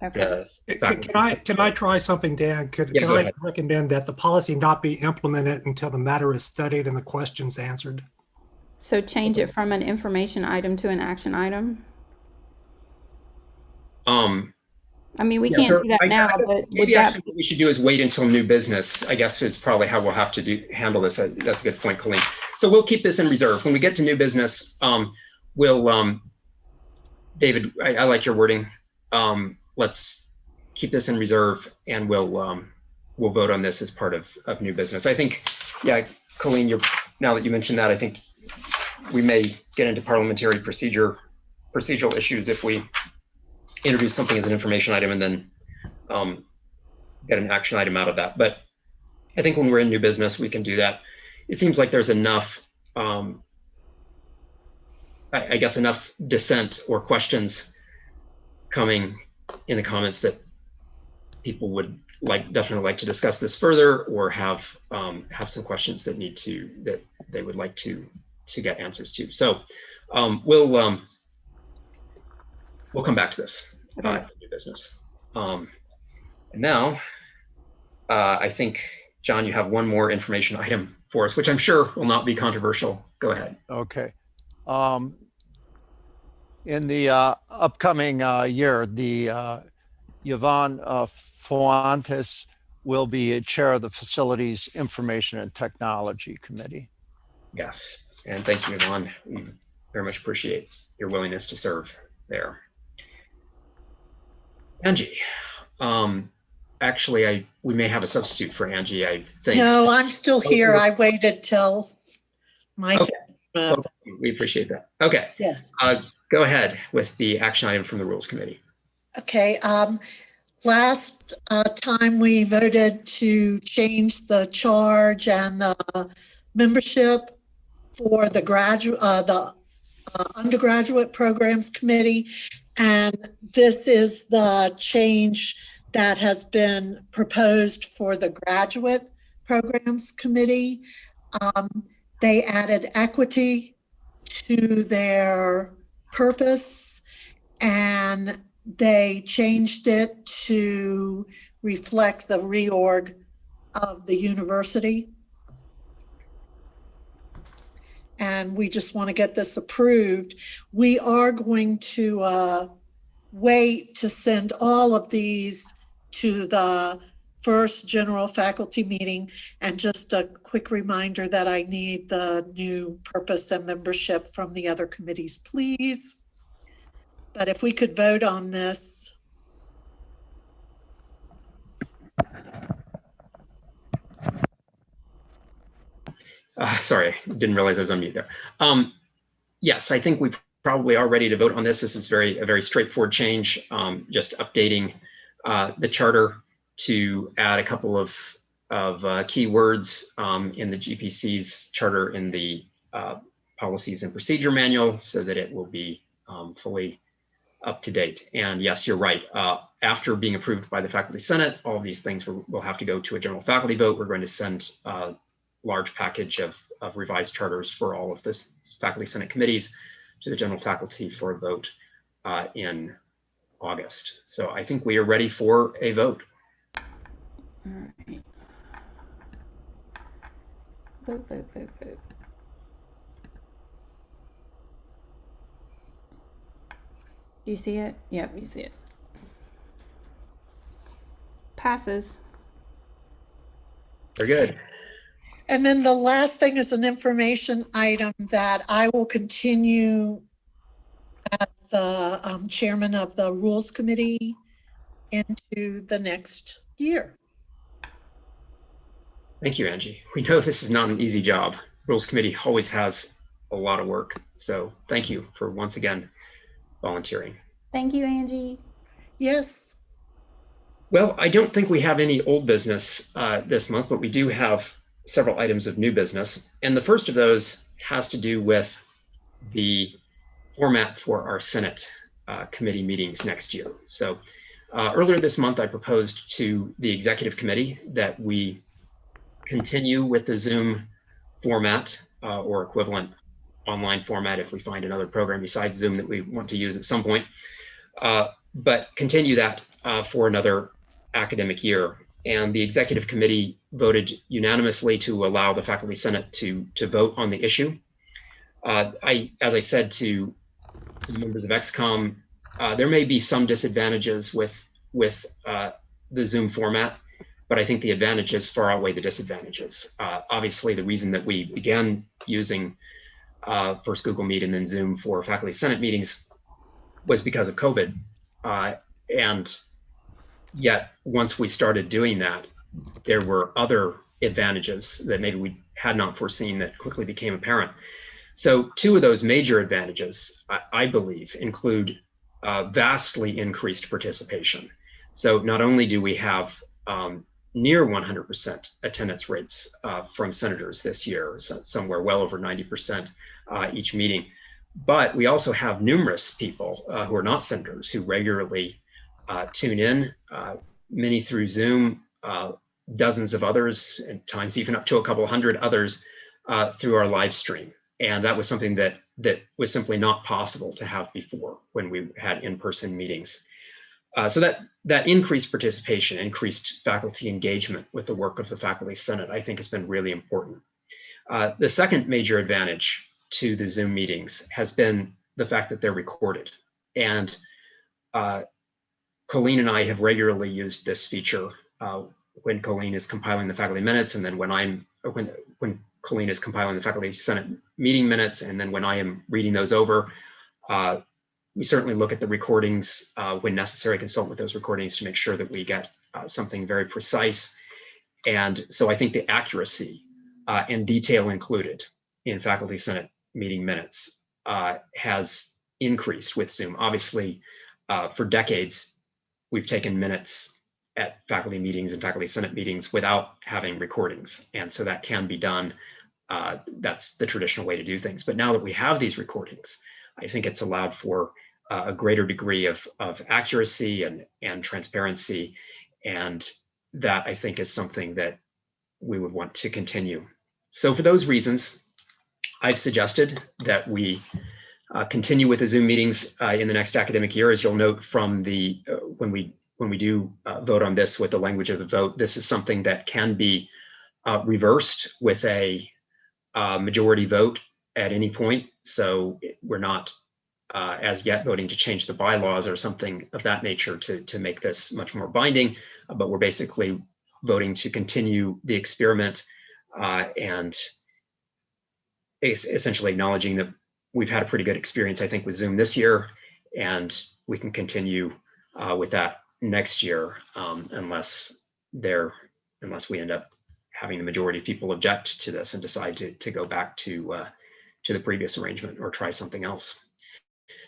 B: okay. Can I try something, Dan? Can I recommend that the policy not be implemented until the matter is studied and the questions answered?
D: So change it from an information item to an action item? I mean, we can't do that now, but
C: maybe actually what we should do is wait until new business, I guess, is probably how we'll have to handle this. That's a good point, Colleen. So we'll keep this in reserve. When we get to new business, we'll, David, I like your wording. Let's keep this in reserve, and we'll vote on this as part of new business. I think, yeah, Colleen, now that you mentioned that, I think we may get into parliamentary procedural issues if we introduce something as an information item and then get an action item out of that. But I think when we're in new business, we can do that. It seems like there's enough, I guess, enough dissent or questions coming in the comments that people would definitely like to discuss this further, or have some questions that they would like to get answers to. So we'll come back to this new business. And now I think, John, you have one more information item for us, which I'm sure will not be controversial. Go ahead.
S: Okay. In the upcoming year, the Yvonne Fuentes will be chair of the Facilities Information and Technology Committee.
C: Yes, and thank you, Yvonne. We very much appreciate your willingness to serve there. Angie, actually, we may have a substitute for Angie, I think.
T: No, I'm still here. I waited till my.
C: Okay. We appreciate that. Okay.
T: Yes.
C: Go ahead with the action item from the Rules Committee.
T: Okay. last time we voted to change the charge and the membership for the undergraduate programs committee. And this is the change that has been proposed for the graduate programs committee. They added equity to their purpose, and they changed it to reflect the reorg of the university. And we just want to get this approved. We are going to wait to send all of these to the first general faculty meeting. And just a quick reminder that I need the new purpose and membership from the other committees, please. But if we could vote on this.
C: Sorry, didn't realize I was on mute there. Yes, I think we probably are ready to vote on this. This is a very straightforward change, just updating the charter to add a couple of key words in the GPC's charter in the policies and procedure manual so that it will be fully up to date. And yes, you're right. After being approved by the Faculty Senate, all of these things will have to go to a general faculty vote. We're going to send a large package of revised charters for all of this Faculty Senate committees to the general faculty for a vote in August. So I think we are ready for a vote.
D: All right. Vote. Do you see it? Yep, you see it. Passes.
C: Very good.
T: And then the last thing is an information item that I will continue as the chairman of the Rules Committee into the next year.
C: Thank you, Angie. We know this is not an easy job. Rules Committee always has a lot of work. So thank you for once again volunteering.
D: Thank you, Angie.
T: Yes.
C: Well, I don't think we have any old business this month, but we do have several items of new business. And the first of those has to do with the format for our Senate committee meetings next year. So earlier this month, I proposed to the executive committee that we continue with the Zoom format or equivalent online format if we find another program besides Zoom that we want to use at some point, but continue that for another academic year. And the executive committee voted unanimously to allow the Faculty Senate to vote on the issue. As I said to members of XCOM, there may be some disadvantages with the Zoom format, but I think the advantages far outweigh the disadvantages. Obviously, the reason that we began using first Google Meet and then Zoom for Faculty Senate meetings was because of COVID. And yet, once we started doing that, there were other advantages that maybe we had not foreseen that quickly became apparent. So two of those major advantages, I believe, include vastly increased participation. So not only do we have near 100% attendance rates from senators this year, so somewhere well over 90% each meeting, but we also have numerous people who are not senators who regularly tune in, many through Zoom, dozens of others, and times even up to a couple hundred others through our live stream. And that was something that was simply not possible to have before when we had in-person meetings. So that increased participation, increased faculty engagement with the work of the Faculty Senate, I think has been really important. The second major advantage to the Zoom meetings has been the fact that they're recorded. And Colleen and I have regularly used this feature when Colleen is compiling the faculty minutes, and then when Colleen is compiling the Faculty Senate meeting minutes, and then when I am reading those over. We certainly look at the recordings when necessary, consult with those recordings to make sure that we get something very precise. And so I think the accuracy and detail included in Faculty Senate meeting minutes has increased with Zoom. Obviously, for decades, we've taken minutes at faculty meetings and faculty senate meetings without having recordings. And so that can be done. That's the traditional way to do things. But now that we have these recordings, I think it's allowed for a greater degree of accuracy and transparency. And that, I think, is something that we would want to continue. So for those reasons, I've suggested that we continue with the Zoom meetings in the next academic year. As you'll note from the when we do vote on this with the language of the vote, this is something that can be reversed with a majority vote at any point. So we're not as yet voting to change the bylaws or something of that nature to make this much more binding, but we're basically voting to continue the experiment and essentially acknowledging that we've had a pretty good experience, I think, with Zoom this year, and we can continue with that next year unless we end up having the majority of people object to this and decide to go back to the previous arrangement or try something else.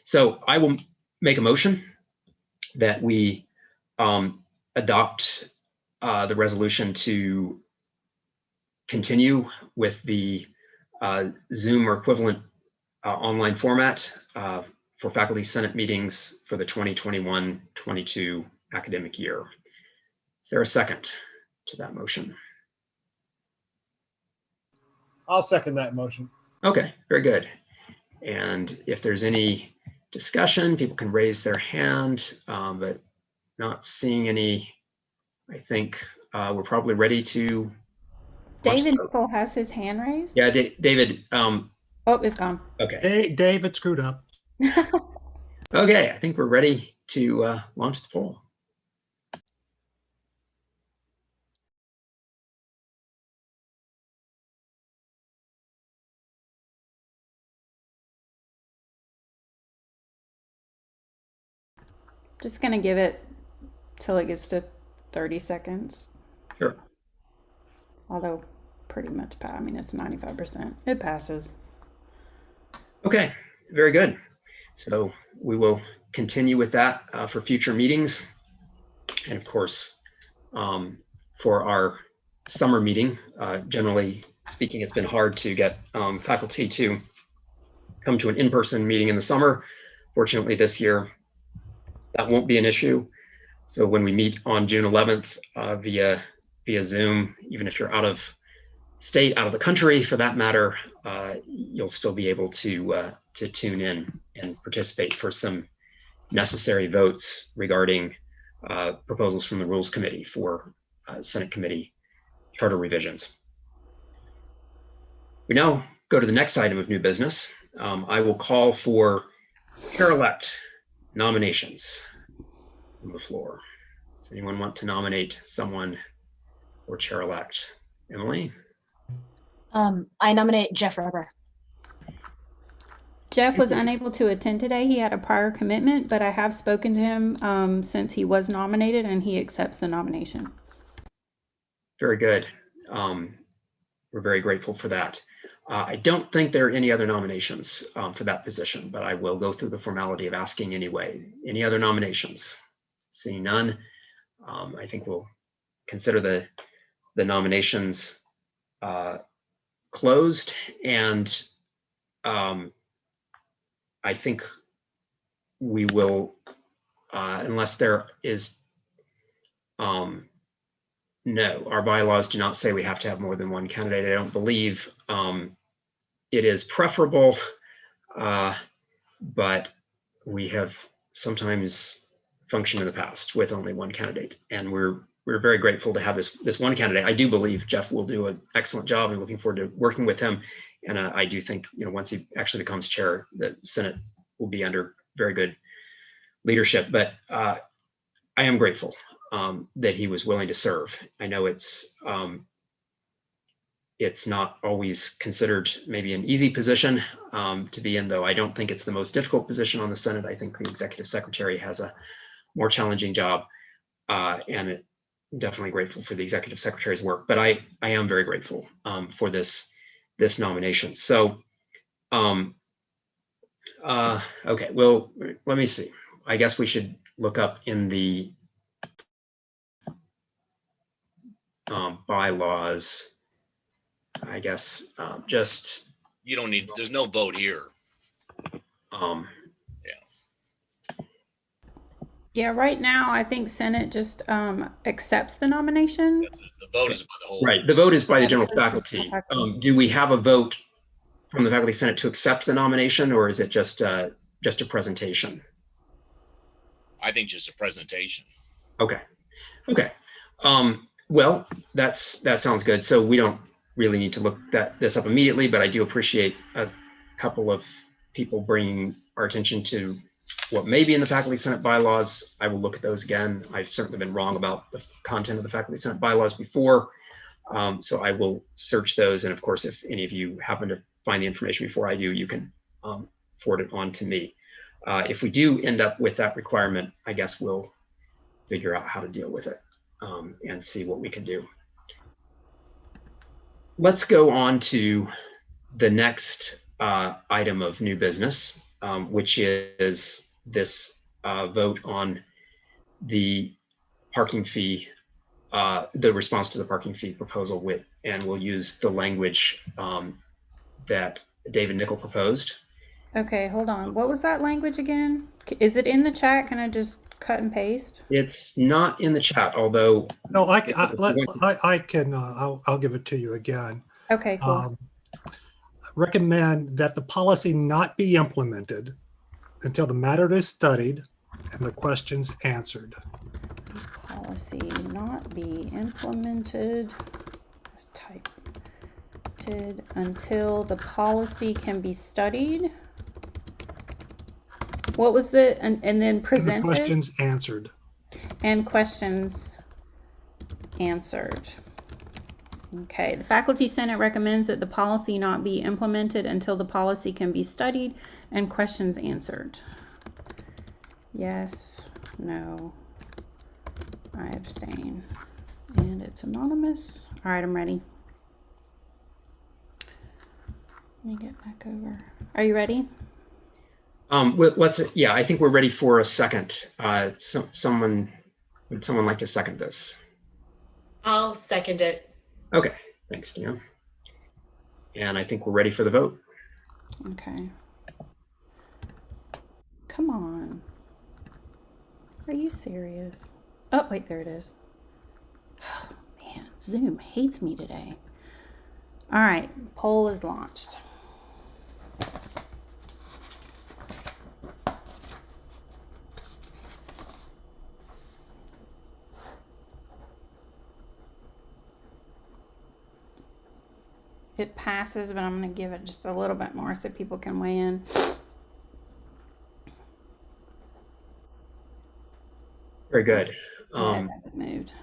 C: So I will make a motion that we adopt the resolution to continue with the Zoom or equivalent online format for faculty senate meetings for the 2021-22 academic year. Is there a second to that motion?
R: I'll second that motion.
C: Okay, very good. And if there's any discussion, people can raise their hand, but not seeing any, I think we're probably ready to.
D: David still has his hand raised?
C: Yeah, David.
D: Oh, it's gone.
C: Okay.
B: Hey, David screwed up.
C: Okay, I think we're ready to launch the poll.
D: Just gonna give it till it gets to 30 seconds.
C: Sure.
D: Although pretty much, I mean, it's 95%. It passes.
C: Okay, very good. So we will continue with that for future meetings. And of course, for our summer meeting, generally speaking, it's been hard to get faculty to come to an in-person meeting in the summer. Fortunately, this year, that won't be an issue. So when we meet on June 11th via Zoom, even if you're out of state, out of the country for that matter, you'll still be able to tune in and participate for some necessary votes regarding proposals from the Rules Committee for Senate Committee charter revisions. We now go to the next item of new business. I will call for chair-elect nominations on the floor. Does anyone want to nominate someone for chair-elect? Emily?
Q: I nominate Jeff Rubber.
D: Jeff was unable to attend today. He had a prior commitment, but I have spoken to him since he was nominated, and he accepts the nomination.
C: Very good. We're very grateful for that. I don't think there are any other nominations for that position, but I will go through the formality of asking anyway. Any other nominations? Seeing none, I think we'll consider the nominations closed, and I think we will, unless there is, no, our bylaws do not say we have to have more than one candidate. I don't believe it is preferable, but we have sometimes functioned in the past with only one candidate, and we're very grateful to have this one candidate. I do believe Jeff will do an excellent job, and looking forward to working with him. And I do think, once he actually becomes chair, the Senate will be under very good leadership. But I am grateful that he was willing to serve. I know it's not always considered maybe an easy position to be in, though I don't think it's the most difficult position on the Senate. I think the executive secretary has a more challenging job, and definitely grateful for the executive secretary's work. But I am very grateful for this nomination. So, okay, well, let me see. I guess we should look up in the bylaws, I guess, just,
U: You don't need, there's no vote here.
D: Yeah, right now, I think Senate just accepts the nomination.
U: The vote is by the whole.
C: right, the vote is by the general faculty. Do we have a vote from the faculty senate to accept the nomination, or is it just a presentation?
U: I think just a presentation.
C: Okay. Okay. Well, that sounds good. So we don't really need to look this up immediately, but I do appreciate a couple of people bringing our attention to what may be in the faculty senate bylaws. I will look at those again. I've certainly been wrong about the content of the faculty senate bylaws before. So I will search those. And of course, if any of you happen to find the information before I do, you can forward it on to me. If we do end up with that requirement, I guess we'll figure out how to deal with it and see what we can do. Let's go on to the next item of new business, which is this vote on the parking fee, the response to the parking fee proposal and we'll use the language that David Nickel proposed.
D: Okay, hold on. What was that language again? Is it in the chat? Can I just cut and paste?
C: It's not in the chat, although.
B: No, I'll give it to you again.
D: Okay, cool.
B: Recommend that the policy not be implemented until the matter is studied and the questions answered.
D: Policy not be implemented. Just type it until the policy can be studied. What was it? And then presented?
B: And the questions answered.
D: And questions answered. Okay, the Faculty Senate recommends that the policy not be implemented until the policy can be studied and questions answered. Yes, no, I abstain. And it's anonymous. All right, I'm ready. Let me get back over. Are you ready?
C: Yeah, I think we're ready for a second. Would someone like to second this?
K: I'll second it.
C: Okay, thanks, Tina. And I think we're ready for the vote.
D: Okay. Come on. Are you serious? Oh, wait, there it is. Oh, man, Zoom hates me today. All right, poll is launched. It passes, but I'm going to give it just a little bit more so people can weigh in.
C: Very good.
D: Yeah, it hasn't moved.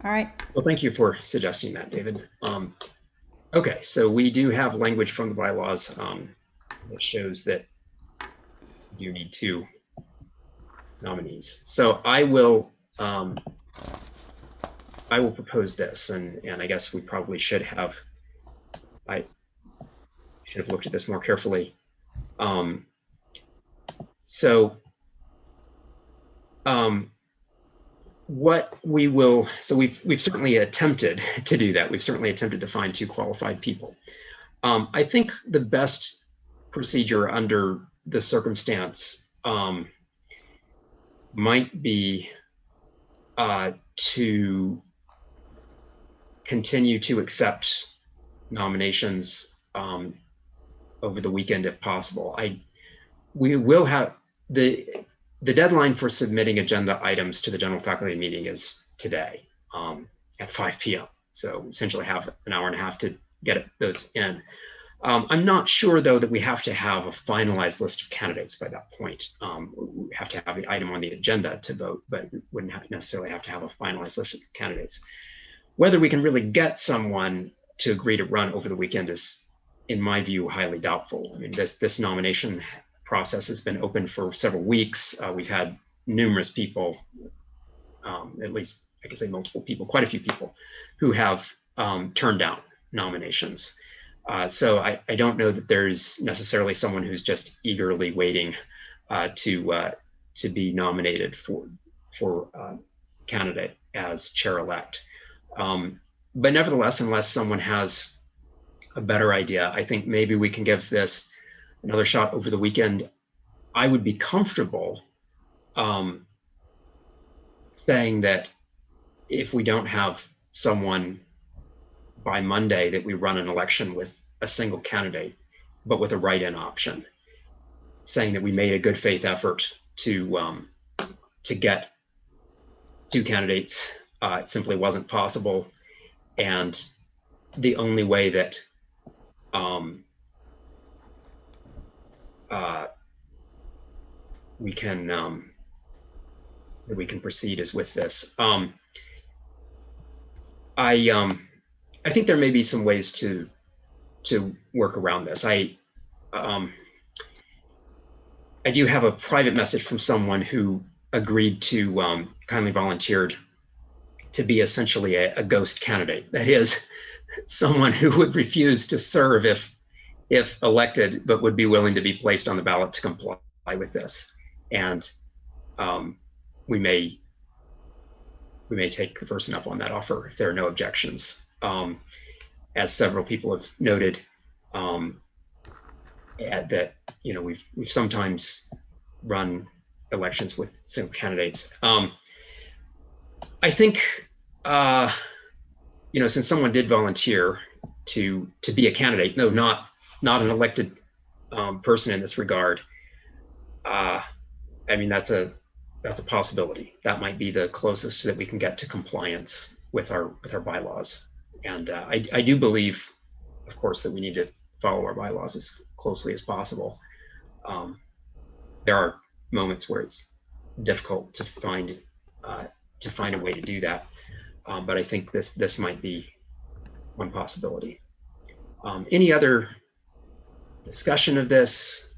D: All right.
C: Well, thank you for suggesting that, David. Okay, so we do have language from the bylaws that shows that you need 2 nominees. So I will propose this, and I guess we probably should have. I should have looked at this more carefully. What we will, so we've certainly attempted to do that. We've certainly attempted to find 2 qualified people. I think the best procedure under the circumstance might be to continue to accept nominations over the weekend if possible. We will have the deadline for submitting agenda items to the general faculty meeting is today at 5 p.m. So essentially have an hour and a half to get those in. I'm not sure though that we have to have a finalized list of candidates by that point. We have to have the item on the agenda to vote, but we wouldn't necessarily have to have a finalized list of candidates. Whether we can really get someone to agree to run over the weekend is, in my view, highly doubtful. I mean, this nomination process has been open for several weeks. We've had numerous people, at least I can say multiple people, quite a few people, who have turned down nominations. So I don't know that there's necessarily someone who's just eagerly waiting to be nominated for candidate as chair-elect. But nevertheless, unless someone has a better idea, I think maybe we can give this another shot over the weekend. I would be comfortable saying that if we don't have someone by Monday, that we run an election with a single candidate, but with a write-in option, saying that we made a good faith effort to get 2 candidates. It simply wasn't possible. And the only way that we can proceed is with this. I think there may be some ways to work around this. I do have a private message from someone who agreed to kindly volunteered to be essentially a ghost candidate. That is, someone who would refuse to serve if elected, but would be willing to be placed on the ballot to comply with this. And we may take the person up on that offer if there are no objections. As several people have noted, that we've sometimes run elections with single candidates. I think since someone did volunteer to be a candidate, no, not an elected person in this regard. I mean, that's a possibility. That might be the closest that we can get to compliance with our bylaws. And I do believe, of course, that we need to follow our bylaws as closely as possible. There are moments where it's difficult to find a way to do that, but I think this might be one possibility. Any other discussion of this?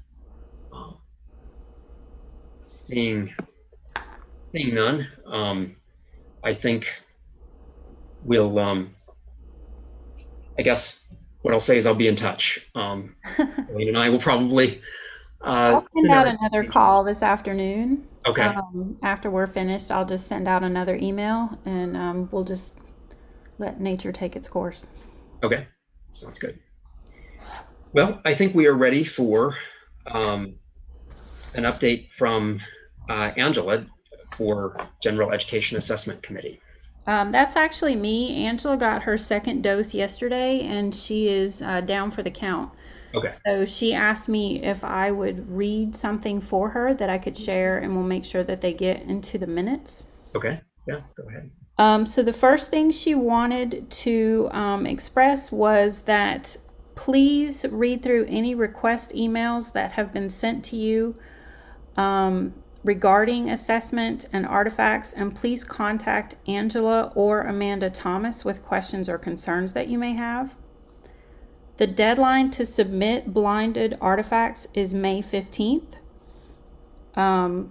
C: Seeing none, I think we'll. I guess what I'll say is I'll be in touch. Wayne and I will probably.
D: I'll send out another call this afternoon.
C: Okay.
D: After we're finished, I'll just send out another email, and we'll just let nature take its course.
C: Okay, sounds good. Well, I think we are ready for an update from Angela for General Education Assessment Committee.
D: That's actually me. Angela got her second dose yesterday, and she is down for the count.
C: Okay.
D: So she asked me if I would read something for her that I could share, and we'll make sure that they get into the minutes.
C: Okay. Yeah, go ahead.
D: So the first thing she wanted to express was that please read through any request emails that have been sent to you regarding assessment and artifacts, and please contact Angela or Amanda Thomas with questions or concerns that you may have. The deadline to submit blinded artifacts is May 15th.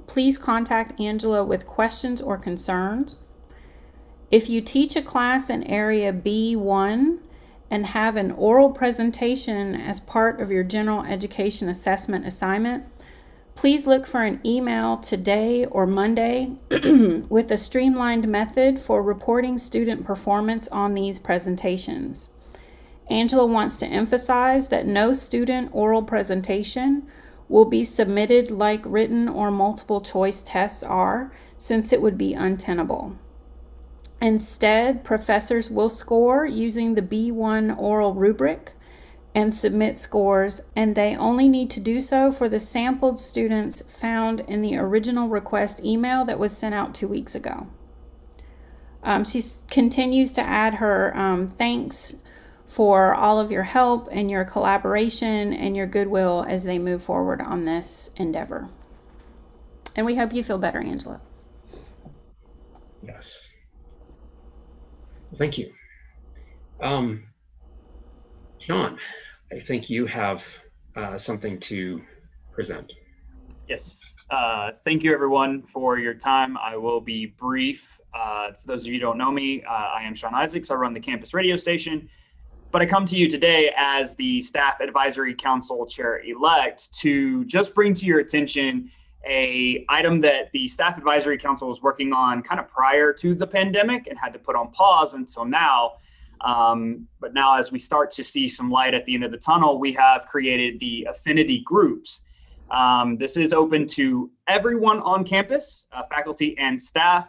D: Please contact Angela with questions or concerns. If you teach a class in area B1 and have an oral presentation as part of your general education assessment assignment, please look for an email today or Monday with a streamlined method for reporting student performance on these presentations. Angela wants to emphasize that no student oral presentation will be submitted like written or multiple choice tests are, since it would be untenable. Instead, professors will score using the B1 oral rubric and submit scores, and they only need to do so for the sampled students found in the original request email that was sent out 2 weeks ago. She continues to add her thanks for all of your help and your collaboration and your goodwill as they move forward on this endeavor. And we hope you feel better, Angela.
C: Yes. Thank you. John, I think you have something to present.
E: Yes. Thank you, everyone, for your time. I will be brief. For those of you who don't know me, I am Sean Isaacs. I run the campus radio station. But I come to you today as the Staff Advisory Council Chair-elect to just bring to your attention a item that the Staff Advisory Council was working on kind of prior to the pandemic and had to put on pause until now. But now, as we start to see some light at the end of the tunnel, we have created the affinity groups. This is open to everyone on campus, faculty and staff.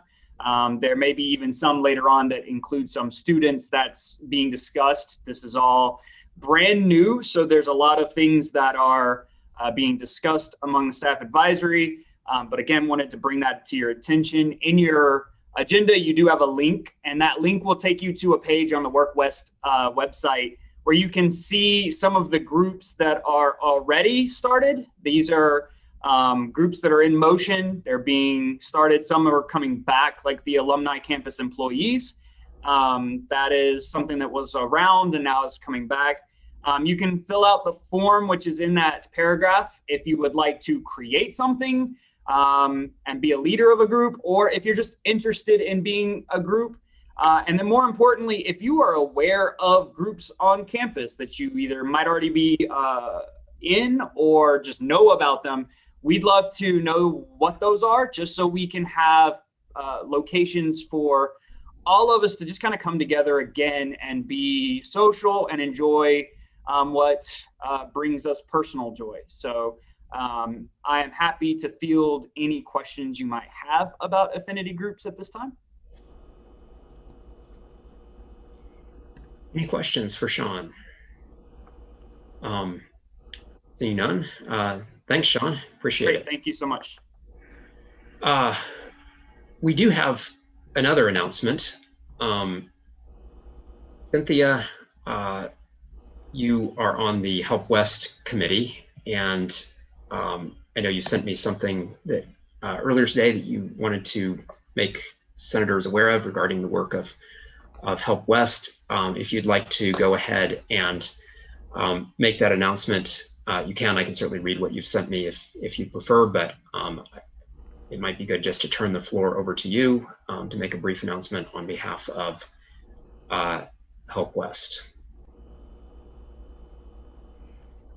E: There may be even some later on that include some students that's being discussed. This is all brand new, so there's a lot of things that are being discussed among the staff advisory. But again, wanted to bring that to your attention. In your agenda, you do have a link, and that link will take you to a page on the WorkWest website where you can see some of the groups that are already started. These are groups that are in motion. They're being started. Some are coming back, like the alumni campus employees. That is something that was around and now is coming back. You can fill out the form, which is in that paragraph, if you would like to create something and be a leader of a group, or if you're just interested in being a group. And then more importantly, if you are aware of groups on campus that you either might already be in or just know about them, we'd love to know what those are, just so we can have locations for all of us to just kind of come together again and be social and enjoy what brings us personal joy. So I am happy to field any questions you might have about affinity groups at this time.
C: Any questions for Sean? Seeing none. Thanks, Sean. Appreciate it.
E: Thank you so much.
C: We do have another announcement. Cynthia, you are on the Help West committee, and I know you sent me something that earlier today that you wanted to make senators aware of regarding the work of Help West. If you'd like to go ahead and make that announcement, you can. I can certainly read what you've sent me if you prefer, but it might be good just to turn the floor over to you to make a brief announcement on behalf of Help West.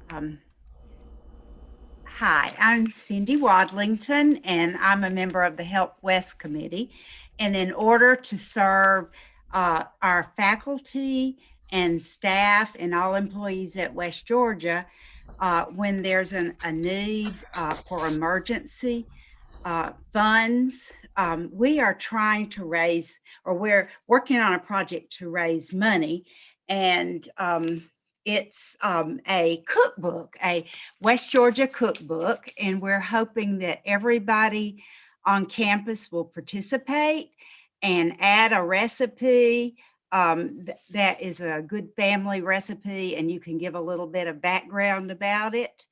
G: Hi, I'm Cindy Wadlington, and I'm a member of the Help West Committee. And in order to serve our faculty and staff and all employees at West Georgia, when there's a need for emergency funds, we are trying to raise, or we're working on a project to raise money. And it's a cookbook, a West Georgia cookbook, and we're hoping that everybody on campus will participate and add a recipe that is a good family recipe, and you can give a little bit of background about it.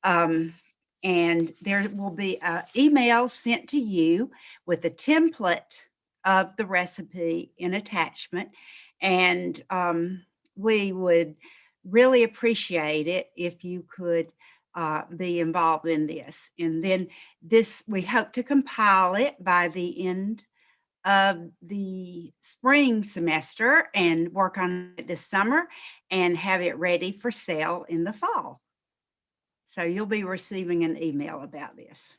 G: And there will be an email sent to you with a template of the recipe in attachment, and we would really appreciate it if you could be involved in this. And then we hope to compile it by the end of the spring semester and work on it this summer and have it ready for sale in the fall. So you'll be receiving an email about this.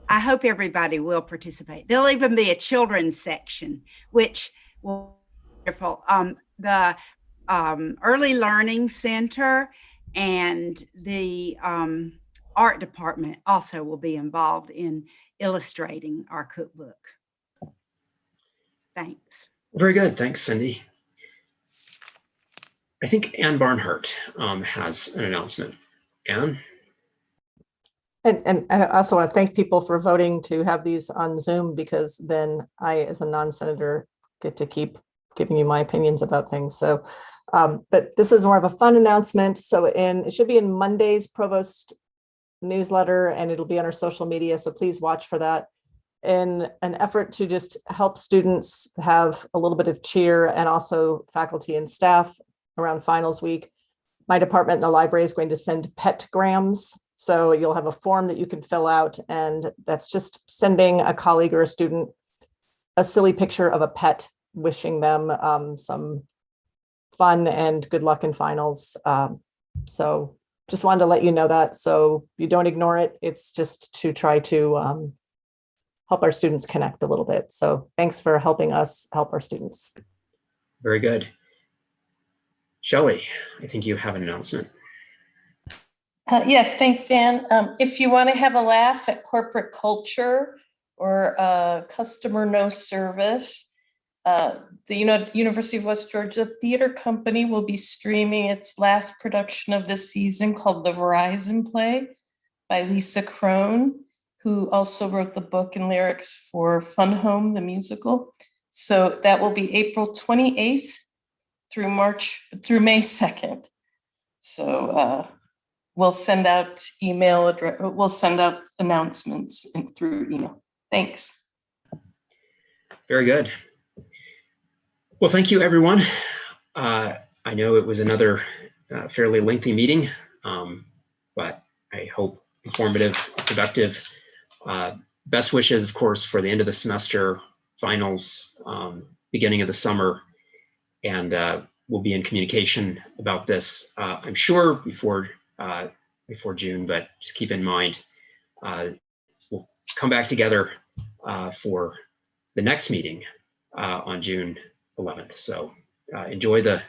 G: I hope everybody will participate. There'll even be a children's section, which will be wonderful. The Early Learning Center and the art department also will be involved in illustrating our cookbook. Thanks.
C: Very good. Thanks, Cindy. I think Ann Barnhart has an announcement. Ann?
V: And I also want to thank people for voting to have these on Zoom, because then I, as a non-senator, get to keep giving you my opinions about things. So, but this is more of a fun announcement. So it should be in Monday's Provost newsletter, and it'll be on our social media. So please watch for that. In an effort to just help students have a little bit of cheer, and also faculty and staff around finals week, my department in the library is going to send petgrams. So you'll have a form that you can fill out, and that's just sending a colleague or a student a silly picture of a pet, wishing them some fun and good luck in finals. So just wanted to let you know that, so you don't ignore it. It's just to try to help our students connect a little bit. So thanks for helping us help our students.
C: Very good. Shelley, I think you have an announcement.
J: Yes, thanks, Dan. If you want to have a laugh at corporate culture or customer no service, the University of West Georgia Theater Company will be streaming its last production of this season called The Verizon Play by Lisa Crone, who also wrote the book and lyrics for Fun Home, the musical. So that will be April 28th through May 2nd. So we'll send out we'll send out announcements through email. Thanks.
C: Very good. Well, thank you, everyone. I know it was another fairly lengthy meeting, but I hope informative, productive. Best wishes, of course, for the end of the semester, finals, beginning of the summer, and we'll be in communication about this, I'm sure, before June, but just keep in mind, we'll come back together for the next meeting on June 11th. So enjoy the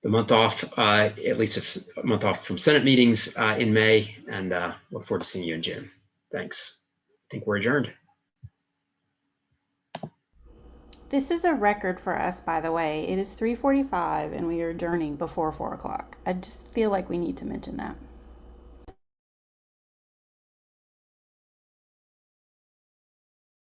C: month off, at least a month off from Senate meetings in May, and look forward to seeing you in June. Thanks. I think we're adjourned.
D: This is a record for us, by the way. It is 3:45 and we are adjourning before 4 o'clock. I just feel like we need to mention that.